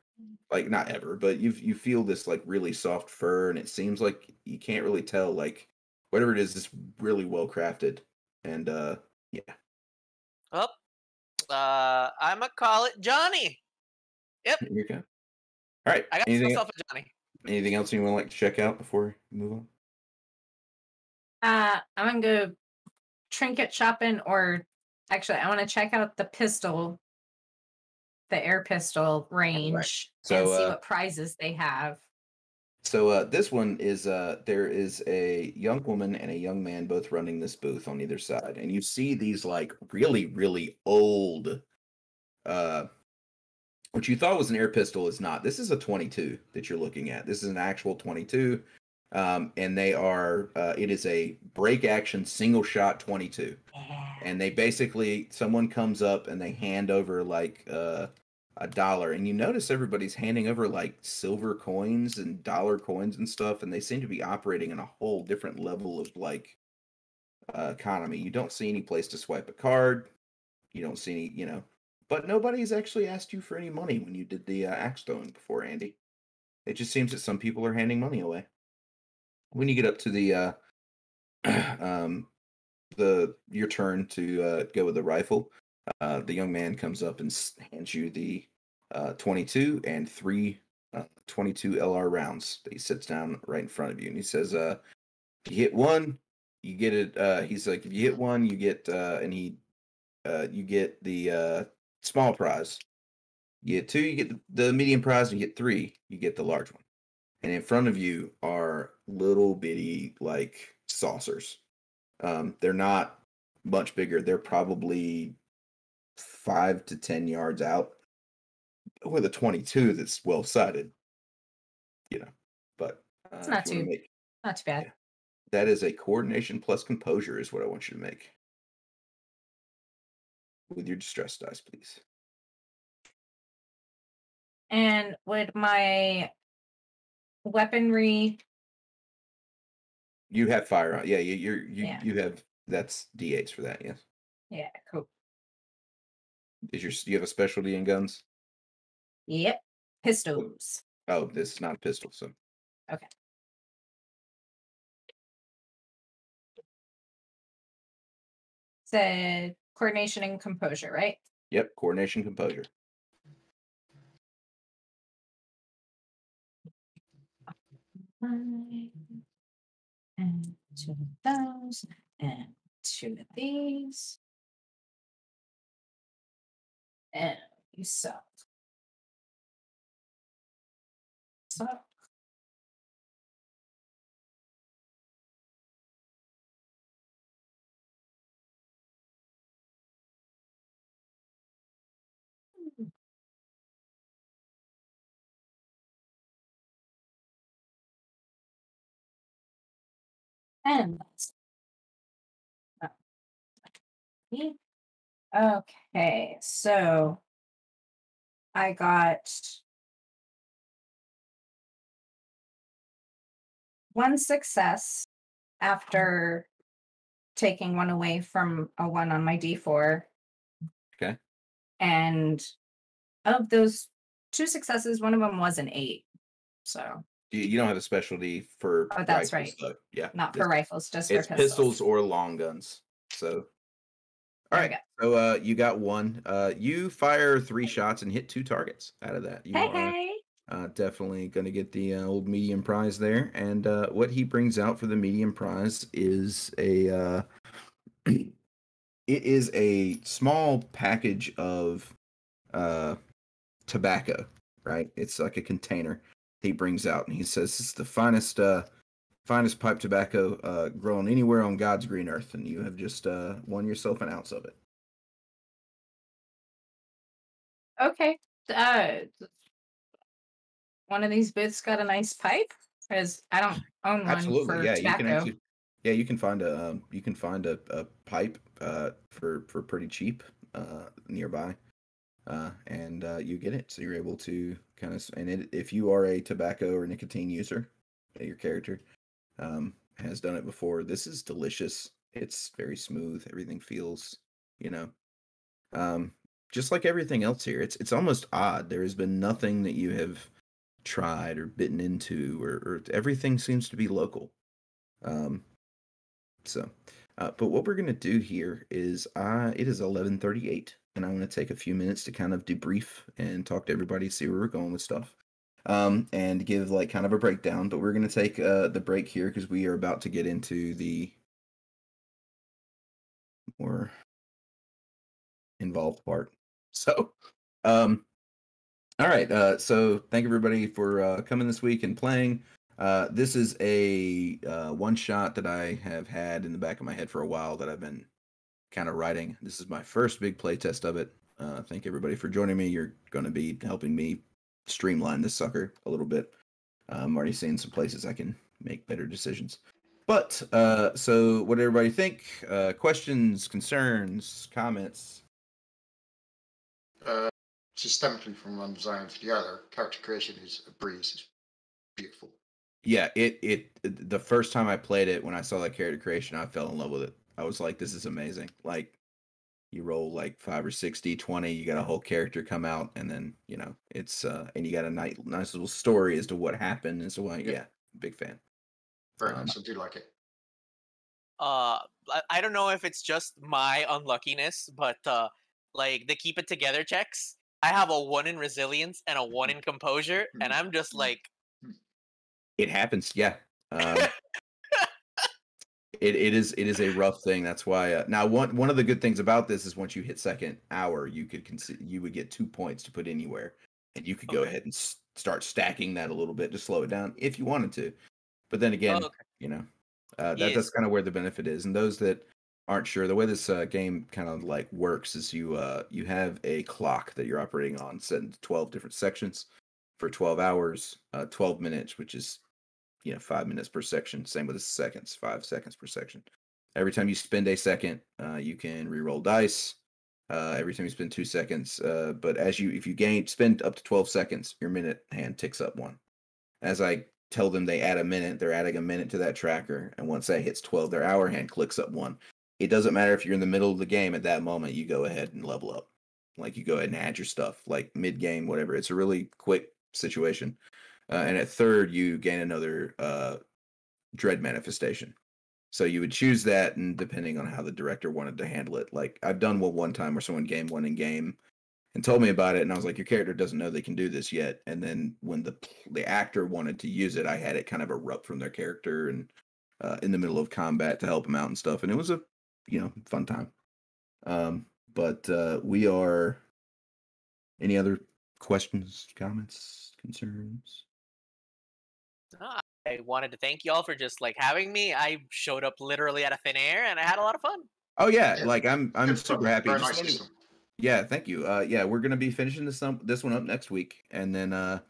like not ever, but you feel this like really soft fur, and it seems like you can't really tell, like whatever it is really well crafted. And yeah. Well, I'm gonna call it Johnny. Yep. Here you go. All right. I got myself a Johnny. Anything else you want to like to check out before we move on? I'm gonna go trinket shopping, or actually, I want to check out the pistol, the air pistol range, and see what prizes they have. So this one is there is a young woman and a young man both running this booth on either side, and you see these like really, really old what you thought was an air pistol is not. This is a 22 that you're looking at. This is an actual 22. And they are it is a break action single shot 22. Yeah. And they basically, someone comes up and they hand over like $1, and you notice everybody's handing over like silver coins and dollar coins and stuff, and they seem to be operating in a whole different level of like economy. You don't see any place to swipe a card. You don't see any, you know, but nobody's actually asked you for any money when you did the axe throwing before, Andy. It just seems that some people are handing money away. When you get up to the your turn to go with the rifle, the young man comes up and hands you the 22 and three 22 LR rounds. He sits down right in front of you, and he says, if you hit one, you get it. He's like, if you hit one, you get you get the small prize. You get two, you get the medium prize, and you get three, you get the large one. And in front of you are little bitty like saucers. They're not much bigger. They're probably 5 to 10 yards out with a 22 that's well sighted. You know, but it's not too bad. Yeah, that is a coordination plus composure is what I want you to make. With your distress dice, please. And would my weaponry? You have firearm. Yeah, you have, that's D8s for that. Yes. Yeah, cool. Do you have a specialty in guns? Yep, pistols. Oh, this is not a pistol, so. Okay. Said coordination and composure, right? Yep, coordination, composure. And two of those, and two of these. And you suck. Suck. And okay, so I got one success after taking one away from a 1 on my D4. Okay. And of those 2 successes, one of them was an 8. So you don't have a specialty for that's rifles, right. though. Yeah. Not for rifles, just for pistols. Pistols or long guns. So all right. So you got one. You fire 3 shots and hit 2 targets out of that. You are definitely going to get the old medium prize there. And what he brings out for the medium prize is a it is a small package of tobacco, right? It's like a container he brings out, and he says it's the finest pipe tobacco grown anywhere on God's green earth, and you have just won yourself an ounce of it. Okay. One of these booths got a nice pipe, because I don't own one for tobacco. You can find a pipe for pretty cheap nearby, and you get it. So you're able to kind of, and if you are a tobacco or nicotine user, your character has done it before. This is delicious. It's very smooth. Everything feels, just like everything else here. It's almost odd. There has been nothing that you have tried or bitten into, or everything seems to be local. But what we're gonna do here is it is 11:38, and I'm gonna take a few minutes to kind of debrief and talk to everybody, see where we're going with stuff, and give like kind of a breakdown. But we're gonna take the break here because we are about to get into the more involved part. So, all right. So thank everybody for coming this week and playing. This is a one shot that I have had in the back of my head for a while that I've been kind of writing. This is my first big play test of it. Thank everybody for joining me. You're going to be helping me streamline this sucker a little bit. I'm already seeing some places I can make better decisions. But so what did everybody think? Questions, concerns, comments? Systemically, from one design to the other, character creation is a breeze. It's beautiful. Yeah, it the first time I played it, when I saw that character creation, I fell in love with it. I was like, this is amazing. Like, you roll like 5 or 6 d20, you got a whole character come out, and then it's and you got a nice little story as to what happened, and so yeah, big fan. Very nice. I do like it. I don't know if it's just my unluckiness, but like the keep it together checks, I have a 1 in resilience and a 1 in composure, and I'm just like, it happens. Yeah. It is a rough thing. That's why now one of the good things about this is once you hit second hour, you would get 2 points to put anywhere, and you could go ahead and start stacking that a little bit to slow it down if you wanted to. But then again, that's kind of where the benefit is. And those that aren't sure, the way this game kind of like works is you have a clock that you're operating on set into 12 different sections for 12 hours, 12 minutes, which is 5 minutes per section. Same with the seconds, 5 seconds per section. Every time you spend a second, you can re-roll dice. Every time you spend 2 seconds, but if you spend up to 12 seconds, your minute hand ticks up 1. As I tell them they add a minute, they're adding a minute to that tracker, and once that hits 12, their hour hand clicks up 1. It doesn't matter if you're in the middle of the game at that moment, you go ahead and level up. Like, you go ahead and add your stuff, like mid-game, whatever. It's a really quick situation. And at third, you gain another dread manifestation. So you would choose that, and depending on how the director wanted to handle it. Like, I've done one time where someone game one in game and told me about it, and I was like, your character doesn't know they can do this yet. And then when the actor wanted to use it, I had it kind of erupt from their character and in the middle of combat to help them out and stuff. And it was a fun time. But we are. Any other questions, comments, concerns? I wanted to thank you all for just like having me. I showed up literally out of thin air, and I had a lot of fun. Oh yeah, like I'm super happy. Very nice. Yeah, thank you. Yeah, we're gonna be finishing this one up next week, and then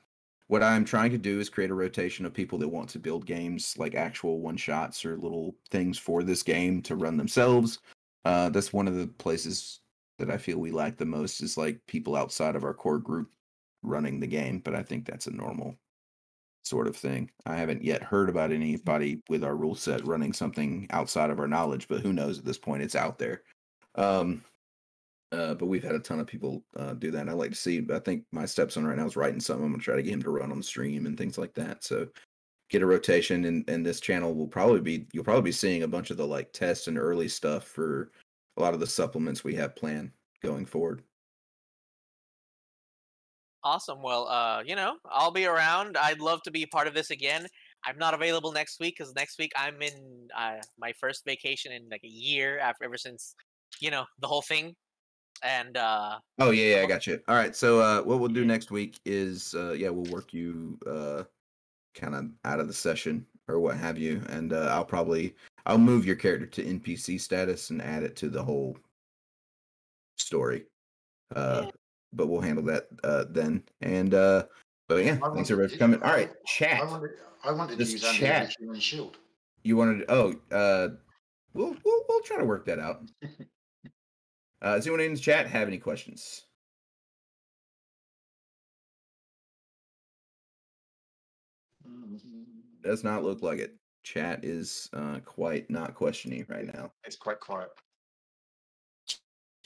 what I'm trying to do is create a rotation of people that want to build games, like actual one shots or little things for this game to run themselves. That's one of the places that I feel we lack the most, is like people outside of our core group running the game. But I think that's a normal sort of thing. I haven't yet heard about anybody with our rule set running something outside of our knowledge, but who knows at this point? It's out there. But we've had a ton of people do that, and I like to see. I think my stepson right now is writing something. I'm gonna try to get him to run on the stream and things like that. So get a rotation, and this channel you'll probably be seeing a bunch of the like test and early stuff for a lot of the supplements we have planned going forward. Awesome. Well, I'll be around. I'd love to be part of this again. I'm not available next week because next week I'm in my first vacation in like a year ever since the whole thing. And oh yeah, I got you. All right, so what we'll do next week is we'll work you kind of out of the session or what have you, and I'll move your character to NPC status and add it to the whole story. But we'll handle that then. And but yeah, thanks everybody for coming. All right, chat. I wanted to use chat. Human shield. You wanted? We'll try to work that out. Does anyone in the chat have any questions? Does not look like it. Chat is quite not questioning right now. It's quite quiet.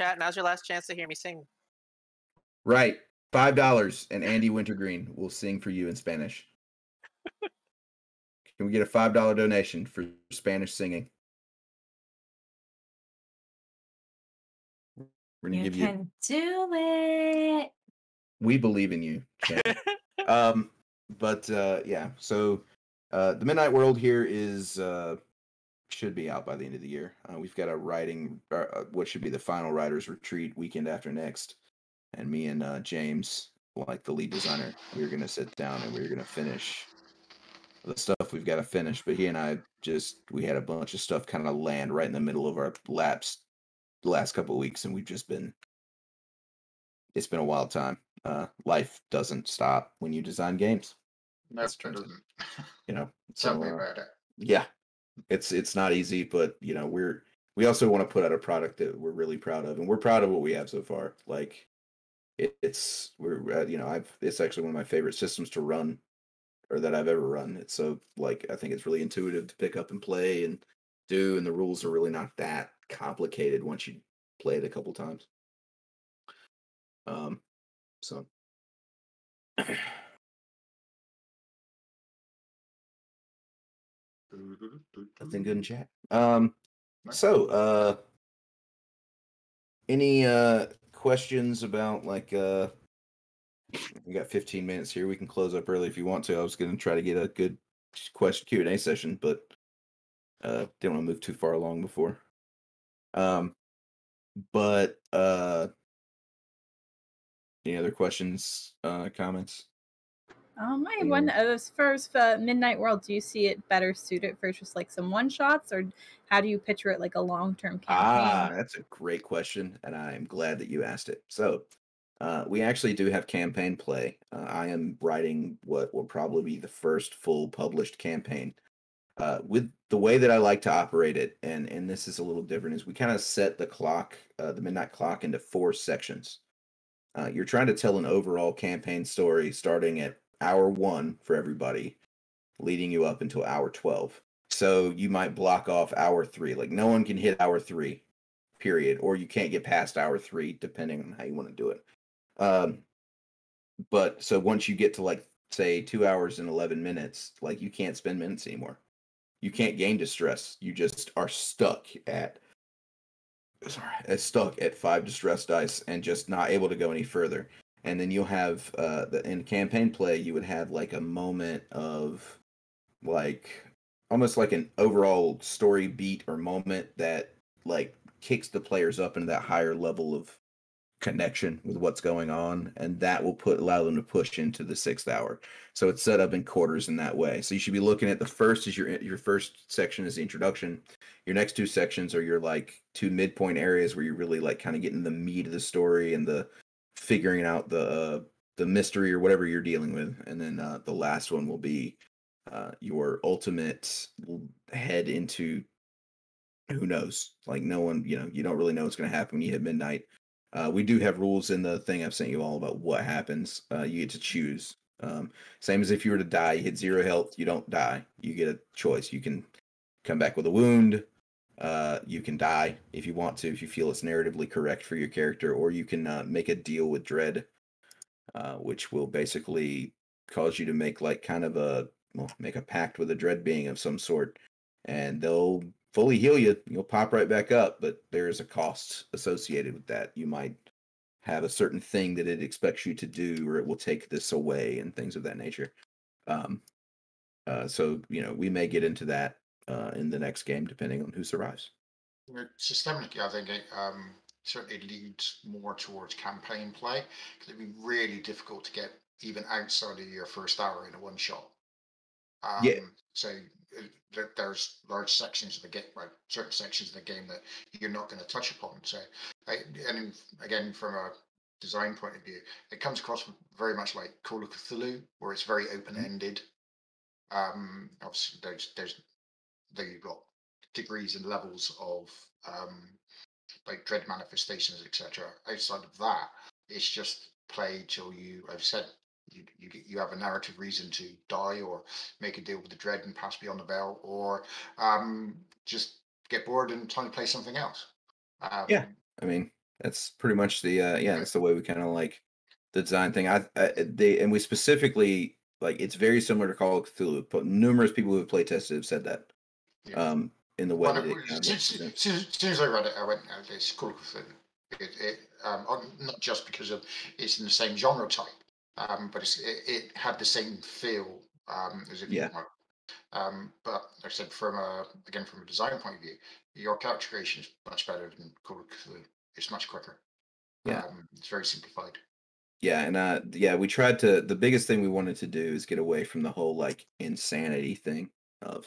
Chat, now's your last chance to hear me sing. Right. $5 and Andy Wintergreen will sing for you in Spanish. Can we get a $5 donation for Spanish singing? We're gonna give you. You can do it. We believe in you, chat. But yeah. So the Midnight World here is should be out by the end of the year. We've got a writing, what should be the final writers retreat weekend after next, and me and James, like the lead designer, we're gonna sit down and we're gonna finish the stuff we've got to finish. But he and I we had a bunch of stuff kind of land right in the middle of our laps the last couple of weeks, and it's been a wild time. Life doesn't stop when you design games. No, it doesn't. You know, Tell me about it. Yeah, it's not easy, but we also want to put out a product that we're really proud of, and we're proud of what we have so far. Like it's actually one of my favorite systems to run, or that I've ever run. It's so I think it's really intuitive to pick up and play and do, and the rules are really not that complicated once you play it a couple times. So nothing good in chat. So any questions about we got 15 minutes here. We can close up early if you want to. I was going to try to get a good question Q&A session, but didn't want to move too far along before. But any other questions, comments? I have one. As far as Midnight World, do you see it better suited for just like some one shots, or how do you picture it like a long-term campaign? That's a great question, and I'm glad that you asked it. So we actually do have campaign play. I am writing what will probably be the first full published campaign. With the way that I like to operate it, and this is a little different, is we kind of set the clock, the midnight clock, into 4 sections. You're trying to tell an overall campaign story starting at hour 1 for everybody, leading you up until hour 12. So you might block off hour 3. Like no one can hit hour 3, period, or you can't get past hour 3, depending on how you want to do it. But so once you get to say 2 hours and 11 minutes, you can't spend minutes anymore. You can't gain distress. You just are stuck at 5 distress dice and just not able to go any further. And then you'll have in campaign play, you would have a moment of almost like an overall story beat or moment that kicks the players up into that higher level of connection with what's going on, and that will allow them to push into the 6th hour. So it's set up in quarters in that way. So you should be looking at the first is your first section is the introduction. Your next 2 sections are your 2 midpoint areas where you're really kind of getting the meat of the story and the figuring out the mystery or whatever you're dealing with. And then the last one will be your ultimate head into who knows. No one, you don't really know what's going to happen when you hit midnight. We do have rules in the thing I've sent you all about what happens. You get to choose. Same as if you were to die, you hit 0 health, you don't die. You get a choice. You can come back with a wound. You can die if you want to, if you feel it's narratively correct for your character, or you can make a deal with Dread, which will basically cause you to make make a pact with a Dread being of some sort, and they'll fully heal you. You'll pop right back up, but there is a cost associated with that. You might have a certain thing that it expects you to do, or it will take this away, and things of that nature. So we may get into that in the next game, depending on who survives. Systemically, I think it certainly leads more towards campaign play, because it'd be really difficult to get even outside of your first hour in a one shot. So there's large sections of the game, certain sections of the game that you're not going to touch upon. So, and again, from a design point of view, it comes across very much like Call of Cthulhu, where it's very open-ended. Obviously, you've got degrees and levels of dread manifestations, etc. Outside of that, it's just play till I've said. You have a narrative reason to die, or make a deal with the Dread and pass beyond the veil, or just get bored and try to play something else. I mean, that's pretty much that's the way we kind of the design thing. And we specifically it's very similar to Call of Cthulhu, but numerous people who have play tested have said that. In the way as soon as I read it, I went, "It's Call of Cthulhu." Not just because it's in the same genre type. But it had the same feel as if you But like I said, from a design point of view, your character creation is much better than Call of Cthulhu. It's much quicker. Yeah. It's very simplified. Yeah, and yeah, we tried to. The biggest thing we wanted to do is get away from the whole like insanity thing of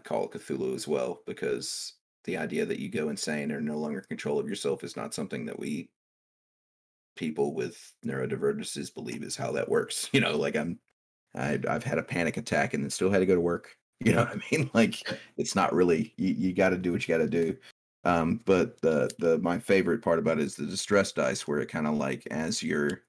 Call of Cthulhu as well, because the idea that you go insane or no longer in control of yourself is not something that we people with neurodivergences believe is how that works. You know, like I've had a panic attack and then still had to go to work. You know what I mean? Like it's not really you got to do what you got to do. But the my favorite part about it is the distress dice, where it kind of like as your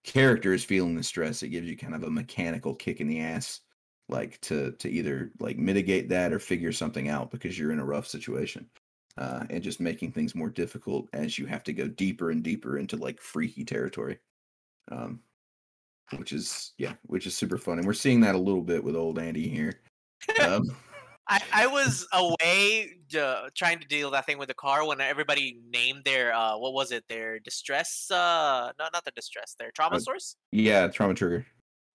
character is feeling the stress, it gives you kind of a mechanical kick in the ass, like to either like mitigate that or figure something out because you're in a rough situation. And just making things more difficult as you have to go deeper and deeper into like freaky territory. Which is super fun, and we're seeing that a little bit with old Andy here. I was away trying to deal that thing with the car when everybody named their what was it, their distress no, not the distress, their trauma source. Yeah, trauma trigger.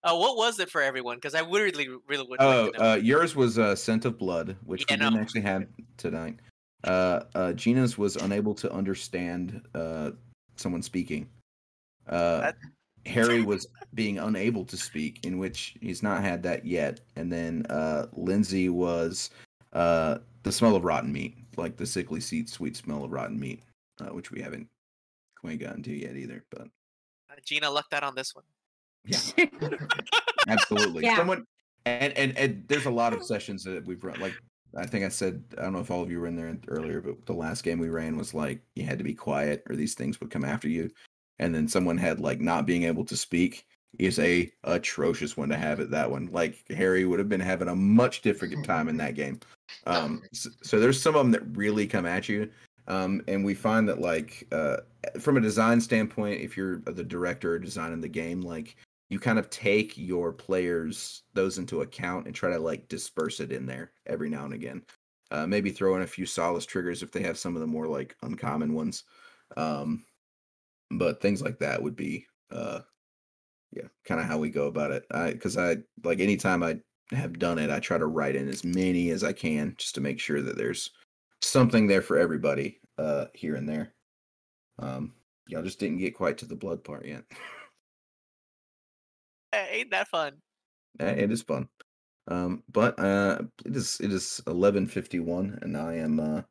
What was it for everyone? Because I really would like to know. Yours was Scent of Blood, which we didn't actually have tonight. Gina's was unable to understand someone speaking. Harry was being unable to speak, in which he's not had that yet. And then Linsey was the smell of rotten meat, like the sickly sweet smell of rotten meat, which we haven't quite gotten to yet either. But Gina lucked out on this one. Yeah, absolutely. Yeah. Someone and there's a lot of sessions that we've run. Like I think I said, I don't know if all of you were in there earlier, but the last game we ran was like you had to be quiet or these things would come after you. And then someone had like not being able to speak is a atrocious one to have at that one. Like Harry would have been having a much different time in that game. So there's some of them that really come at you. And we find that like from a design standpoint, if you're the director designing the game, like you kind of take your players those into account and try to like disperse it in there every now and again. Maybe throw in a few solace triggers if they have some of the more like uncommon ones. But things like that would be kind of how we go about it. Because I like anytime I have done it, I try to write in as many as I can just to make sure that there's something there for everybody here and there. Y'all just didn't get quite to the blood part yet. Ain't that fun? It is fun. But it is 11:51 and I am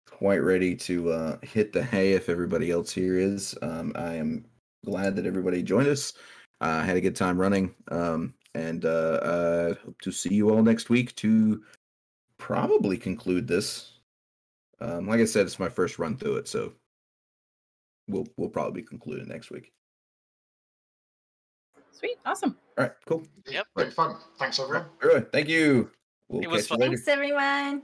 quite ready to hit the hay if everybody else here is. I am glad that everybody joined us. I had a good time running. And I hope to see you all next week to probably conclude this. Like I said, it's my first run through it, so we'll probably conclude it next week. Sweet, awesome. All right, cool. Yep, great fun. Thanks, everyone. All right, thank you. We'll It was catch you fun. later. Thanks, everyone.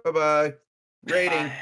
Bye-bye. Rating. Bye.